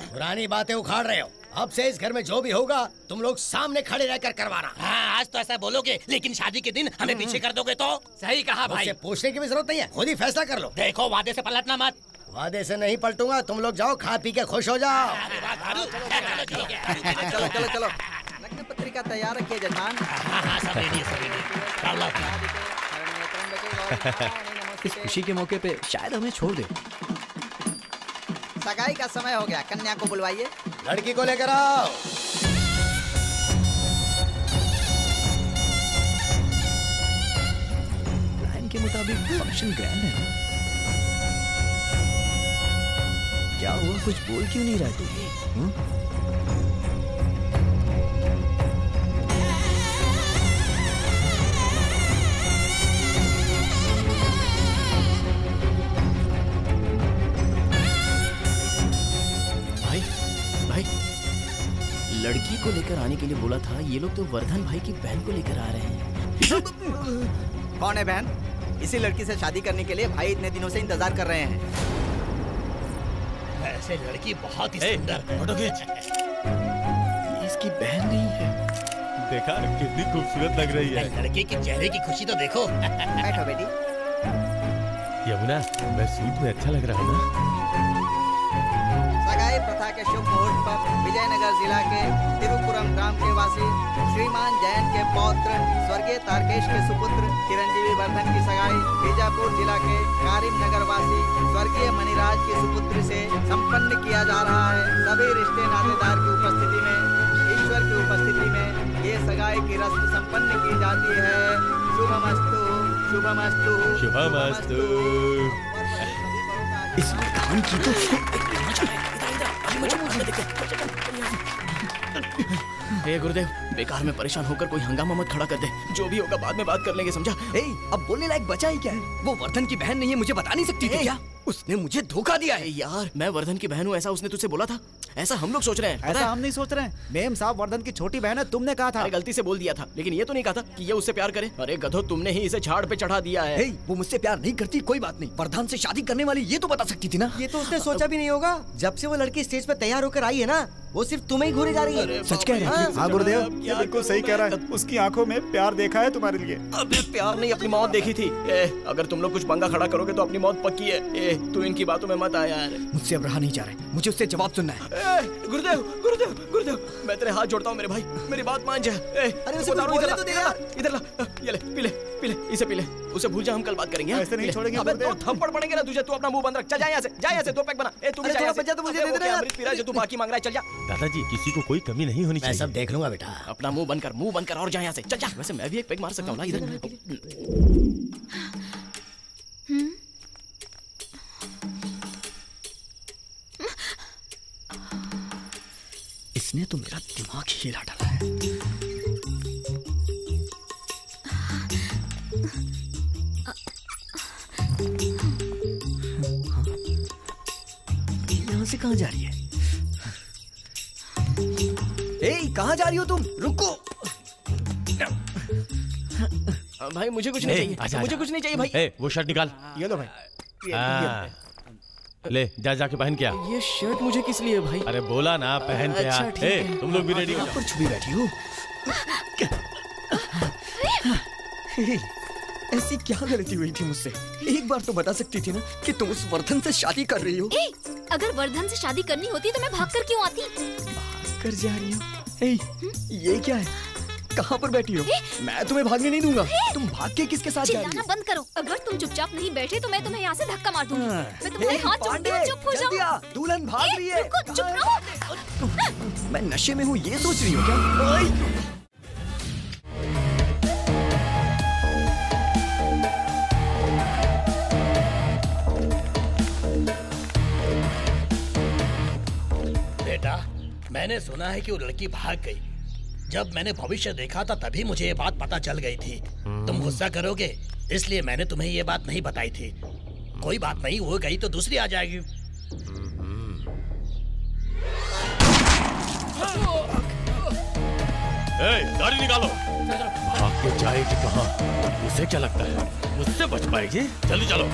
Speaker 15: पुरानी बातें उखाड़ रहे हो। अब से इस घर में जो भी होगा तुम लोग सामने खड़े रहकर करवाना।
Speaker 16: हाँ, आज तो ऐसा बोलोगे, लेकिन शादी के दिन हमें पीछे कर दोगे तो? सही कहा भाई।
Speaker 15: मुझसे पूछने की भी जरूरत नहीं है, खुद ही फैसला कर लो।
Speaker 16: देखो वादे से पलटना मत।
Speaker 15: वादे से नहीं पलटूंगा, तुम लोग जाओ खा पी के खुश हो जाओ।
Speaker 18: चलो लग्न पत्रिका तैयार रखिए जजमान।
Speaker 7: इस खुशी के मौके पे शायद हमें छोड़ दे।
Speaker 18: सगाई का समय हो गया, कन्या को बुलवाइए।
Speaker 15: लड़की को लेकर आओ।
Speaker 7: प्लान के मुताबिक फंक्शन ग्रैंड है। क्या हुआ, कुछ बोल क्यों नहीं रहा तू?
Speaker 3: लड़की को लेकर आने के लिए बोला था, ये लोग तो वर्धन भाई की बहन को लेकर आ रहे हैं।
Speaker 18: कौन है बहन? इसी लड़की से शादी करने के लिए भाई इतने दिनों से इंतजार कर रहे हैं।
Speaker 16: वैसे लड़की बहुत ही सुंदर है। फोटो खींच।
Speaker 3: इसकी बहन नहीं है।
Speaker 11: देखा कितनी खूबसूरत लग रही है।
Speaker 16: लड़की के चेहरे की खुशी तो देखो।
Speaker 18: बैठो बेटी।
Speaker 11: यमुना, मैं सूट में अच्छा लग रहा हूँ ना?
Speaker 18: सगाई प्रथा के शुभ मुहूर्त पर विजयनगर जिला के तिरुपुरम ग्राम के वासी श्रीमान जैन के पौत्र स्वर्गीय तारकेश के सुपुत्र चिरंजीवी वर्धन की सगाई बीजापुर जिला के कारिम नगर वासी स्वर्गीय मणिराज के सुपुत्र से संपन्न किया जा रहा है। सभी रिश्ते नातेदार की उपस्थिति में, ईश्वर की उपस्थिति में ये सगाई की रस्म संपन्न की जाती है। शुभमस्तु, शुभमस्तु,
Speaker 11: शुभमस्तु।
Speaker 7: इस काम की तो
Speaker 3: हे गुरुदेव, बेकार में परेशान होकर कोई हंगामा मत खड़ा कर दे। जो भी होगा बाद में बात कर लेंगे, समझा?
Speaker 7: अब बोलने लायक बचा ही क्या है? वो वर्धन की बहन नहीं है, मुझे बता नहीं सकती थी क्या? उसने मुझे धोखा दिया है।
Speaker 3: यार, मैं वर्धन की बहन हूँ ऐसा उसने तुझसे बोला था? ऐसा हम लोग सोच रहे हैं।
Speaker 2: ऐसा हम नहीं सोच रहे हैं। मेम साहब वर्धन की छोटी बहन है, तुमने कहा था।
Speaker 3: अरे गलती से बोल दिया था, लेकिन ये तो नहीं कहा था कि ये उससे प्यार करे। अरे गधो, तुमने ही इसे झाड़ पे चढ़ा दिया है।
Speaker 7: वो मुझसे प्यार नहीं करती, कोई बात नहीं, वर्धन से शादी करने वाली ये तो बता सकती थी ना।
Speaker 10: ये तो उसने सोचा भी नहीं होगा। जब से वो लड़की स्टेज पर तैयार होकर आई है ना, वो सिर्फ तुम्हें ही घूरे जा रही है।
Speaker 7: सच कह रहे हैं?
Speaker 2: हाँ गुरुदेव, ये बिल्कुल सही कह रहा है। उसकी आंखों में प्यार देखा है तुम्हारे लिए।
Speaker 3: अबे प्यार नहीं, अपनी मौत देखी थी। अगर तुम लोग कुछ पंगा खड़ा करोगे तो अपनी मौत पक्की है। तू इनकी बातों में मत आया यार।
Speaker 7: मुझसे अब रहा नहीं जा रहा है, मुझे उससे जवाब सुनना है।
Speaker 3: गुरुदेव गुरुदेव गुरुदेव, मैं तेरे हाथ जोड़ता हूँ मेरे भाई, मेरी बात मान जा।
Speaker 10: अरे उसे कुछ बोलने तो दे यार।
Speaker 3: इधर ला, ये ले, पी ले, पी ले, इसे पी ले। उसे भूल जा, हम कल बात करेंगे।
Speaker 2: ऐसे नहीं छोड़ेंगे।
Speaker 3: अबे दो थप्पड़ पड़ेंगे ना तुझे। तू अपना मुंह बंद रख, चल जा यहाँ से, जा यहाँ से। 2 पैक बना। तू भी जा यहाँ से।
Speaker 10: तो मुझे दे देना यार।
Speaker 3: अमृत पी रहा है जो तू बाकी मांग रहा है, चल जा।
Speaker 11: दादाजी किसी को कोई कमी नहीं होनी चाहिए।
Speaker 15: मैं सब देख लूंगा बेटा।
Speaker 3: अपना मुंह बंद कर, मुंह बंद कर और जा यहाँ से, चल जा। वैसे मैं भी एक पैक मार सकता हूँ ना इधर।
Speaker 7: इसने तो मेरा दिमाग ही हिला डाला है। यहाँ से कहाँ जा रही है? कहाँ जा रही हो तुम? रुको।
Speaker 3: भाई मुझे कुछ नहीं चाहिए, मुझे कुछ नहीं चाहिए भाई।
Speaker 11: वो शर्ट निकाल।
Speaker 2: ये लो भाई।
Speaker 11: ले जा जाके पहन के आ।
Speaker 3: ये शर्ट मुझे किस लिए भाई?
Speaker 11: अरे बोला ना पहन के आ। तुम लोग भी रेडी हो जाओ।
Speaker 7: छुपी बैठी हो। ऐसी क्या गलती हुई थी मुझसे? एक बार तो बता सकती थी ना कि तुम उस वर्धन से शादी कर रही हो।
Speaker 5: अगर वर्धन से शादी करनी होती तो मैं भागकर क्यों आती?
Speaker 7: भागकर जा रही हो? ये क्या है? कहाँ पर बैठी हो? मैं तुम्हें भागने नहीं दूंगा। तुम भाग के किसके साथ जा रही हो?
Speaker 5: चिल्लाना बंद करो। अगर तुम चुपचाप नहीं बैठे तो मैं तुम्हें यहाँ से धक्का मार दूंगी। मैं तुम्हारे हाथ जोड़ती हूँ, चुप हो जाओ।
Speaker 7: दुल्हन भाग रही है।
Speaker 5: रुको, चुप रहो।
Speaker 7: मैं नशे में हूँ ये सोच रही हो क्या?
Speaker 16: बेटा, मैंने सुना है कि वो लड़की भाग गई। जब मैंने भविष्य देखा था तभी मुझे ये बात पता चल गई थी। तुम गुस्सा करोगे इसलिए मैंने तुम्हें ये बात नहीं बताई थी। कोई बात नहीं, वो गई तो दूसरी आ जाएगी।
Speaker 11: गाड़ी निकालो। भाग के जाएगी कहाँ? उसे क्या लगता है मुझसे बच पाएगी? जल्दी चलो।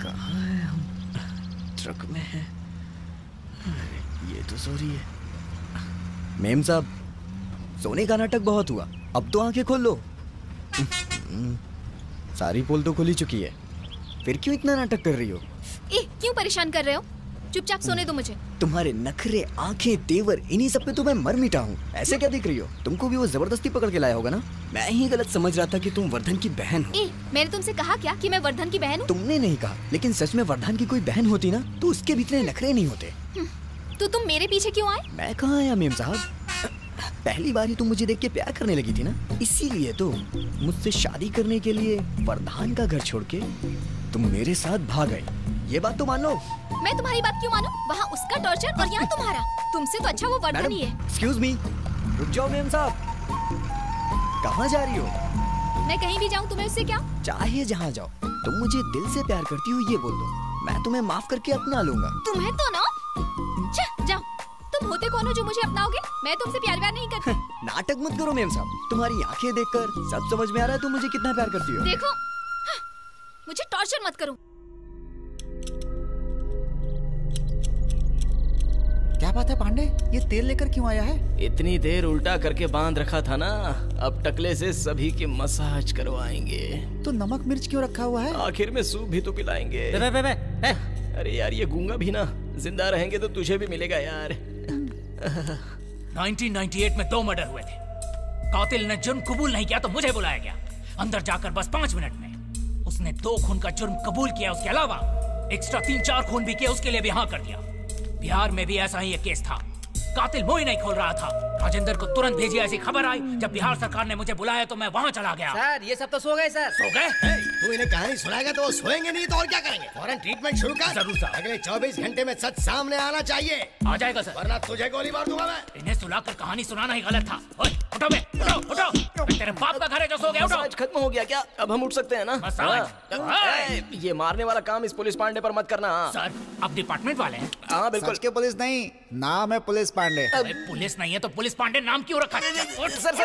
Speaker 7: कहाँ है हम? ट्रक में है। ये तो सो रही है। मेम साहब, सोने का नाटक बहुत हुआ, अब तो आंखें खोल लो। सारी पोल तो खुली चुकी है, फिर क्यों इतना नाटक कर रही हो?
Speaker 5: क्यों परेशान कर रहे हो? चुपचाप सोने दो मुझे।
Speaker 7: तुम्हारे नखरे, आंखें, तेवर, इन्हीं सब पे तो मैं मर मिटा हूँ। ऐसे क्या देख रही हो? तुमको भी वो जबरदस्ती पकड़ के लाया होगा ना? मैं ही गलत समझ रहा था कि तुम वर्धन की बहन हो।
Speaker 5: मैंने तुमसे कहा क्या कि मैं वर्धन की बहन हूँ?
Speaker 7: तुमने नहीं कहा, लेकिन सच में वर्धन की कोई बहन होती ना तो उसके भी इतने नखरे नहीं होते।
Speaker 5: तो तुम मेरे पीछे क्यों आए?
Speaker 7: मैं कहाँ आया मेम साहब? पहली बार ही तुम मुझे देख के प्यार करने लगी थी ना, इसीलिए तो मुझसे शादी करने के लिए वर्धन का घर छोड़ के तुम मेरे साथ भाग गए। ये बात तो मान लो।
Speaker 5: मैं तुम्हारी बात क्यों मानूं? वहाँ उसका टॉर्चर और यहाँ तुम्हारा। तुमसे तो अच्छा वो वर्धन ही है।
Speaker 7: एक्सक्यूज मी, रुक जाओ मेम साहब। कहाँ जा रही हो?
Speaker 5: मैं कहीं भी जाऊँ तुम्हें उससे क्या?
Speaker 7: चाहे जहाँ जाओ, तुम मुझे दिल से प्यार करती हो ये बोल दो, मैं तुम्हें माफ करके अपना लूंगा।
Speaker 5: तुम्हें तो ना, जाओ। तुम होते कौन हो जो मुझे अपनाओगे? मैं तुमसे प्यार नहीं करती।
Speaker 7: नाटक मत करो मेम साहब, तुम्हारी आंखें देखकर सब समझ में आ रहा है तुम मुझे कितना प्यार करती हो।
Speaker 5: देखो, मुझे टॉर्चर मत करो।
Speaker 2: क्या बात है पांडे, ये तेल लेकर क्यों आया है?
Speaker 3: इतनी देर उल्टा करके बांध रखा था ना, अब टकले से सभी के मसाज करवाएंगे।
Speaker 2: तो नमक मिर्च क्यों रखा हुआ है?
Speaker 3: आखिर में सूप भी तो पिलाएंगे। अरे यार ये गूंगा भी ना, जिंदा रहेंगे तो तुझे भी मिलेगा यार।
Speaker 17: 1998 में 2 मर्डर हुए थे। कातिल ने जुर्म कबूल नहीं किया तो मुझे बुलाया गया। अंदर जाकर बस 5 मिनट में उसने 2 खून का जुर्म कबूल किया, उसके अलावा एक्स्ट्रा 3-4 खून भी किए, उसके लिए भी हाँ कर दिया। बिहार में भी ऐसा ही एक केस था, कातिल मुंह ही नहीं खोल रहा था। राजेंद्र को तुरंत भेजी, ऐसी खबर आई। जब बिहार सरकार ने मुझे बुलाया तो मैं वहाँ चला गया।
Speaker 8: सर ये सब तो सो गए सर।
Speaker 17: सो गए?
Speaker 15: तू इन्हें कहानी सुनाएगा तो वो सोएंगे नहीं तो और क्या करेंगे? फौरन ट्रीटमेंट शुरू कर।
Speaker 17: जरूर सर।
Speaker 15: अगले 24 घंटे में सच सामने आना चाहिए।
Speaker 17: आ जाएगा सर।
Speaker 15: वरना तुझे गोली मार दूंगा मैं।
Speaker 17: इन्हें सुलाकर कहानी सुनाना ही गलत था। ओए, उठो बे, उठो, उठो। तेरे बाप का घर है जो सो गया, उठो।
Speaker 3: मसाज खत्म हो गया क्या? अब हम उठ सकते हैं ना?
Speaker 17: मसाज?
Speaker 3: ये मारने वाला काम इस पुलिस पांडे पर मत करना।
Speaker 17: सर, आप डिपार्टमेंट वाले हैं?
Speaker 3: हाँ बिल्कुल।
Speaker 2: सच के पुलिस नहीं, नाम है पुलिस पांडे।
Speaker 17: पुलिस नहीं है तो पुलिस पांडे नाम क्यों रखा?
Speaker 3: सर,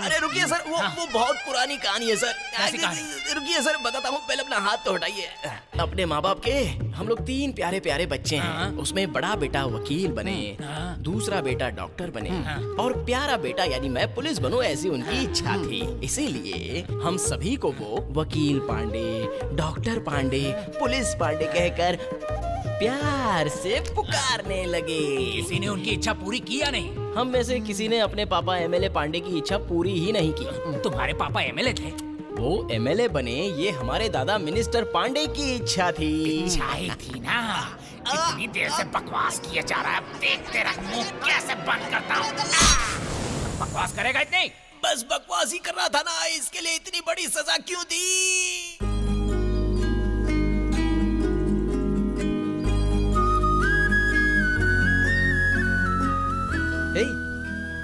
Speaker 3: अरे रुकिए सर, वो बहुत पुरानी कहानी है सर।
Speaker 17: कैसी कहानी?
Speaker 3: रुकिए सर, बताता हूँ, पहले अपना हाथ तो हटाइए। अपने माँ बाप के हम लोग 3 प्यारे प्यारे बच्चे हैं। उसमें बड़ा बेटा वकील बने, दूसरा बेटा डॉक्टर बने और प्यारा बेटा यानी मैं पुलिस बनूं, ऐसी उनकी इच्छा थी। इसीलिए हम सभी को वो वकील पांडे, डॉक्टर पांडे, पुलिस पांडे कहकर प्यार से पुकारने लगे।
Speaker 17: किसी ने उनकी इच्छा पूरी की या नहीं?
Speaker 3: हम में से किसी ने अपने पापा एमएलए पांडे की इच्छा पूरी ही नहीं की।
Speaker 17: तुम्हारे पापा एमएलए थे?
Speaker 3: वो एमएलए बने, ये हमारे दादा मिनिस्टर पांडे की इच्छा थी।
Speaker 17: इच्छा ही थी ना? इतनी देर से बकवास किया जा रहा है, देखते रह मुंह कैसे बंद करता हूँ। बकवास करेगा इतनी?
Speaker 3: बस बकवास ही कर रहा था ना, इसके लिए इतनी बड़ी सजा क्यों दी?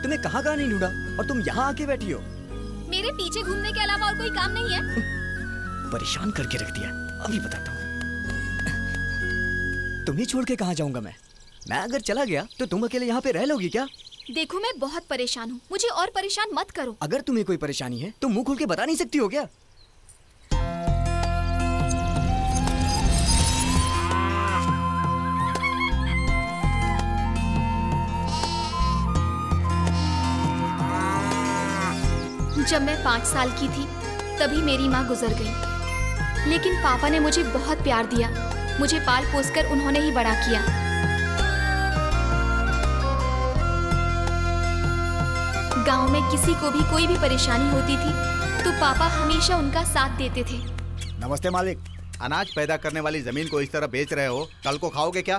Speaker 7: तुम्हें कहाँ नहीं ढूंढा और तुम यहाँ आके बैठी हो?
Speaker 5: मेरे पीछे घूमने के अलावा और कोई काम नहीं है?
Speaker 7: परेशान करके रख दिया, अभी बताता हूँ। तुम्हें छोड़ के कहाँ जाऊंगा मैं अगर चला गया तो तुम अकेले यहाँ पे रह लोगी क्या?
Speaker 5: देखो मैं बहुत परेशान हूँ, मुझे और परेशान मत करो।
Speaker 7: अगर तुम्हें कोई परेशानी है तो मुंह खोल के बता नहीं सकती हो क्या?
Speaker 5: जब मैं 5 साल की थी तभी मेरी माँ गुजर गई, लेकिन पापा ने मुझे बहुत प्यार दिया। मुझे पाल पोस कर उन्होंने ही बड़ा किया। गांव में किसी को भी कोई भी परेशानी होती थी तो पापा हमेशा उनका साथ देते थे।
Speaker 2: नमस्ते मालिक।
Speaker 19: अनाज पैदा करने वाली जमीन को इस तरह बेच रहे हो, कल को खाओगे क्या?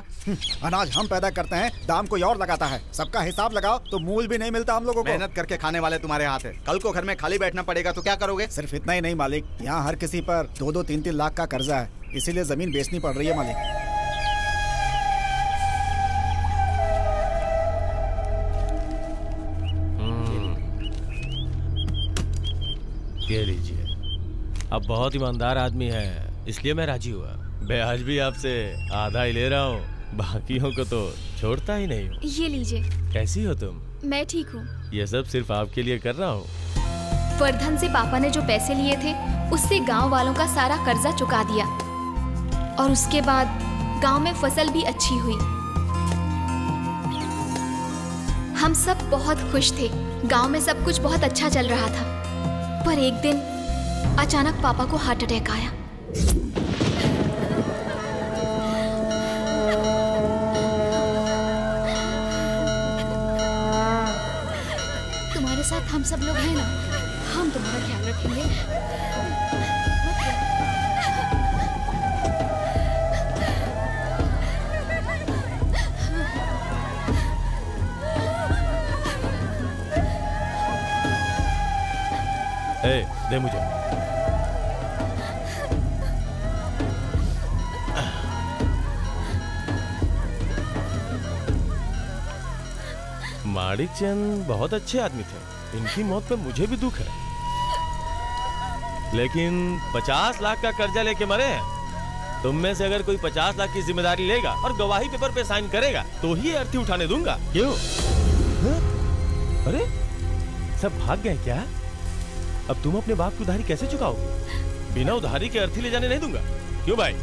Speaker 2: अनाज हम पैदा करते हैं, दाम कोई और लगाता है। सबका हिसाब लगाओ तो मूल भी नहीं मिलता हम लोगों को।
Speaker 19: मेहनत करके खाने वाले तुम्हारे हाथ है, कल को घर में खाली बैठना पड़ेगा तो क्या करोगे?
Speaker 2: सिर्फ इतना ही नहीं मालिक, यहाँ हर किसी पर 2-2, 3-3 लाख का कर्जा है, इसीलिए जमीन बेचनी पड़ रही है मालिक।
Speaker 11: ये लीजिए, अब बहुत ईमानदार आदमी है इसलिए मैं राजी हुआ। ब्याज भी आपसे आधा ही ले रहा हूँ, बाकियों को तो छोड़ता ही नहीं हूँ।
Speaker 5: ये लीजिए।
Speaker 11: कैसी हो तुम?
Speaker 5: मैं ठीक हूँ।
Speaker 11: ये सब सिर्फ आपके लिए कर रहा हूँ।
Speaker 5: वर्धन से पापा ने जो पैसे लिए थे उससे गांव वालों का सारा कर्जा चुका दिया और उसके बाद गांव में फसल भी अच्छी हुई। हम सब बहुत खुश थे, गांव में सब कुछ बहुत अच्छा चल रहा था। पर एक दिन अचानक पापा को हार्ट अटैक आया। तुम्हारे साथ हम सब लोग हैं ना, हम तुम्हारा ख्याल रखेंगे।
Speaker 11: दे मुझे। माणिक चंद बहुत अच्छे आदमी थे, इनकी मौत पे मुझे भी दुख है, लेकिन 50 लाख का कर्जा लेके मरे हैं। तुम में से अगर कोई 50 लाख की जिम्मेदारी लेगा और गवाही पेपर पे साइन करेगा तो ही अर्थी उठाने दूंगा। क्यों? अरे सब भाग गए क्या? अब तुम अपने बाप की उधारी कैसे चुकाओगे? बिना उधारी के अर्थी ले जाने नहीं दूंगा। क्यों भाई?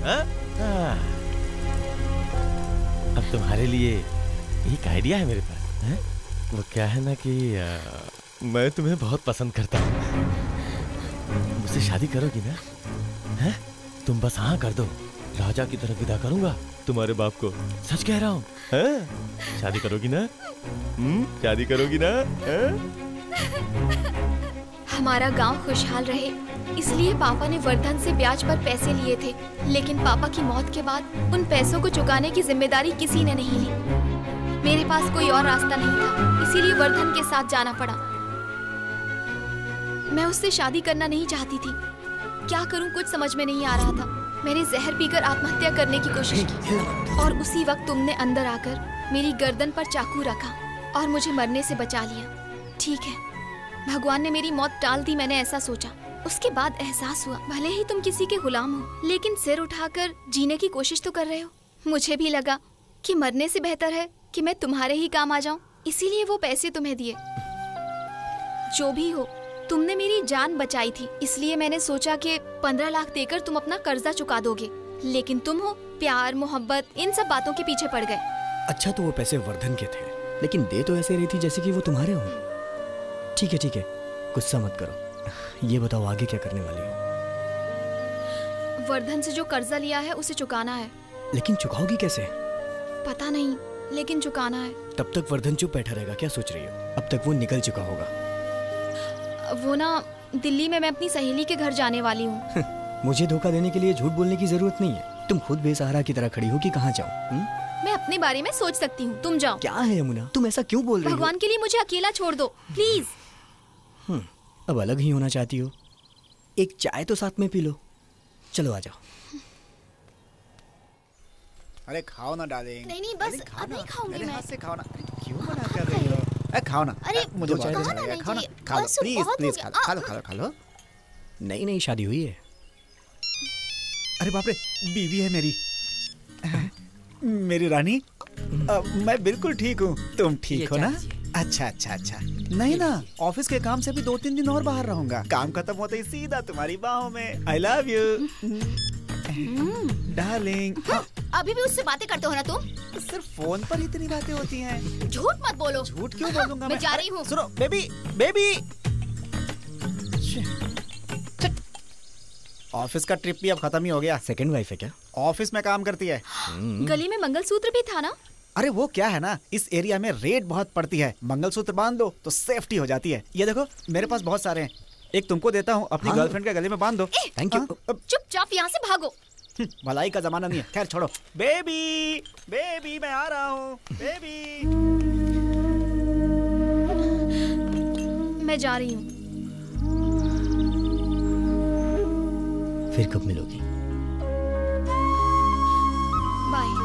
Speaker 11: अब तुम्हारे लिए एक आइडिया है मेरे पास है? वो क्या है ना कि मैं तुम्हें बहुत पसंद करता हूँ, मुझसे शादी करोगी ना? है? तुम बस हाँ कर दो, राजा की तरफ विदा करूंगा तुम्हारे बाप को। सच कह रहा हूँ। शादी करोगी ना? शादी करोगी ना?
Speaker 5: हमारा गांव खुशहाल रहे इसलिए पापा ने वर्धन से ब्याज पर पैसे लिए थे, लेकिन पापा की मौत के बाद उन पैसों को चुकाने की जिम्मेदारी किसी ने नहीं ली। मेरे पास कोई और रास्ता नहीं था, इसीलिए वर्धन के साथ जाना पड़ा। मैं उससे शादी करना नहीं चाहती थी। क्या करूं कुछ समझ में नहीं आ रहा था। मैंने जहर पीकर आत्महत्या करने की कोशिश की और उसी वक्त तुमने अंदर आकर मेरी गर्दन पर चाकू रखा और मुझे मरने से बचा लिया। ठीक है, भगवान ने मेरी मौत टाल दी, मैंने ऐसा सोचा। उसके बाद एहसास हुआ भले ही तुम किसी के गुलाम हो, लेकिन सिर उठाकर जीने की कोशिश तो कर रहे हो। मुझे भी लगा कि मरने से बेहतर है कि मैं तुम्हारे ही काम आ जाऊं, इसीलिए वो पैसे तुम्हें दिए। जो भी हो, तुमने मेरी जान बचाई थी, इसलिए मैंने सोचा कि 15 लाख देकर तुम अपना कर्जा चुका दोगे, लेकिन तुम हो प्यार मोहब्बत इन सब बातों के पीछे पड़ गए।
Speaker 7: अच्छा तो वो पैसे वर्धन के थे, लेकिन दे तो ऐसे रही थी जैसे कि वो तुम्हारे हो। ठीक है, गुस्सा मत करो। ये बताओ आगे क्या करने वाली हो?
Speaker 5: वर्धन से जो कर्जा लिया है उसे चुकाना है।
Speaker 7: लेकिन चुकाओगी कैसे?
Speaker 5: पता नहीं, लेकिन चुकाना है।
Speaker 7: तब तक वर्धन चुप बैठा रहेगा, क्या सोच रही हो? अब तक वो निकल चुका होगा।
Speaker 5: वो ना, दिल्ली में मैं अपनी सहेली के घर जाने वाली हूँ।
Speaker 7: मुझे धोखा देने के लिए झूठ बोलने की जरूरत नहीं है। तुम खुद बेसहारा की तरह खड़ी हो कि कहाँ जाऊँ?
Speaker 5: मैं अपने बारे में सोच सकती हूँ, तुम जाओ।
Speaker 7: क्या है यमुना, तुम ऐसा क्यों बोल रही हो?
Speaker 5: भगवान के लिए मुझे अकेला छोड़ दो प्लीज।
Speaker 7: अब अलग ही होना चाहती हो? एक चाय तो साथ में पी लो। चलो आ जाओ।
Speaker 2: अरे खाओ ना डार्लिंग।
Speaker 5: नहीं बस अब नहीं खाऊंगी मैं।
Speaker 2: हाथ से खाओ ना। क्यों मना कर रही हो? अरे खाओ ना।
Speaker 5: अरे
Speaker 2: मुझे चाय देना है, खाओ ना। खा लो प्लीज खा लो।
Speaker 7: नई शादी हुई है।
Speaker 2: अरे बाप रे, बीवी है मेरी। मेरी रानी, मैं बिल्कुल ठीक हूँ। तुम ठीक हो ना? अच्छा। नहीं ना, ऑफिस के काम से भी 2-3 दिन और बाहर रहूंगा। काम खत्म होते ही सीधा तुम्हारी बाहों में। I love you darling.
Speaker 5: अभी भी उससे बातें करते हो ना तुम?
Speaker 2: सिर्फ फोन पर इतनी बातें होती हैं।
Speaker 5: झूठ मत बोलो।
Speaker 2: झूठ क्यों बोलूंगा
Speaker 5: मैं जा रही हूँ।
Speaker 2: सुनो बेबी। ऑफिस का ट्रिप भी अब खत्म ही हो गया।
Speaker 7: सेकंड वाइफ है क्या?
Speaker 2: ऑफिस में काम करती है।
Speaker 5: गले में मंगलसूत्र भी था ना?
Speaker 2: अरे वो क्या है ना, इस एरिया में रेट बहुत पड़ती है। मंगलसूत्र बांध दो तो सेफ्टी हो जाती है। ये देखो मेरे पास बहुत सारे हैं, एक तुमको देता हूँ, अपनी गर्लफ्रेंड के गले में बांध दो।
Speaker 7: Thank you.
Speaker 5: चुपचाप यहाँ से भागो।
Speaker 2: भलाई का जमाना नहीं है। खैर छोड़ो। बेबी मैं आ रहा हूँ। बेबी
Speaker 5: मैं जा रही हूँ।
Speaker 7: फिर कब मिलोगी?
Speaker 5: बाय।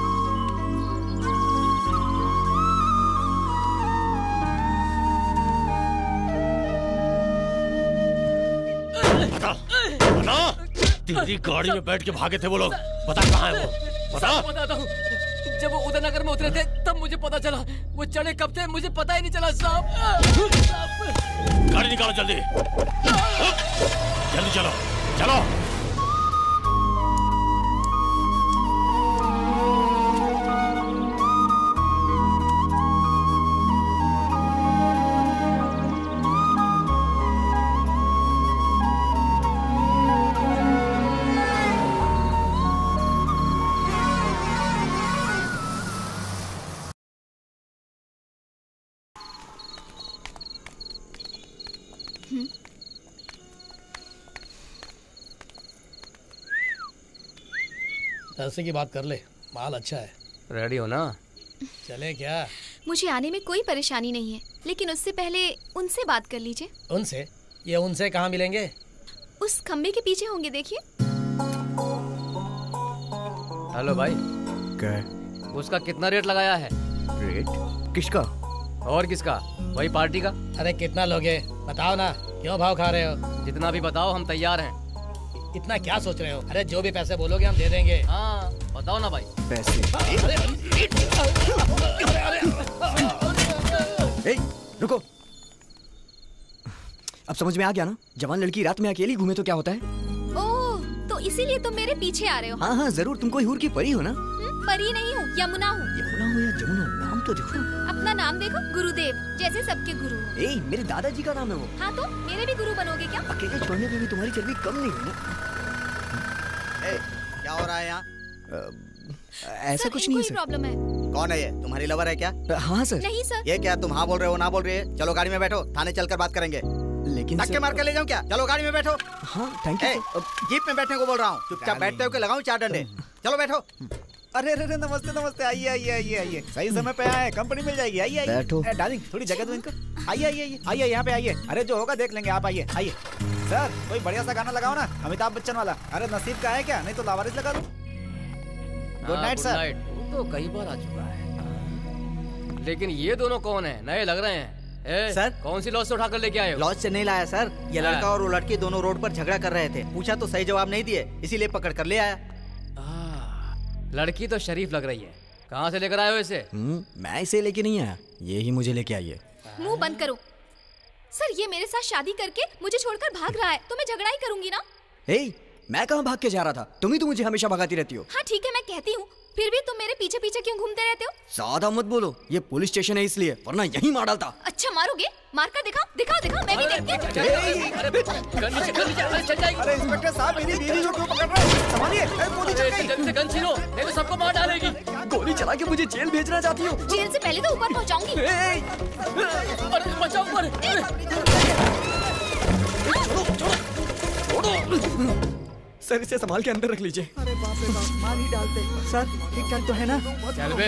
Speaker 11: बता, तेरी गाड़ी में बैठ के भागे थे वो लोग। बता कहाँ है वो? बता।
Speaker 8: बताता हूँ, जब वो उदयनगर में उतरे थे तब मुझे पता चला। वो चढ़े कब थे मुझे पता ही नहीं चला साहब।
Speaker 11: गाड़ी निकालो जल्दी चलो।
Speaker 6: पैसे की बात कर ले, माल अच्छा है।
Speaker 8: रेडी हो ना?
Speaker 6: चले क्या?
Speaker 5: मुझे आने में कोई परेशानी नहीं है, लेकिन उससे पहले उनसे बात कर लीजिए।
Speaker 6: उनसे? ये उनसे कहाँ मिलेंगे?
Speaker 5: उस खम्बे के पीछे होंगे, देखिए।
Speaker 8: हेलो भाई।
Speaker 7: क्या?
Speaker 8: उसका कितना रेट लगाया है?
Speaker 7: रेट? किसका?
Speaker 8: और किसका? वही पार्टी का।
Speaker 6: अरे कितना लोगे बताओ ना, क्यों भाव खा रहे हो?
Speaker 8: जितना भी बताओ, हम तैयार हैं।
Speaker 6: इतना क्या सोच रहे हो? अरे जो भी पैसे बोलोगे हम दे देंगे।
Speaker 8: हाँ बताओ ना भाई।
Speaker 7: पैसे? रुको, अब समझ में आ गया ना? जवान लड़की रात में अकेली घूमे तो क्या होता है?
Speaker 5: ओह, तो इसीलिए तुम मेरे पीछे आ रहे हो?
Speaker 7: हाँ जरूर। तुम कोई हूर की परी हो ना?
Speaker 5: परी नहीं हूँ, यमुना हूँ।
Speaker 7: यमुना हो या जमुना, नाम तो देखो।
Speaker 5: अपना नाम देखो, गुरुदेव, जैसे सबके गुरु।
Speaker 7: मेरे दादाजी का नाम है वो।
Speaker 5: हाँ तो मेरे भी गुरु बनोगे क्या?
Speaker 7: अकेले छोड़ने पे भी तुम्हारी चर्बी कम नहीं हुई ना?
Speaker 15: क्या हो रहा है यहाँ?
Speaker 7: ऐसा कुछ नहीं है सर।
Speaker 5: प्रॉब्लम है।
Speaker 15: कौन है ये? तुम्हारी लवर है क्या?
Speaker 7: हाँ सर।
Speaker 5: नहीं सर।
Speaker 15: ये क्या तुम हाँ बोल रहे हो ना बोल रहे हो? चलो गाड़ी में बैठो, थाने चलकर बात करेंगे।
Speaker 7: लेकिन
Speaker 18: धक्के मार के ले जाऊं क्या? चलो गाड़ी में बैठो।
Speaker 7: हाँ थैंक यू।
Speaker 18: जीप में बैठने को बोल रहा हूँ। चुपचाप बैठते हो कि लगाऊं 4 डंडे? चलो बैठो।
Speaker 2: अरे अरे नमस्ते नमस्ते, आइए आइए आइए आइए, सही समय पे आए, कंपनी मिल जाएगी। आइए आइए
Speaker 7: बैठो।
Speaker 2: डार्लिंग थोड़ी जगह दो इनको। आइए आइए आइए आइए, यहाँ पे आइए। अरे जो होगा देख लेंगे, आप आइए आइए। सर कोई बढ़िया सा गाना लगाओ ना, अमिताभ बच्चन वाला। अरे नसीब का है क्या, नहीं तो लावारिस लगा दो। Good night sir.
Speaker 8: तो कई बार आ चुका है, लेकिन ये दोनों कौन है? नए लग रहे हैं।
Speaker 18: सर
Speaker 8: कौन सी लॉज से उठाकर लेके आए हो?
Speaker 18: लॉज से नहीं लाया सर, ये लड़का और वो लड़की दोनों रोड पर झगड़ा कर रहे थे। पूछा तो सही जवाब नहीं दिए, इसीलिए पकड़ कर ले आया।
Speaker 8: लड़की तो शरीफ लग रही है। कहाँ से लेकर आए हो इसे?
Speaker 7: मैं इसे लेके नहीं आया, ये ही मुझे लेके आई है।
Speaker 5: मुंह बंद करो सर, ये मेरे साथ शादी करके मुझे छोड़कर भाग रहा है, तो मैं झगड़ा ही करूंगी ना।
Speaker 7: मैं कहाँ भाग के जा रहा था? तुम ही तो मुझे हमेशा भगाती रहती हो।
Speaker 5: हाँ ठीक है, मैं कहती हूँ, फिर भी तुम मेरे पीछे पीछे क्यों घूमते रहते हो?
Speaker 7: ज्यादा मत बोलो, ये पुलिस स्टेशन है इसलिए, वरना यहीं मार डालता।
Speaker 5: अच्छा मारोगे? मार कर दिखा दिखा दिखा, मैं भी देखती हूँ।
Speaker 2: अरे इंस्पेक्टर साहब, मेरी बीवी को क्यों पकड़ रहे हो? संभालिए, गोली चल गई।
Speaker 8: जल्दी से गन छीनो, नहीं तो सबको मार डालेगी।
Speaker 7: गोली चला के मुझे जेल भेजना चाहती हो?
Speaker 5: जेल से पहले तो ऊपर पहुँचाऊंगी।
Speaker 8: बचाओ ऊपर।
Speaker 7: सर इसे संभाल के अंदर रख लीजिए।
Speaker 18: अरे बाप रे बाप, मार ही डालते। सर ठीक ठाक तो है ना?
Speaker 8: चल बे।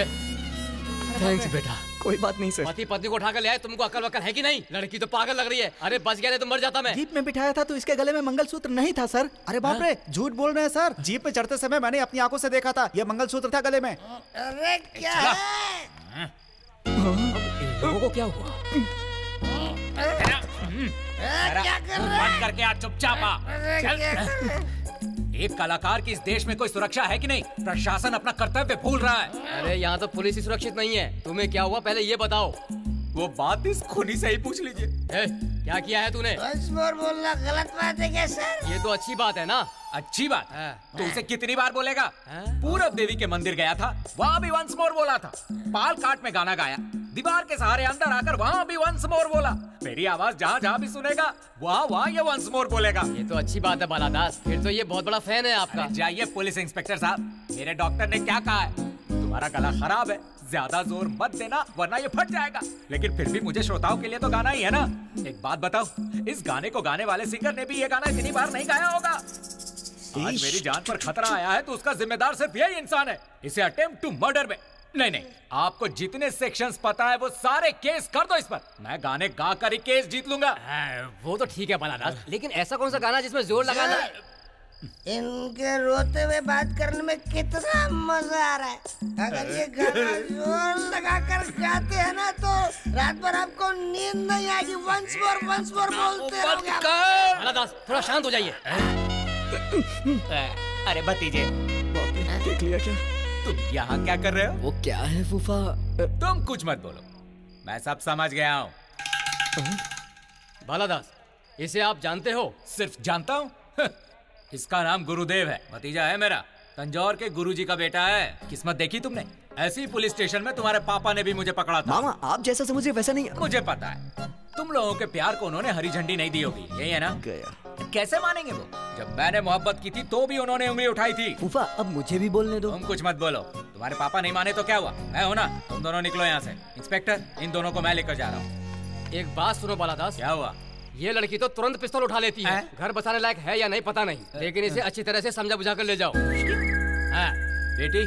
Speaker 8: थैंक्स बेटा।
Speaker 7: कोई बात नहीं सर।
Speaker 8: पति पत्नी को उठाकर ले आए, तुमको अकल वकल है कि नहीं? लड़की तो पागल लग रही है। अरे बच गया नहीं तो मर जाता मैं।
Speaker 18: जीप में बिठाया था तो इसके गले में मंगलसूत्र नहीं था सर।
Speaker 2: अरे बाप रे, झूठ बोल रहे हैं सर। जीप पे चढ़ते समय मैंने अपनी आंखों से देखा था, ये मंगलसूत्र था गले में।
Speaker 15: अरे क्या है?
Speaker 8: लोगों को क्या हुआ?
Speaker 15: क्या कर रहे हैं?
Speaker 17: बंद करके आज चुपचाप आ। एक कलाकार की इस देश में कोई सुरक्षा है कि नहीं? प्रशासन अपना कर्तव्य भूल रहा है।
Speaker 8: अरे यहाँ तो पुलिस ही सुरक्षित नहीं है। तुम्हें क्या हुआ पहले ये बताओ।
Speaker 17: वो बात इस खूनी से ही पूछ लीजिए।
Speaker 8: क्या किया है तूने?
Speaker 15: बस बोलना गलत बात है क्या सर?
Speaker 8: ये तो अच्छी बात है ना।
Speaker 17: अच्छी बात तो उसे कितनी बार बोलेगा? पूरब देवी के मंदिर गया था, वहाँ भी वंस मोर बोला था। पाल काट में गाना गाया, दीवार के सहारे अंदर आकर वहाँ भी वंस मोर बोला। मेरी आवाज जहाँ जहाँ भी सुनेगा वहाँ ये वंस मोर बोलेगा।
Speaker 8: ये तो अच्छी बात है बालादास, फिर तो ये बहुत बड़ा फैन है आपका।
Speaker 17: जाइए पुलिस इंस्पेक्टर साहब, मेरे डॉक्टर ने क्या कहा है? तुम्हारा गला खराब है, ज्यादा जोर मत देना वरना ये फट जाएगा। लेकिन फिर भी मुझे श्रोताओं के लिए तो गाना ही है ना। एक बात बताओ, इस गाने को गाने वाले सिंगर ने भी ये गाना इतनी बार नहीं गाया होगा। आज मेरी जान पर खतरा आया है तो उसका जिम्मेदार सिर्फ यही इंसान है। इसे अटेम्प्ट टू मर्डर में नहीं, आपको जितने सेक्शंस पता है वो सारे केस कर दो इस पर। मैं गाने गा कर ही केस जीत लूंगा।
Speaker 8: वो तो ठीक है बालादास, लेकिन ऐसा कौन सा गाना जिसमें जोर लगाना?
Speaker 15: इनके रोते हुए बात करने में कितना मजा आ रहा है। अगर ये गाना जोर लगा कर गाते हैं ना तो रात भर आपको नींद नहीं आएगी। वंस मोर बोलते रहोगे।
Speaker 8: बालादास थोड़ा शांत हो जाइए।
Speaker 17: अरे भतीजे,
Speaker 7: देख लिया क्या?
Speaker 17: तुम यहाँ क्या कर रहे हो?
Speaker 7: वो क्या है फूफा?
Speaker 17: तुम कुछ मत बोलो, मैं सब समझ गया हूँ।
Speaker 8: बालादास, इसे आप जानते हो?
Speaker 17: सिर्फ जानता हूँ? इसका नाम गुरुदेव है, भतीजा है मेरा। तंजौर के गुरुजी का बेटा है। किस्मत देखी तुमने? ऐसी पुलिस स्टेशन में तुम्हारे पापा ने भी मुझे पकड़ा था।
Speaker 7: मामा आप जैसा समझे वैसा नहीं।
Speaker 17: मुझे पता है, तुम लोगों के प्यार को उन्होंने हरी झंडी नहीं दी होगी, यही है ना?
Speaker 7: गया।
Speaker 17: कैसे मानेंगे वो? जब मैंने मोहब्बत की थी तो भी उन्होंने उंगली उठाई थी।
Speaker 7: फूफा अब मुझे भी बोलने दो।
Speaker 17: तुम कुछ मत बोलो। तुम्हारे पापा नहीं माने तो क्या हुआ? मैं हूं ना। तुम दोनों निकलो यहाँ से। इंस्पेक्टर, इन दोनों को मैं लेकर जा रहा हूँ।
Speaker 8: एक बात सुनो बालादास।
Speaker 17: क्या हुआ?
Speaker 8: ये लड़की तो तुरंत पिस्तौल उठा लेती है। घर बसाने लायक है या नहीं पता नहीं, लेकिन इसे अच्छी तरह से समझा बुझा कर ले जाओ।
Speaker 17: बेटी,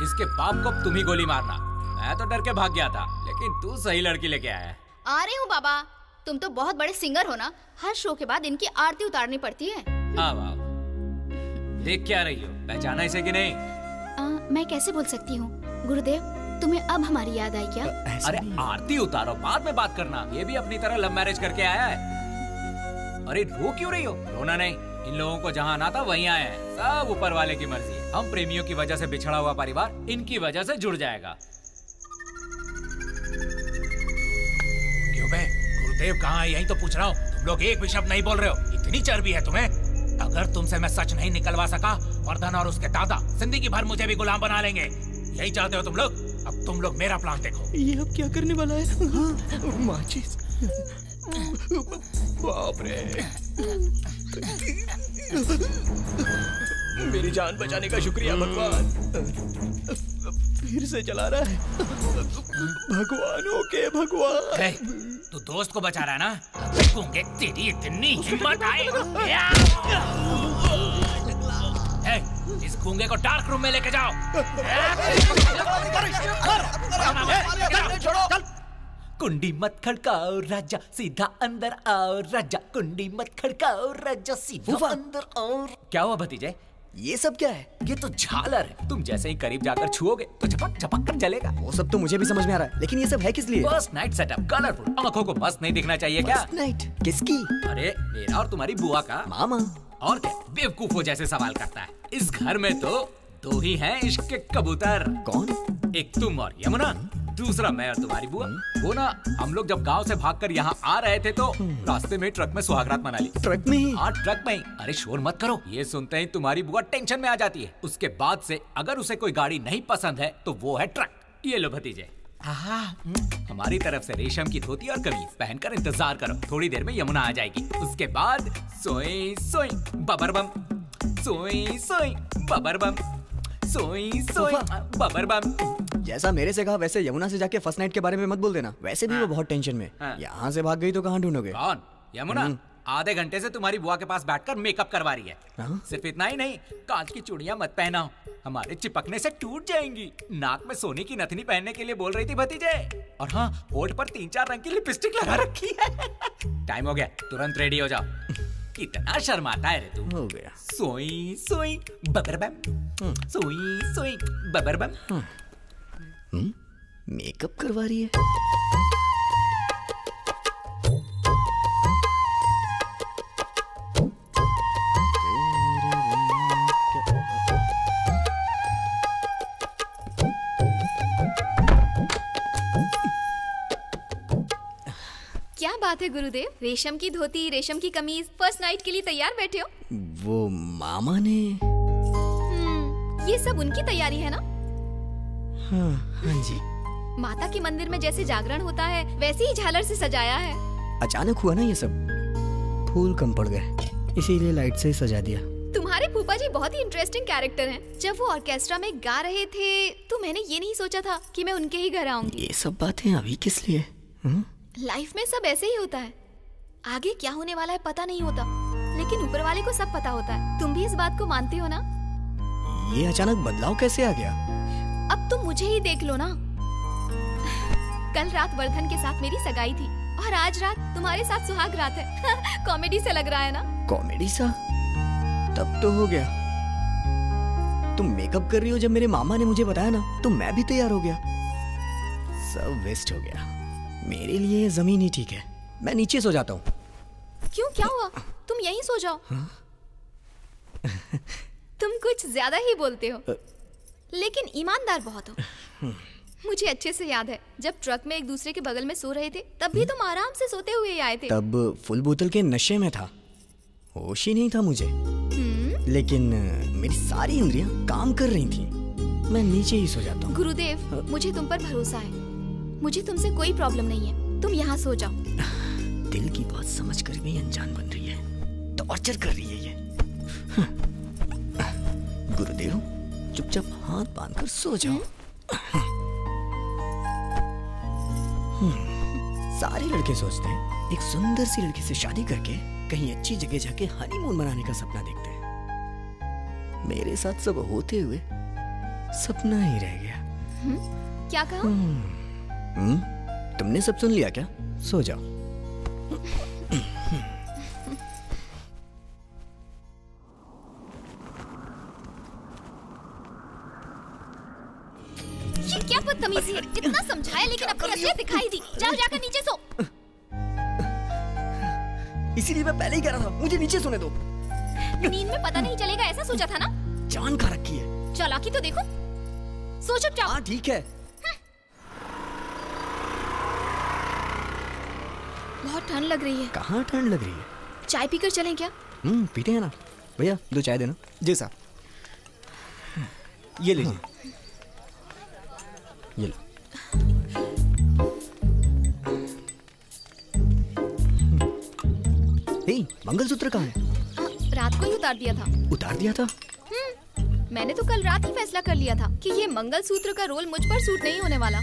Speaker 17: इसके बाप को तुम ही गोली मारना। मैं तो डर के भाग गया था, लेकिन तू सही लड़की लेके आया।
Speaker 5: आ रही हूँ बाबा। तुम तो बहुत बड़े सिंगर हो ना, हर शो के बाद इनकी आरती उतारनी पड़ती है।
Speaker 17: आओ। देख क्या रही हो? पहचाना इसे कि नहीं?
Speaker 5: मैं कैसे भूल सकती हूँ गुरुदेव, तुम्हें अब हमारी याद आई क्या?
Speaker 17: अरे आरती उतारो, बाद में बात करना। ये भी अपनी तरह लव मैरिज करके आया है। अरे रो क्यों रही हो? रोना नहीं, इन लोगों को जहाँ आना था वहीं आए हैं। सब ऊपर वाले की मर्जी है। हम प्रेमियों की वजह से बिछड़ा हुआ परिवार इनकी वजह से जुड़ जाएगा। क्यों बे? गुरुदेव कहाँ है? यही तो पूछ रहा हूँ। तुम लोग एक भी शब्द नहीं बोल रहे हो। इतनी चर्बी है तुम्हें? अगर तुमसे मैं सच नहीं निकलवा सका, वर्धन और उसके दादा जिंदगी भर मुझे भी गुलाम बना लेंगे। यही चाहते हो तुम लोग? अब तुम लोग मेरा प्लान देखो।
Speaker 7: ये अब क्या करने वाला है? माचिस। बाप रे, मेरी जान बचाने का शुक्रिया भगवान। फिर से चला रहा है। भगवान ओके भगवान।
Speaker 17: तू दोस्त को बचा रहा है ना? गूंगे, तेरी इतनी हिम्मत आए? इस गूंगे को डार्क रूम में लेके जाओ। कुंडी मत खड़काओ राजा, सीधा अंदर आओ राजा। कुंडी मत खड़काओ राजा, सीधा अंदर आओ। क्या हुआ भतीजे?
Speaker 7: ये सब क्या है?
Speaker 17: ये तो झालर है। तुम जैसे ही करीब जाकर छुओगे तो झपक झपक कर जलेगा।
Speaker 7: वो सब तो मुझे भी समझ में आ रहा है, लेकिन ये सब है किस लिए?
Speaker 17: First night setup, colourful. आंखों को मस्त नहीं दिखना चाहिए क्या?
Speaker 7: फर्स्ट नाइट किसकी?
Speaker 17: अरे मेरा और तुम्हारी बुआ का।
Speaker 7: मामा
Speaker 17: और क्या बेवकूफों जैसे सवाल करता है। इस घर में तो दो ही हैं इश्क के कबूतर।
Speaker 7: कौन?
Speaker 17: एक तुम और यमुना, दूसरा मैं और तुम्हारी बुआ। वो ना, हम लोग जब गांव से भागकर यहाँ आ रहे थे तो रास्ते में ट्रक में सुहागरात मना ली।
Speaker 7: ट्रक में ही?
Speaker 17: हाँ ट्रक में ही। अरे शोर मत करो, ये सुनते ही तुम्हारी बुआ टेंशन में आ जाती है। उसके बाद से अगर उसे कोई गाड़ी नहीं पसंद है तो वो है ट्रक। ये लो भतीजे, हमारी तरफ से रेशम की धोती और कमीज पहनकर इंतजार करो। थोड़ी देर में यमुना आ जाएगी। उसके बाद सोई सोई बबर बम, सोई सोई बबर बम, सोई सोई बबर बम।
Speaker 7: जैसा मेरे से कहा वैसे यमुना से जाके फर्स्ट नाइट के बारे में मत बोल देना। वैसे भी वो बहुत टेंशन में। यहाँ से भाग गई तो कहाँ ढूंढोगे?
Speaker 17: कौन? यमुना आधे घंटे से तुम्हारी बुआ के पास बैठकर मेकअप करवा रही है। सिर्फ इतना ही नहीं, कांच की चूड़ियां मत पहनाओ, हमारे चिपकने से टूट जाएंगी। नाक में सोने की नथनी पहनने के लिए बोल रही थी भतीजे। और हाँ, होठ पर 3-4 रंग की लिपस्टिक लगा रखी है। टाइम हो गया, तुरंत रेडी हो जाओ। कितना शर्माता है रे तू।
Speaker 7: हो गया।
Speaker 17: सोई सोई बबर बम, सोई सोई बबर बम।
Speaker 7: मेकअप करवा रही है।
Speaker 5: क्या बात है गुरुदेव, रेशम की धोती, रेशम की कमीज, फर्स्ट नाइट के लिए तैयार बैठे हो?
Speaker 7: वो मामा ने।
Speaker 5: ये सब उनकी तैयारी है ना?
Speaker 7: हाँ जी।
Speaker 5: माता के मंदिर में जैसे जागरण होता है वैसे ही झालर से सजाया है।
Speaker 7: अचानक हुआ ना ये सब, फूल कम पड़ गए इसीलिए लाइट से ही सजा दिया।
Speaker 5: तुम्हारे फूफा जी बहुत ही इंटरेस्टिंग कैरेक्टर हैं। जब वो ऑर्केस्ट्रा में गा रहे थे तो मैंने ये नहीं सोचा था कि मैं उनके ही घर आऊंगी।
Speaker 7: ये सब बातें अभी किस लिए?
Speaker 5: लाइफ में सब ऐसे ही होता है। आगे क्या होने वाला है पता नहीं होता, लेकिन ऊपर वाले को सब पता होता है। तुम भी इस बात को मानते हो ना?
Speaker 7: ये अचानक बदलाव कैसे आ गया?
Speaker 5: अब तुम मुझे ही देख लो ना। कल रात वर्धन के साथ मेरी सगाई थी और आज रात तुम्हारे साथ सुहाग रात है। कॉमेडी से लग रहा है ना?
Speaker 7: कॉमेडी सा? तब तो हो गया। तुम मेकअप कर रही हो जब मेरे मामा ने मुझे बताया ना, तो मैं भी तैयार हो गया। सब वेस्ट हो गया। मेरे लिए जमीन ही ठीक है, मैं नीचे सो जाता हूँ।
Speaker 5: क्यों, क्या हुआ? तुम यहीं सो जाओ। तुम कुछ ज्यादा ही बोलते हो, लेकिन ईमानदार बहुत हो। मुझे अच्छे से याद है जब ट्रक में एक दूसरे के बगल में सो रहे थे, तब भी तुम आराम से सोते हुए आए थे।
Speaker 7: तब फुल बोतल के नशे में था, होश ही नहीं था मुझे। लेकिन मेरी सारी इंद्रियां काम कर रही थी। मैं नीचे ही सो जाता हूँ।
Speaker 5: गुरुदेव, मुझे तुम पर भरोसा है। मुझे तुमसे कोई प्रॉब्लम नहीं है, तुम यहाँ सो जाओ।
Speaker 7: दिल की बात समझ कर भी अनजान बन रही है, टॉर्चर कर रही है ये। गुरुदेव, चुपचाप हाथ बांधकर सो जाओ। सारे लड़के सोचते हैं एक सुंदर सी लड़की से शादी करके कहीं अच्छी जगह जाके हनीमून मनाने का सपना देखते हैं। मेरे साथ सब होते हुए सपना ही रह गया।
Speaker 5: क्या कहा?
Speaker 7: तुमने सब सुन लिया क्या? सो जाओ।
Speaker 5: ये क्या बदतमीजी है? इतना समझाया लेकिन अपनी असलियत दिखाई दी। जाओ जाकर नीचे सो।
Speaker 7: इसीलिए मैं पहले ही कह रहा था मुझे नीचे सोने दो।
Speaker 5: नींद में पता नहीं चलेगा ऐसा सोचा था ना?
Speaker 7: जान खा रखी है।
Speaker 5: चालाकी तो देखो। सो चुपचाप।
Speaker 7: हाँ ठीक है।
Speaker 5: बहुत ठंड लग रही है।
Speaker 7: कहाँ ठंड लग रही है?
Speaker 5: चाय पीकर चलें क्या?
Speaker 7: पीते हैं ना। भैया 2 चाय देना।
Speaker 2: जी साहब। ये लीजिए।
Speaker 7: ये लो। मंगलसूत्र कहाँ है?
Speaker 5: रात को ही उतार दिया था।
Speaker 7: उतार दिया था?
Speaker 5: मैंने तो कल रात ही फैसला कर लिया था कि ये मंगलसूत्र का रोल मुझ पर सूट नहीं होने वाला।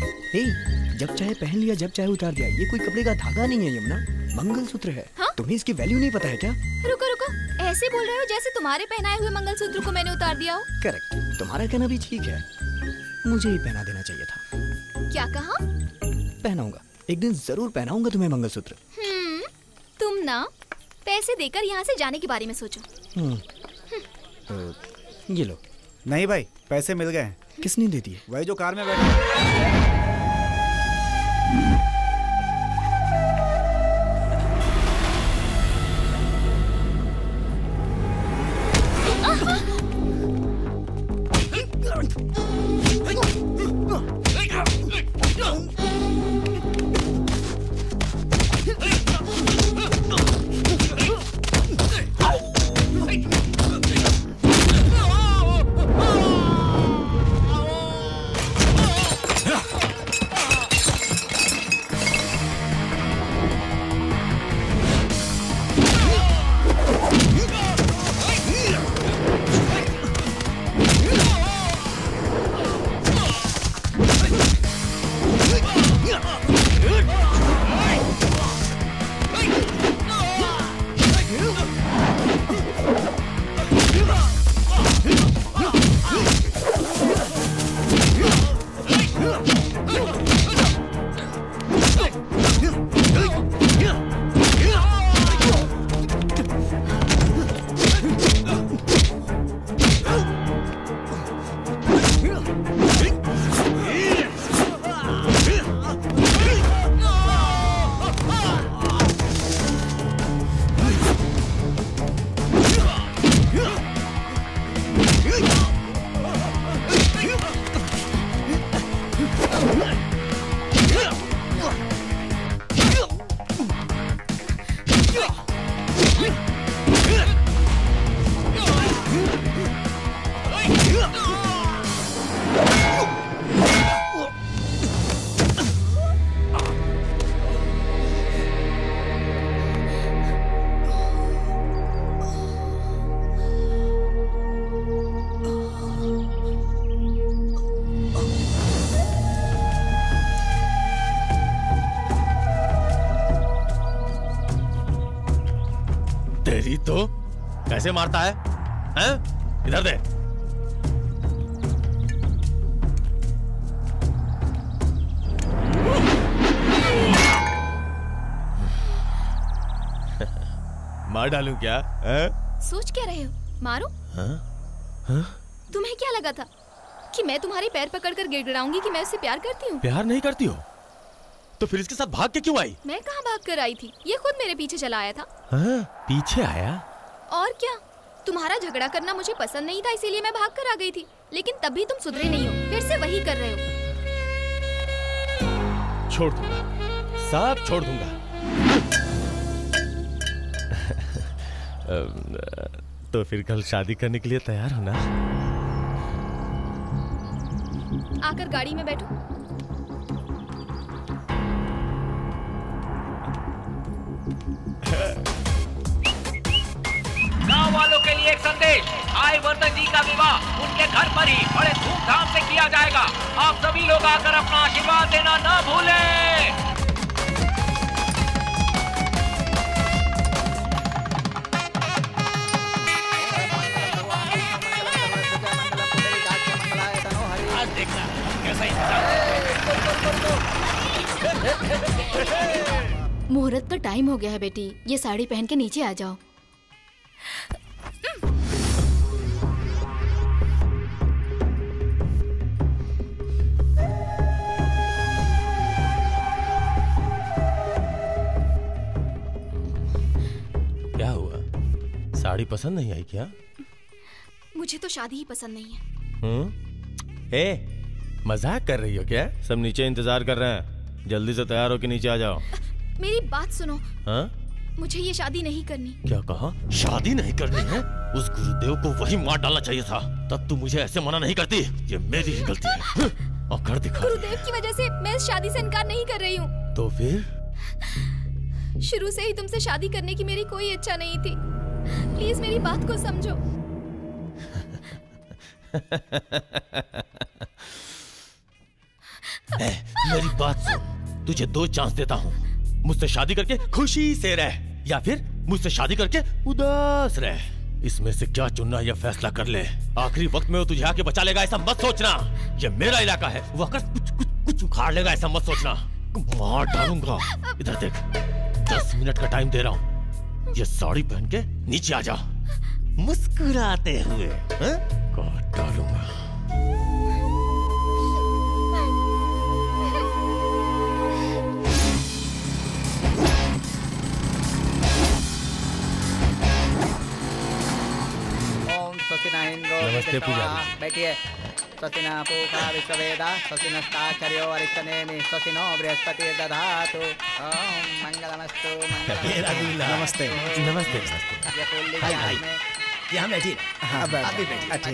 Speaker 7: जब चाहे पहन लिया, जब चाहे उतार दिया। ये कोई कपड़े का धागा नहीं है यमुना। मंगलसूत्र है।
Speaker 5: हाँ?
Speaker 7: तुम्हें इसकी वैल्यू नहीं पता है क्या?
Speaker 5: रुको रुको, ऐसे बोल रहे हो जैसे तुम्हारे पहनाए हुए मंगलसूत्र को मैंने उतार दिया हो।
Speaker 7: करेक्ट, तुम्हारा कहना भी ठीक है। मुझे ही पहना देना चाहिए था।
Speaker 5: क्या कहा?
Speaker 7: पहनाऊंगा, एक दिन जरूर पहनाऊंगा तुम्हें मंगलसूत्र।
Speaker 5: तुम ना पैसे देकर यहाँ से जाने के बारे में सोचो।
Speaker 7: ये लो।
Speaker 2: नहीं भाई, पैसे मिल गए।
Speaker 7: किसने दे दिए?
Speaker 2: वही जो कार में बैठे।
Speaker 11: तेरी तो कैसे मारता है? हैं? इधर दे। मार डालूं क्या?
Speaker 5: सोच क्या रहे हो? मारो? तुम्हें क्या लगा था कि मैं तुम्हारे पैर पकड़कर गिड़गिड़ाऊंगी कि मैं उससे प्यार करती हूँ?
Speaker 11: प्यार नहीं करती हो तो फिर इसके साथ भाग के क्यों आई?
Speaker 5: मैं कहाँ भाग कर आई थी, ये खुद मेरे पीछे चला आया था।
Speaker 11: पीछे आया?
Speaker 5: और क्या, तुम्हारा झगड़ा करना मुझे पसंद नहीं था, इसीलिए मैं भाग कर आ गई थी। लेकिन तब भी तुम सुधरे नहीं हो, फिर से वही कर रहे हो।
Speaker 11: छोड़ दूंगा, सब छोड़ दूंगा। तो फिर कल शादी करने के लिए तैयार हो ना?
Speaker 5: आकर गाड़ी में बैठो।
Speaker 17: गाँव वालों के लिए एक संदेश। आए वर्धन जी का विवाह उनके घर पर ही बड़े धूमधाम से किया जाएगा। आप सभी लोग आकर अपना आशीर्वाद देना ना भूलें।
Speaker 16: आज देखना कैसा
Speaker 9: मुहूर्त का टाइम हो गया है बेटी, ये साड़ी पहन के नीचे आ जाओ।
Speaker 11: क्या हुआ? साड़ी पसंद नहीं आई क्या?
Speaker 5: मुझे तो शादी ही पसंद नहीं है।
Speaker 11: मजाक कर रही हो क्या? सब नीचे इंतजार कर रहे हैं, जल्दी से तैयार होके नीचे आ जाओ।
Speaker 5: मेरी बात सुनो।
Speaker 11: हाँ?
Speaker 5: मुझे ये शादी नहीं करनी।
Speaker 11: क्या कहा? शादी नहीं करनी है? उस गुरुदेव को वही मार डालना चाहिए था, तब तू मुझे ऐसे मना नहीं करती। ये मेरी ही गलती है। और कर दिखा।
Speaker 5: गुरुदेव की वजह से मैं इस शादी से इनकार नहीं कर रही हूँ।
Speaker 11: तो फिर?
Speaker 5: शुरू से ही तुमसे शादी करने की मेरी कोई इच्छा नहीं थी। प्लीज मेरी बात को समझो।
Speaker 11: मेरी बात सुन, तुझे 2 चांस देता हूँ। मुझसे शादी करके खुशी से रह या फिर मुझसे शादी करके उदास रह। इसमें से क्या चुनना यह फैसला कर ले। आखिरी वक्त में वो तुझे आके बचा लेगा ऐसा मत सोचना। ये मेरा इलाका है, वो आकर कुछ उखाड़ लेगा ऐसा मत सोचना। मार डालूंगा। इधर देख, 10 मिनट का टाइम दे रहा हूँ। ये साड़ी पहन के नीचे आ जा मुस्कुराते हुए। काट डालूंगा।
Speaker 3: नमस्ते पुजारी।
Speaker 18: बैठिए। स्वस्तिना पूषा विश्ववेदा स्वस्तिनस्ताक्षर्यो अरिष्टनेमि स्वस्तिनो बृहस्पति दधातु। ओम मंगलमस्तु
Speaker 2: नमस्ते।
Speaker 11: नमस्ते।
Speaker 15: यहाँ बैठिए।
Speaker 2: हाँ बैठिए।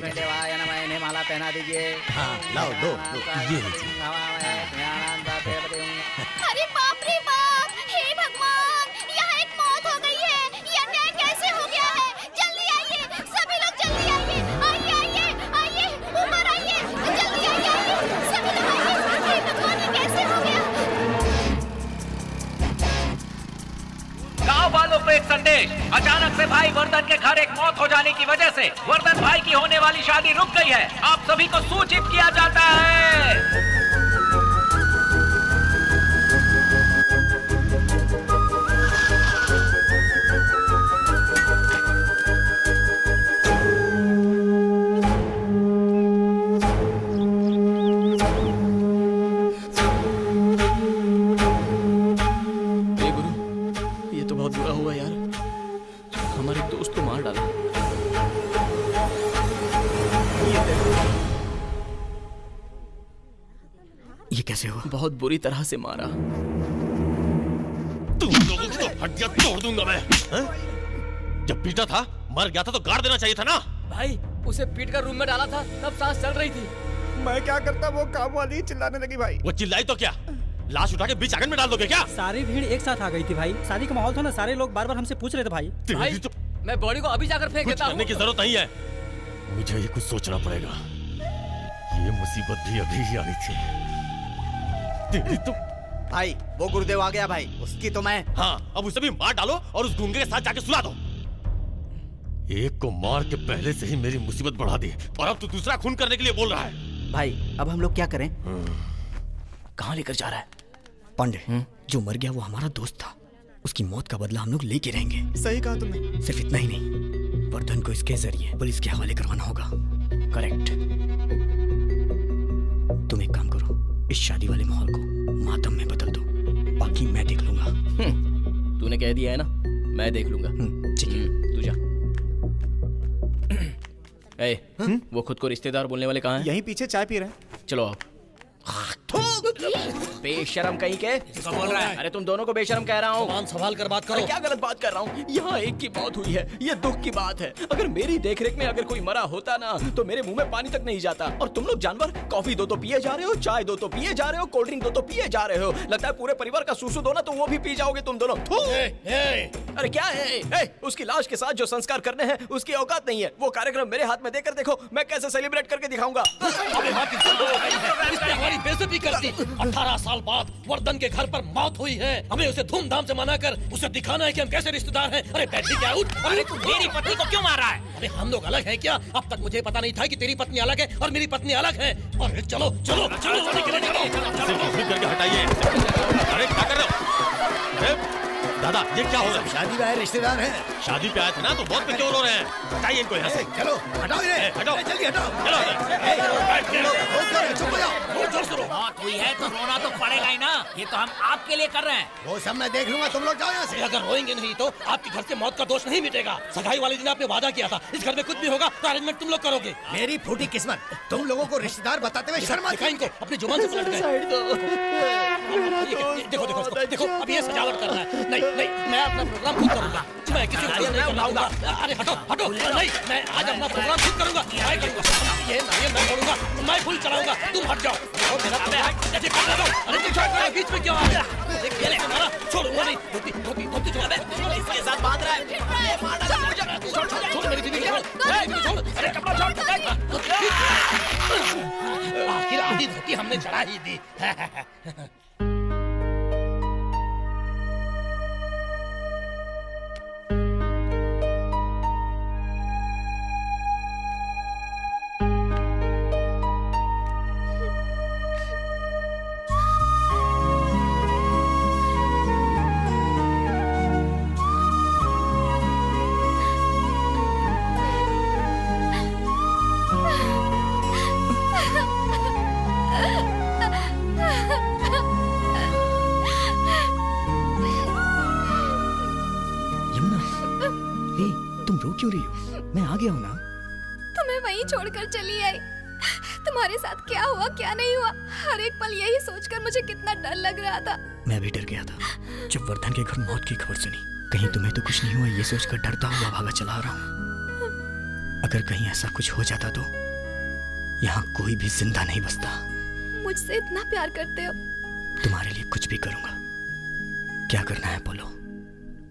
Speaker 18: देवाय नमः। इन्हें माला पहना दीजिए।
Speaker 15: हाँ लाओ दो।
Speaker 11: ये लीजिए।
Speaker 13: अरे बाप रे बाप, हे भगवान, यहाँ एक मौत हो गई है। ये अन्याय कैसे हो गया है? जल्दी आइए, सभी लोग जल्दी आइए। आइए, ऊपर आइए, जल्दी आइए, सभी लोग आइए। हे भगवान, ये कैसे हो गया?
Speaker 17: गांव वालों को एक संदेश। अचानक से भाई वर्धन के घर एक मौत हो जाने की वजह से वर्धन भाई की होने वाली शादी रुक गई है। आप सभी को सूचित किया जाता है।
Speaker 3: बहुत बुरी तरह से मारा।
Speaker 11: तुम लोगों की तो हड्डियां तोड़ दूंगा मैं। जब पीटा था, मर गया था तो गाड़ देना चाहिए था ना।
Speaker 8: भाई उसे पीट कर रूम में डाला था, तब सांस चल रही थी।
Speaker 2: मैं क्या करता, वो काम वाली चिल्लाने लगी भाई।
Speaker 11: वो चिल्लाई तो क्या, लाश उठा के बीच आंगन में डाल दोगे क्या?
Speaker 20: सारी भीड़ एक साथ आ गई थी भाई। शादी का माहौल था ना, सारे लोग बार बार हमसे पूछ रहे थे भाई।
Speaker 8: भाई तो मैं बॉडी को अभी जाकर फेंक देता हूँ।
Speaker 11: करने की जरूरत नहीं है, मुझे ये कुछ सोचना पड़ेगा। ये मुसीबत भी अभी ही आनी थी। तेरी तो
Speaker 15: भाई वो गुरुदेव आ गया भाई, उसकी तो मैं।
Speaker 11: हाँ, अब उसे भी मार डालो और उस गूंगे के साथ जाके सुला दो। एक को मार के पहले से ही मेरी मुसीबत बढ़ा दी और अब तू दूसरा खून करने के लिए बोल रहा है।
Speaker 2: भाई अब हम लोग क्या करें?
Speaker 3: कहाँ लेकर जा रहा है?
Speaker 7: पांडे, जो मर गया वो हमारा दोस्त था, उसकी मौत का बदला हम लोग लेके रहेंगे।
Speaker 2: सही कहा तुमने।
Speaker 7: सिर्फ इतना ही नहीं, वर्धन को इसके जरिए पुलिस के हवाले करवाना होगा।
Speaker 3: करेक्ट।
Speaker 7: तुम एक काम करो, इस शादी वाले माहौल को मातम में बदल दो, बाकी मैं देख लूंगा।
Speaker 3: तूने कह दिया है ना, मैं देख लूंगा।
Speaker 7: ठीक है,
Speaker 3: तू जा। वो खुद को रिश्तेदार बोलने वाले कहाँ हैं?
Speaker 2: यहीं पीछे चाय पी रहे हैं।
Speaker 3: चलो आओ। बेशरम कहीं के
Speaker 6: बोल रहा है?
Speaker 3: अरे तुम दोनों को बेशरम कह रहा हूँ।
Speaker 6: मान संभाल कर बात करो।
Speaker 3: क्या गलत बात कर रहा हूँ? यहाँ एक की मौत हुई है, ये दुख की बात है। अगर मेरी देखरेख में अगर कोई मरा होता ना तो मेरे मुंह में पानी तक नहीं जाता। और तुम लोग जानवर, कॉफी दो तो पिए जा रहे हो, चाय दो तो पिए जा रहे हो, कोल्ड ड्रिंक दो तो पिए जा रहे हो। लगता है पूरे परिवार का सूसू दो ना तो वो भी पी जाओगे तुम दोनों। अरे क्या है? उसकी लाश के साथ जो संस्कार करने हैं उसकी औकात नहीं है। वो कार्यक्रम मेरे हाथ में देकर देखो मैं कैसे सेलिब्रेट करके दिखाऊंगा।
Speaker 6: हमारी बेइज्जती कर दी। 18 साल बाद वर्धन के घर पर मौत हुई है, हमें उसे धूमधाम से मनाकर उसे दिखाना है कि हम कैसे रिश्तेदार हैं। अरे बैठी क्या उठ। अरे तू मेरी पत्नी को क्यों मार रहा है? अरे हम लोग अलग हैं क्या? अब तक मुझे पता नहीं था कि तेरी पत्नी अलग है और मेरी पत्नी अलग है। अरे चलो चलो चलो
Speaker 11: करके हटाइए। अरे क्या कर रहे हो? दादा ये क्या हो रहा है?
Speaker 15: शादी में आए रिश्तेदार हैं।
Speaker 11: शादी पे आए थे ना तो बहुत पे क्यों रो रहे हैं? हटाइए इनको यहाँ से।
Speaker 15: चलो हटाओ इन्हें।
Speaker 11: हटाओ
Speaker 15: जल्दी हटाओ।
Speaker 6: चुप हो जाओ। जोर से रो।
Speaker 17: मौत हुई है तो रोना तो पड़ेगा ही ना। ये तो हम आपके लिए कर रहे हैं।
Speaker 15: वो सब मैं देख लूंगा, तुम लोग जाओ यहाँ से।
Speaker 6: अगर रोएंगे नहीं तो आपके घर से मौत का दोष नहीं मिटेगा। सगाई वाले दिन आपने वादा किया था इस घर में कुछ भी होगा तो अरेंजमेंट तुम लोग करोगे।
Speaker 15: मेरी फूटी किस्मत, तुम लोगों को रिश्तेदार बताते हुए शर्म आती है।
Speaker 6: इनको अपनी जुबान से पलट गए। देखो देखो देखो, अब ये सजावट कर रहा है। नहीं नहीं, मैं अपना प्रोग्राम खुद करूंगा। मैं किसी को नहीं बुलाऊंगा। अरे हटो हटो। नहीं, मैं आज अपना प्रोग्राम खुद करूंगा। मैं करूंगा। ये मैं करूंगा। मैं फूल चढ़ाऊंगा। तुम हट जाओ। देखो मेरा ऐसे कर दो। अरे बीच में क्यों आ गया? छोड़ूंगा नहीं। धोती इसके साथ बांध रहा है। छोड़ मेरी बीवी को छोड़। अरे कपड़ा छोड़। आखिर आधी धोती हमने चढ़ा ही दी।
Speaker 7: मैं आ गया हूँ ना।
Speaker 5: तुम्हें वहीं छोड़कर चली आई। तुम्हारे साथ क्या हुआ क्या नहीं हुआ, हर एक पल यही सोचकर मुझे कितना डर लग रहा था।
Speaker 7: मैं भी डर गया था जब वर्धन के घर मौत की खबर सुनी। कहीं तुम्हें तो कुछ नहीं हुआ ये सोचकर डरता हुआ भागा चला रहा हूँ। अगर कहीं ऐसा कुछ हो जाता तो यहाँ कोई भी जिंदा नहीं बचता।
Speaker 5: मुझसे इतना प्यार करते हो।
Speaker 7: तुम्हारे लिए कुछ भी करूंगा। क्या करना है बोलो,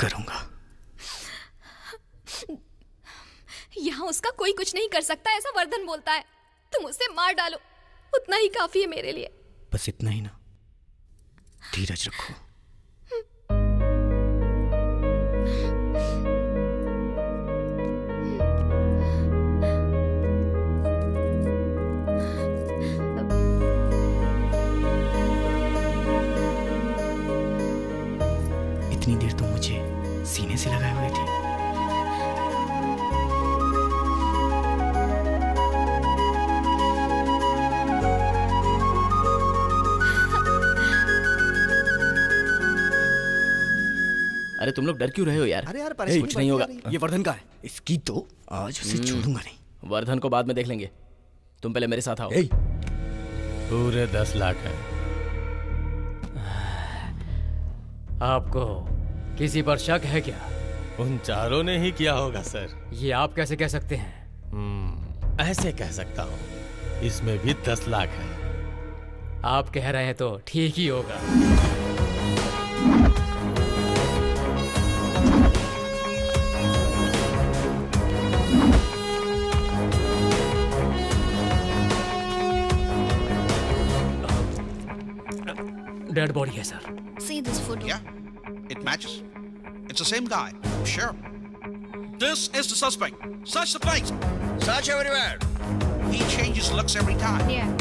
Speaker 7: करूंगा।
Speaker 5: यहाँ उसका कोई कुछ नहीं कर सकता ऐसा वर्धन बोलता है। तुम उसे मार डालो, उतना ही काफी है मेरे लिए।
Speaker 7: बस इतना ही ना, धीरज रखो। इतनी देर तो मुझे सीने से लगाए हुए थे।
Speaker 3: अरे तुम लोग डर क्यों रहे हो यार?
Speaker 2: अरे यार
Speaker 3: कुछ नहीं होगा।
Speaker 7: ये वर्धन का है, इसकी तो आज उसे छोड़ूंगा नहीं।
Speaker 3: वर्धन को बाद में देख लेंगे, तुम पहले मेरे साथ आओ।
Speaker 11: पूरे 10 लाख है।
Speaker 8: आपको किसी पर शक है क्या?
Speaker 11: उन चारों ने ही किया होगा सर।
Speaker 8: ये आप कैसे कह सकते हैं?
Speaker 11: ऐसे कह सकता हूँ, इसमें भी 10 लाख है।
Speaker 8: आप कह रहे हैं तो ठीक ही होगा। डेड बॉडी है sir.
Speaker 5: See this photo.
Speaker 21: Yeah, it matches. It's the same guy. Sure. This is the suspect. Search the place. Search everywhere. He changes looks every time.
Speaker 5: Yeah.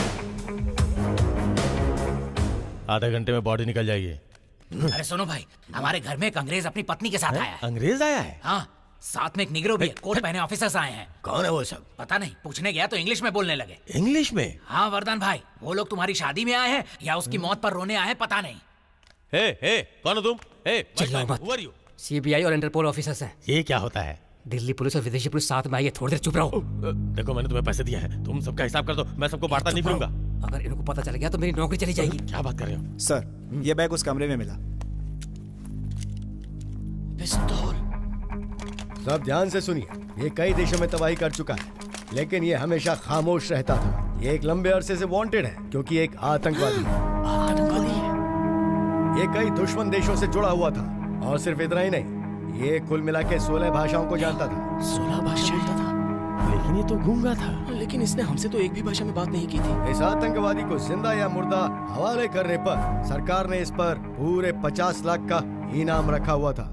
Speaker 11: आधा घंटे में बॉडी निकल जाएगी।
Speaker 17: अरे सुनो भाई, हमारे घर में एक अंग्रेज अपनी पत्नी के साथ आया है।
Speaker 11: अंग्रेज आया है?
Speaker 17: हाँ, साथ में एक निग्रो भी है। कोट पहने ऑफिसर्स आए हैं।
Speaker 15: कौन है वो सब?
Speaker 17: पता नहीं, पूछने गया तो इंग्लिश में बोलने लगे।
Speaker 11: इंग्लिश में?
Speaker 17: हाँ वर्धन भाई, वो लोग तुम्हारी शादी में आए हैं या उसकी मौत पर रोने आए हैं, पता नहीं।
Speaker 11: हे, कौन हो तुम?
Speaker 8: चिल्लाओ मत। सीबीआई और इंटरपोल ऑफिसर्स हैं।
Speaker 11: ये क्या होता है?
Speaker 8: दिल्ली पुलिस और विदेशी पुलिस साथ में आई है। थोड़ी देर चुप रहो।
Speaker 11: देखो मैंने तुम्हें पैसे दिए हैं, तुम सबका हिसाब कर दो, मैं सबको बांटता नहीं फिरूंगा।
Speaker 8: अगर इनको पता चल गया तो मेरी नौकरी चली जाएगी।
Speaker 11: क्या बात कर रहे हो?
Speaker 2: सर, ये बैग उस कमरे में मिला।
Speaker 15: पिस्तौल।
Speaker 22: सब ध्यान से सुनिए, ये कई देशों में तबाही कर चुका है, लेकिन ये हमेशा खामोश रहता था। ये एक लंबे अरसे से वांटेड है क्योंकि एक आतंकवादी है। ये कई दुश्मन देशों से जुड़ा हुआ था और सिर्फ इतना ही नहीं, ये कुल मिला के 16 भाषाओं को जानता था।
Speaker 3: 16 भाषा जानता था?
Speaker 11: लेकिन ये तो गूंगा था।
Speaker 3: लेकिन इसने हमसे तो एक भी भाषा में बात नहीं की थी।
Speaker 22: इस आतंकवादी को जिंदा या मुर्दा हवाले करने पर सरकार ने इस पर पूरे 50 लाख का इनाम रखा हुआ था।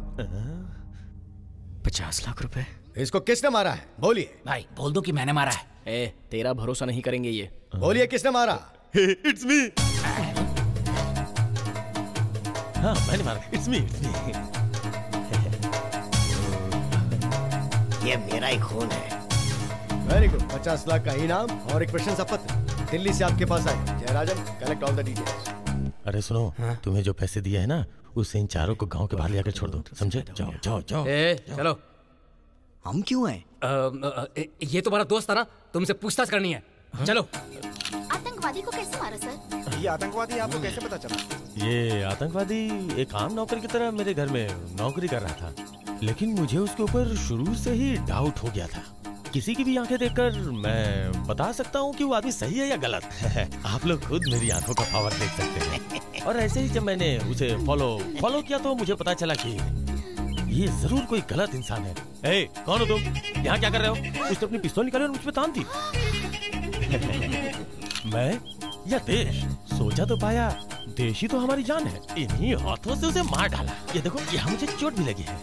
Speaker 7: 50 लाख रुपए?
Speaker 22: इसको किसने मारा है? बोलिए
Speaker 17: भाई। बोल दो कि मैंने मारा है।
Speaker 3: तेरा भरोसा नहीं करेंगे ये।
Speaker 22: बोलिए किसने मारा?
Speaker 11: It's me. हाँ मैंने मारा। It's me.
Speaker 15: ये मेरा ही खून है।
Speaker 22: Very good. 50 लाख का इनाम और एक प्रशंसा पत्र दिल्ली से आपके पास आए। Jayarajan, collect all the details.
Speaker 11: अरे सुनो, तुम्हें जो पैसे दिए हैं ना, उससे इन चारों को गांव के बाहर ले आकर छोड़ दो, समझे? जाओ जाओ जाओ।
Speaker 8: चलो।
Speaker 7: हम क्यों आए?
Speaker 8: ये तुम्हारा दोस्त था ना, तुमसे पूछताछ करनी है। चलो।
Speaker 13: आतंकवादी को कैसे मारा सर?
Speaker 2: ये आतंकवादी आपको कैसे पता चला?
Speaker 11: ये आतंकवादी एक आम नौकर की तरह मेरे घर में नौकरी कर रहा था, लेकिन मुझे उसके ऊपर शुरू से ही डाउट हो गया था। किसी की भी आंखें देखकर मैं बता सकता हूँ कि वो आदमी सही है या गलत। आप लोग खुद मेरी आंखों का पावर देख सकते हैं। और ऐसे ही जब मैंने उसे फॉलो किया तो मुझे पता चला कि ये जरूर कोई गलत इंसान है। कौन हो तुम? यहाँ क्या कर रहे हो? उसने अपनी पिस्तौल निकाली और मुझ पे तान दी। मैं या देश? सोचा तो पाया देश ही तो हमारी जान है। इन्हीं हाथों से उसे मार डाला। ये देखो, यहाँ मुझे चोट भी लगी है।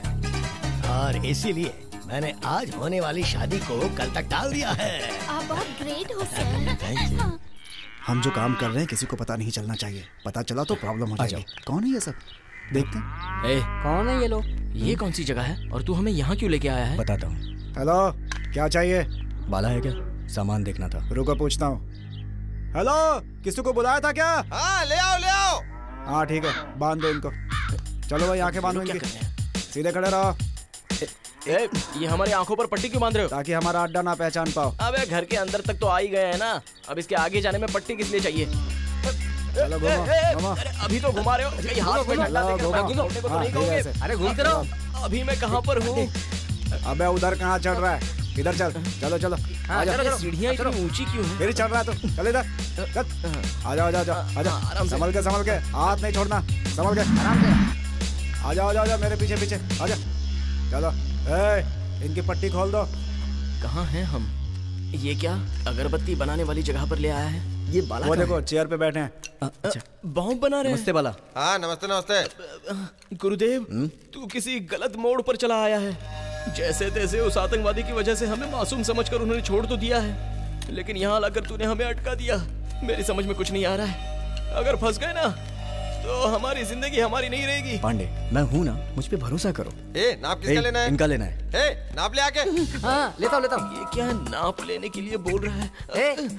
Speaker 15: और इसीलिए मैंने आज होने वाली शादी को कल तक टाल दिया है।
Speaker 13: आप बहुत ग्रेट हो सर।
Speaker 2: हम जो काम कर रहे हैं किसी को पता नहीं चलना चाहिए। पता चला तो प्रॉब्लम हो जाएगी। कौन है ये सब? देखते हैं।
Speaker 3: कौन है ये लोग? ये कौन सी जगह है और तू हमें यहाँ क्यों लेके आया है?
Speaker 7: बताता हूँ।
Speaker 2: हेलो, क्या चाहिए?
Speaker 7: बाला है क्या? सामान देखना था।
Speaker 2: रुको पूछता हूँ। हेलो, किसी को बुलाया था क्या?
Speaker 21: हाँ ले आओ।
Speaker 2: हाँ ठीक है, बांध दो इनको। चलो भाई, आंखें बांधो इनकी। सीधे खड़े रहो।
Speaker 3: ये हमारी आंखों पर पट्टी क्यों बांध रहे हो?
Speaker 2: ताकि हमारा अड्डा ना पहचान पाओ।
Speaker 3: अबे घर के अंदर तक तो आ ही गए हैं ना, अब इसके आगे जाने में पट्टी किस लिए चाहिए?
Speaker 2: चलो घुमा।
Speaker 3: अरे अभी तो घुमा रहे हो, कहीं हाथ में डंडा देकर भागने को तो नहीं कहोगे?
Speaker 8: अरे घूमते रहो।
Speaker 3: अभी मैं कहाँ पर हूँ?
Speaker 2: अबे उधर कहाँ चढ़ रहा है? इधर चल। चलो चलो।
Speaker 3: सीढ़ियाँ इतनी ऊंची क्यों हैं?
Speaker 2: फिर चढ़ रहा है तो चल इधर। आजा आजा आजा आजा। संभल के हाथ नहीं छोड़ना, संभल के आराम से। आजा मेरे पीछे पीछे आजा। चलो इनकी पट्टी खोल दो।
Speaker 3: कहाँ हैं हम? ये क्या अगरबत्ती बनाने वाली जगह पर ले आया है?
Speaker 2: ये बाला वो देखो चेयर पे बैठे हैं।
Speaker 3: अच्छा बॉम्ब बना रहे हैं।
Speaker 2: नमस्ते बाला।
Speaker 11: हाँ नमस्ते।
Speaker 3: गुरुदेव तू किसी गलत मोड़ पर चला आया है। जैसे तैसे उस आतंकवादी की वजह से हमें मासूम समझकर उन्होंने छोड़ तो दिया है, लेकिन यहाँ लाकर तूने हमें अटका दिया। मेरी समझ में कुछ नहीं आ रहा है। अगर फंस गए ना तो हमारी जिंदगी हमारी नहीं रहेगी।
Speaker 7: पांडे मैं हूँ ना, मुझ पे भरोसा करो।
Speaker 11: नाप किसका लेना है?
Speaker 7: इनका लेना है।
Speaker 11: नाप ले आके।
Speaker 8: हाँ लेता हूँ।
Speaker 3: ये क्या नाप लेने के लिए बोल रहा है?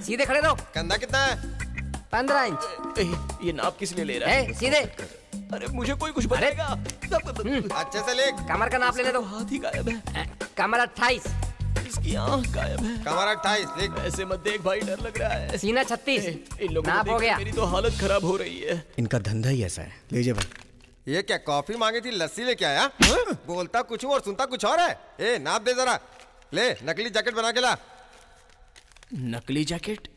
Speaker 8: सीधे खड़े रहो।
Speaker 11: कंधा कितना है?
Speaker 8: 15 इंच।
Speaker 3: ये नाप किस लिए ले रहा है?
Speaker 8: सीधे।
Speaker 3: अरे मुझे कोई कुछ बताएगा?
Speaker 11: अच्छे से ले।
Speaker 8: कमर का नाप लेने दो।
Speaker 3: हाथ ही गायब है।
Speaker 8: कमर 28।
Speaker 3: इसकी आँख गायब है।
Speaker 11: कमर 28 लिख।
Speaker 3: ऐसे मत देख भाई, डर लग रहा है।
Speaker 8: सीना 36।
Speaker 3: इन लोगों
Speaker 8: नाप हो गया।
Speaker 3: मेरी तो हालत खराब हो रही है।
Speaker 7: इनका धंधा ही ऐसा है। लीजिए भाई।
Speaker 11: ये क्या कॉफी मांगी थी, लस्सी लेके आया? बोलता कुछ हूँ और सुनता कुछ और है। नाप दे जरा। ले नकली जैकेट बना के ला।
Speaker 3: नकली जैकेट?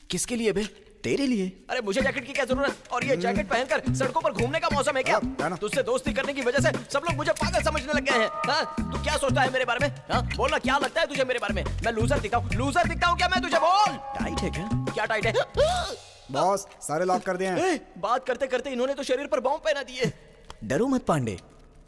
Speaker 3: किसके लिए बे?
Speaker 7: तेरे लिए।
Speaker 3: अरे मुझे जैकेट की क्या जरूरत? और ये जैकेट पहनकर सड़कों पर घूमने का मौसम है क्या? तुझसे दोस्ती करने की वजह से सब लोग मुझे पागल समझने लग गए हैं। हाँ? तू क्या सोचता है मेरे बारे में? हाँ? बोलना क्या लगता है तुझे मेरे बारे में? मैं लूजर दिखता हूँ? लूजर दिखता हूँ क्या मैं तुझे? बोल।
Speaker 7: टाइट है क्या?
Speaker 3: क्या टाइट है?
Speaker 2: बॉस सारे लॉक कर दिए हैं।
Speaker 3: बात करते करते इन्होंने तो शरीर पर बॉम्ब पहना दिए।
Speaker 7: डरो मत पांडे,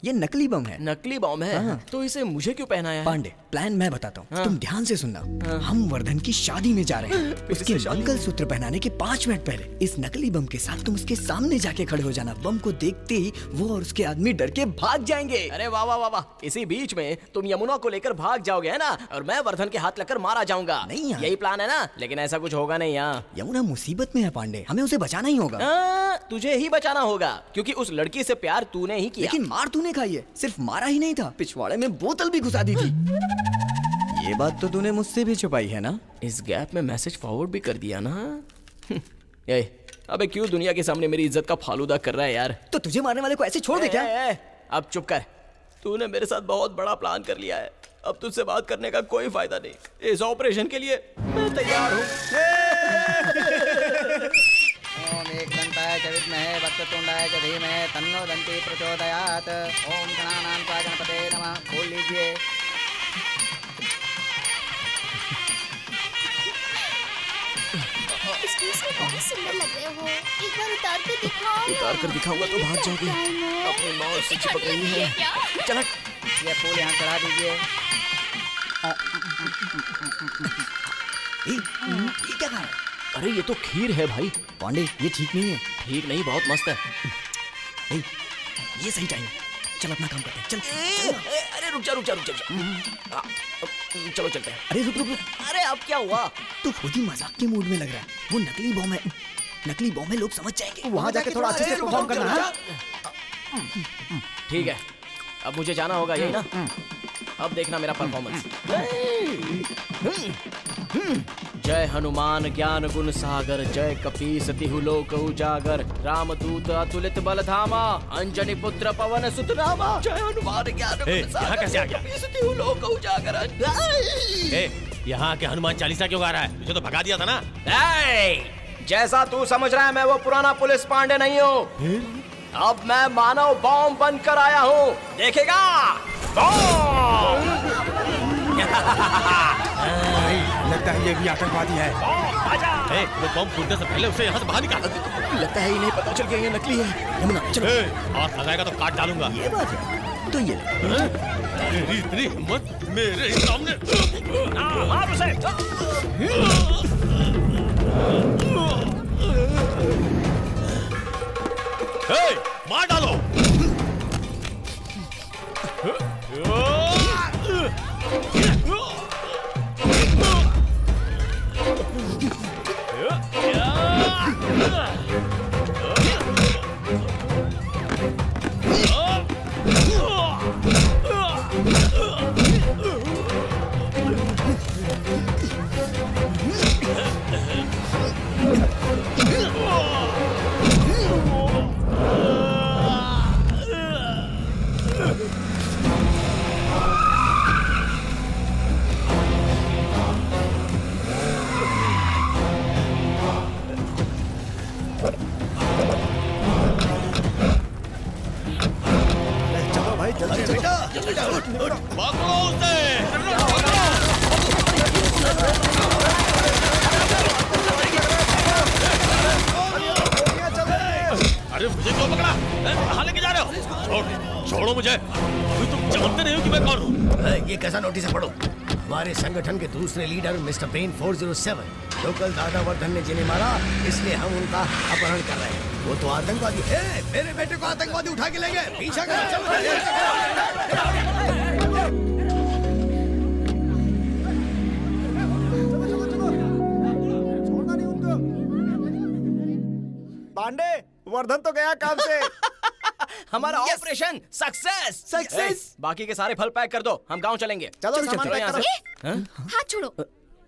Speaker 7: ये नकली बम है।
Speaker 3: नकली बम है?
Speaker 7: हाँ।
Speaker 3: तो इसे मुझे क्यों पहनाया है?
Speaker 7: पांडे प्लान मैं बताता हूँ।
Speaker 3: हाँ।
Speaker 7: तुम ध्यान से सुनना।
Speaker 3: हाँ।
Speaker 7: हम वर्धन की शादी में जा रहे हैं। उसके मंगलसूत्र पहनाने के 5 मिनट पहले इस नकली बम के साथ तुम उसके सामने जाके खड़े हो जाना। बम को देखते ही वो और उसके आदमी डर के भाग जाएंगे।
Speaker 3: अरे वाह वाह वाह वाह। इसी बीच में तुम यमुना को लेकर भाग जाओगे है ना, और मैं वर्धन के हाथ लगकर मारा जाऊंगा।
Speaker 7: नहीं यार।
Speaker 3: यही प्लान है ना? लेकिन ऐसा कुछ होगा नहीं यहाँ।
Speaker 7: यमुना मुसीबत में है पांडे, हमें उसे बचाना ही होगा।
Speaker 3: तुझे ही बचाना होगा, क्योंकि उस लड़की से प्यार तूने ही किया।
Speaker 7: लेकिन मार तूने खाई है। सिर्फ मारा ही नहीं था, पिछवाड़े में बोतल भी घुसा दी थी। ये बात तो तूने मुझसे भी छुपाई है ना?
Speaker 3: इस गैप में मैसेज फॉरवर्ड भी कर दिया ना। अबे क्यों दुनिया के सामने मेरी इज्जत का फालूदा कर रहा है यार?
Speaker 7: तो तुझे मारने वाले को ऐसे छोड़ दे क्या?
Speaker 3: अब चुप कर। तूने मेरे साथ बहुत बड़ा प्लान कर लिया है। अब तुझसे बात करने का कोई फायदा नहीं। इस ऑपरेशन के लिए मैं तैयार हूँ।
Speaker 18: ओम एकदंताय च विद्महे वक्रतुंडाय च धीमहि तन्नो दन्ति प्रचोदयात्। ओम गणानां त्वा गणपते नमः। बोल लीजिए।
Speaker 13: बहुत सुंदर लग रहे हो, एक बार उतार कर दिखाओ।
Speaker 3: उतार कर दिखाऊंगा तो भाग जाओगे। अपनी मौत से चिपक रही है। चल
Speaker 18: ये फूल यहाँ चढ़ा दीजिए।
Speaker 7: ये क्या है?
Speaker 3: अरे ये तो खीर है भाई।
Speaker 7: पांडे ये ठीक नहीं है।
Speaker 3: ठीक नहीं, बहुत मस्त है।
Speaker 7: ये सही टाइम। चल अपना काम करते हैं। चल।
Speaker 3: अरे रुक जा। चलो चलते हैं।
Speaker 7: अरे रुक।
Speaker 3: अरे अब क्या हुआ?
Speaker 7: तू खुद ही मजाक के मूड में लग रहा है। वो नकली बम है। नकली बम है, लोग समझ जाएंगे।
Speaker 2: वहाँ जाके थोड़ा अच्छे से परफॉर्म करना है।
Speaker 3: ठीक है, अब मुझे जाना होगा यही ना? अब देखना मेरा परफॉर्मेंस। जय हनुमान ज्ञान गुण सागर, जय कपीस तिहु लोक उजागर, रामदूत अतुलित बल धामा, अंजनी पुत्र पवन सुत नामा। जय हनुमान ज्ञान गुण सागर,
Speaker 11: कैसे आ गया?
Speaker 3: कपीस तिहु लोक उजागर।
Speaker 11: यहाँ के हनुमान चालीसा क्यों गा रहा है? तुझे तो भगा दिया था ना।
Speaker 3: जैसा तू समझ रहा है मैं वो पुराना पुलिस पांडे नहीं हूँ। अब मैं मानव बॉम्ब बनकर आया हूँ, देखेगा?
Speaker 11: लगता है ये भी आतंकवादी है। वो बम फूटने से पहले उसे यहाँ से बाहर निकाल।
Speaker 3: लगता है इन्हें पता चल गया ये नकली है। यमुना चलो।
Speaker 11: हाथ लगाएगा तो काट डालूंगा।
Speaker 7: ये बात है तो ये
Speaker 11: तेरी इतनी हिम्मत मेरे सामने।
Speaker 3: मार उसे।
Speaker 11: मार डालो। मुझे? तुम जानते नहीं हो कि मैं कौन हूँ?
Speaker 15: ये कैसा नोटिस है, पढ़ो। हमारे संगठन के दूसरे लीडर मिस्टर ब्रेन 407 लोकल दादा वर्धन ने जिन्हें मारा, इसलिए हम उनका अपहरण कर रहे हैं। वो तो आतंकवादी है। मेरे बेटे को आतंकवादी उठा के ले गए। पीछा करो,
Speaker 2: पांडे, वर्धन तो गया काम से।
Speaker 3: हमारा ऑपरेशन सक्सेस। बाकी के सारे फल पैक कर दो, हम गांव चलेंगे।
Speaker 2: चलो सामान पैक करो।
Speaker 5: हाथ छोड़ो।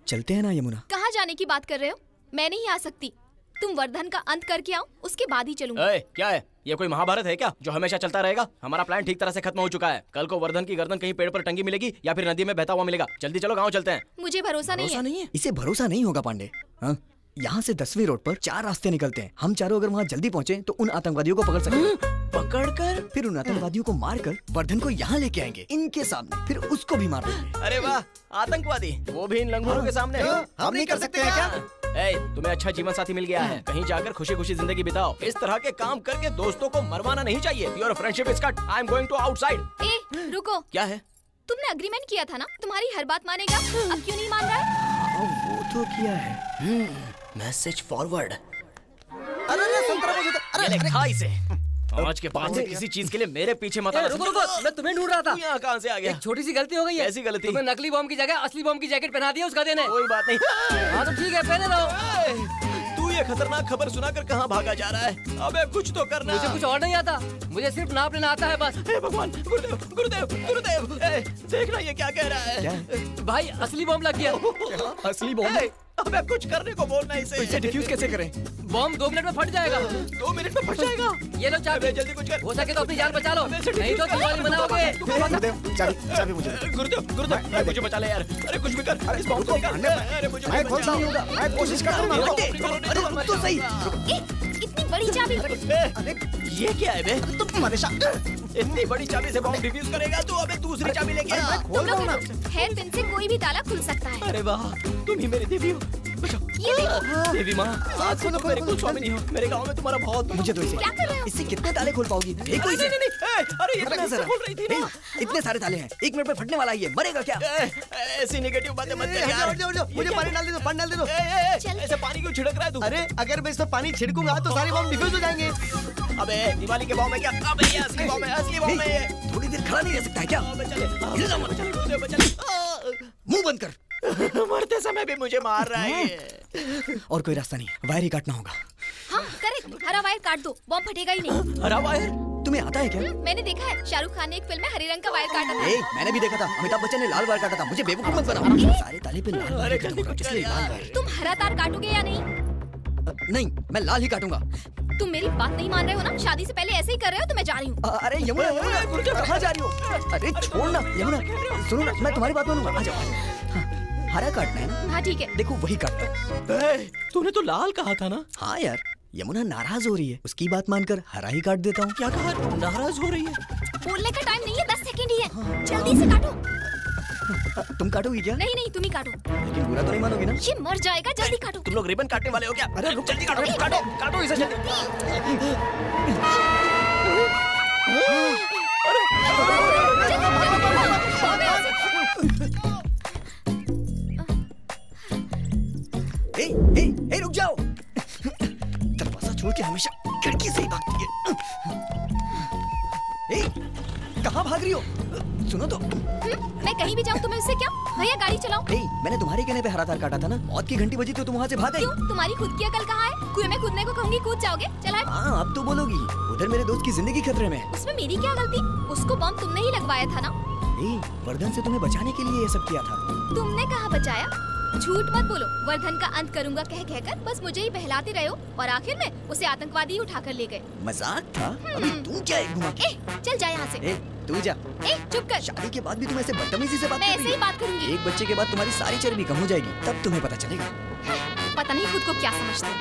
Speaker 7: चलते हैं ना यमुना।
Speaker 5: कहाँ जाने की बात कर रहे हो? मैं नहीं आ सकती। तुम वर्धन का अंत करके आओ, उसके बाद ही चलूंगा।
Speaker 3: क्या है ये, कोई महाभारत है क्या जो हमेशा चलता रहेगा? हमारा प्लान ठीक तरह से खत्म हो चुका है। कल को वर्धन की गर्दन कहीं पेड़ पर टंगी मिलेगी या फिर नदी में बहता हुआ मिलेगा। जल्दी चलो, गाँव चलते हैं।
Speaker 5: मुझे भरोसा नहीं है।
Speaker 7: इसे भरोसा नहीं होगा पांडे। यहाँ से 10वीं रोड पर 4 रास्ते निकलते हैं। हम चारों अगर वहाँ जल्दी पहुँचे तो उन आतंकवादियों को पकड़ सकते पकड़कर फिर उन आतंकवादियों को मारकर वर्धन को यहाँ लेके आएंगे इनके सामने, फिर उसको भी मार देंगे।
Speaker 3: अरे वाह, आतंकवादी वो भी इन लंगूरों के सामने।
Speaker 2: हम नहीं कर सकते हैं क्या?
Speaker 3: तुम्हें अच्छा जीवन साथी मिल गया है, कहीं जाकर खुशी खुशी जिंदगी बिताओ। इस तरह के काम करके दोस्तों को मरवाना नहीं चाहिए। Your friendship is cut. I am going to outside.
Speaker 5: रुको।
Speaker 3: क्या है?
Speaker 5: तुमने अग्रीमेंट किया था ना, तुम्हारी हर बात मानेगा। अब क्यों नहीं मान रहा है?
Speaker 7: वो तो किया है।
Speaker 3: Message forward.
Speaker 2: अरे संतरा मुझे
Speaker 3: अरे खा इसे। आज के बाद से किसी चीज के लिए मेरे पीछे मत आना।
Speaker 8: रुको, मैं तुम्हें ढूंढ रहा था।
Speaker 3: यहाँ कहाँ से आ गया?
Speaker 8: एक छोटी सी गलती हो गई है।
Speaker 3: ऐसी गलती?
Speaker 8: तुम्हें नकली बॉम्ब की जगह असली बॉम्ब की जैकेट पहना दिया उसका देने।
Speaker 3: कोई बात नहीं।
Speaker 8: हाँ तो ठीक है, पहने रहो।
Speaker 3: तू ये खतरनाक खबर सुनाकर कहाँ भागा जा रहा है? अबे कुछ तो करना।
Speaker 8: मुझे कुछ और नहीं आता, मुझे सिर्फ नाप लेना आता है बस।
Speaker 3: हे भगवान, गुरुदेव गुरुदेव गुरुदेव, देखना ये क्या कह रहा है।
Speaker 8: भाई असली बॉम्ब लग गया।
Speaker 3: असली बॉम्ब? अबे कुछ करने को बोलना इसे डिफ्यूज कैसे करें?
Speaker 8: बॉम्ब 2 मिनट में फट जाएगा।
Speaker 3: 2 मिनट में फट जाएगा?
Speaker 8: ये लो चाबी,
Speaker 3: जल्दी कुछ कर।
Speaker 8: हो सके तो अपनी जान बचा लो, नहीं तो दिवाली मनाओगे।
Speaker 2: चाबी मुझे।
Speaker 3: गुरुदेव मुझे बचा ले यार। अरे कुछ भी कर, इस बॉम्ब को निकाल। अरे मुझे
Speaker 2: मैं खोलता हूँ, मैं कोशिश कर रहा हूँ।
Speaker 3: अरे तो सही।
Speaker 5: इतनी बड़ी चाबी।
Speaker 3: अरे ये क्या है बे? तुम हमेशा इतनी बड़ी चाबी से बॉम्ब डिफ्यूज करेगा तू? अबे दूसरी चाबी लेके आ।
Speaker 5: खोल रहा हूँ ना। हेयर पिन से कोई भी ताला खुल सकता है।
Speaker 3: अरे वाह, तुम ही मेरी देवी हो।
Speaker 5: ये देखो।
Speaker 3: देवी माँ, आज से तुम मेरे कुल स्वामिनी हो। मेरे गांव में तुम्हारा बहुत।
Speaker 7: मुझे तो इसे
Speaker 5: क्या कर रहे हो?
Speaker 7: इससे कितने ताले खोल पाओगी?
Speaker 3: नहीं, अरे ये तो खोल रही थी ना।
Speaker 7: इतने सारे ताले हैं, 1 मिनट में फटने वाला है ये। मरेगा क्या?
Speaker 3: ऐसी नेगेटिव बातें मत कर यार।
Speaker 10: मुझे पानी डाल दे दो, पानी डाल दे दो।
Speaker 3: ऐसे पानी क्यों छिड़क रहा है तू?
Speaker 10: अरे अगर मैं इसमें पानी छिड़कूंगा तो सारे बॉम्ब डिफ्यूज हो जाएंगे।
Speaker 3: अबे दिवाली के बॉम्ब है क्या? अबे ये असली बॉम्ब है, असली बॉम्ब है ये।
Speaker 7: थोड़ी देर खड़ा नहीं रह सकता है क्या? मुंह बंद कर।
Speaker 3: मरते समय भी मुझे मार रहा है ये।
Speaker 7: और कोई रास्ता नहीं, वायर ही काटना होगा।
Speaker 5: हाँ करेक्ट, हरा वायर काट दो, बॉम्ब फटेगा ही नहीं।
Speaker 3: हरा वायर?
Speaker 7: तुम्हें आता है क्या?
Speaker 5: मैंने देखा है, शाहरुख खान ने एक फिल्म में हरे रंग का वायर काटा था।
Speaker 7: मैंने भी देखा था, अमिताभ बच्चन ने लाल वायर काटा था। मुझे बेवकूफ मत बनाओ। सारे ताले पे लाल वायर काटूंगा, इसलिए लाल वायर।
Speaker 5: तुम हरा तार काटोगे या नहीं?
Speaker 7: नहीं, मैं लाल ही काटूंगा।
Speaker 5: तुम मेरी बात नहीं मान रहे हो ना? शादी से पहले ऐसे ही कर रहे हो तो मैं जा रही हूँ।
Speaker 7: अरे यमुना, कहाँ जा रही हो? अरे छोड़ ना यमुना, सुनो ना, मैं तुम्हारी बात मानूंगा। आ जाओ। हरा काटना है ना?
Speaker 5: हाँ ठीक है।
Speaker 7: देखो वही काटता।
Speaker 3: तूने तो लाल कहा था ना?
Speaker 7: हाँ यार, यमुना नाराज हो रही है, उसकी बात मानकर हरा ही काट देता हूँ।
Speaker 3: क्या कहा? नाराज हो रही है?
Speaker 5: बोलने का टाइम नहीं है, 10 सेकंड ही है। जल्दी से काटो।
Speaker 7: तुम काटोगी क्या?
Speaker 5: नहीं नहीं, तुम ही काटो।
Speaker 7: लेकिन बुरा तो नहीं मानोगे ना?
Speaker 5: ये मर जाएगा, जल्दी काटो।
Speaker 3: तुम लोग रिबन काटने वाले हो क्या? अरे जल्दी काटो, काटो काटो इसे जल्दी।
Speaker 7: ए, रुक जाओ। दरवाजा छोड़ के हमेशा खिड़की से ही भागती है। कहाँ भाग रही हो? सुनो तो।
Speaker 5: मैं कहीं भी जाऊँ तुम्हें उससे क्या? भैया गाड़ी चलाओ।
Speaker 7: मैंने तुम्हारे कहने पे हरा तार काटा था ना। मौत की घंटी बजी तो तुम वहाँ से भाग गई।
Speaker 5: क्यों? तुम्हारी खुद की अकल कहाँ है? कुएं में कूदने को कहूँगी, कूद जाओगे। चला।
Speaker 7: हाँ अब तो बोलोगी। उधर मेरे दोस्त की जिंदगी खतरे में।
Speaker 5: उसमें मेरी क्या गलती? उसको बम तुमने ही लगवाया था ना?
Speaker 7: वर्धन से तुम्हें बचाने के लिए ये सब किया था।
Speaker 5: तुमने कहाँ बचाया? झूठ मत बोलो। वर्धन का अंत करूंगा कह कहकर बस मुझे ही बहलाते रहे हो और आखिर में उसे आतंकवादी उठाकर ले गए।
Speaker 7: मजाक था। अभी तू क्या एक घुमा?
Speaker 5: चल जा यहाँ से।
Speaker 7: तू जा।
Speaker 5: चुप कर।
Speaker 7: शादी के बाद भी तुम ऐसे बदतमीजी से बात
Speaker 5: मैं ऐसे ही बात करूंगी।
Speaker 7: एक बच्चे के बाद तुम्हारी सारी चर्बी कम हो जाएगी, तब तुम्हें पता चलेगा।
Speaker 5: पता नहीं खुद को क्या समझते हो।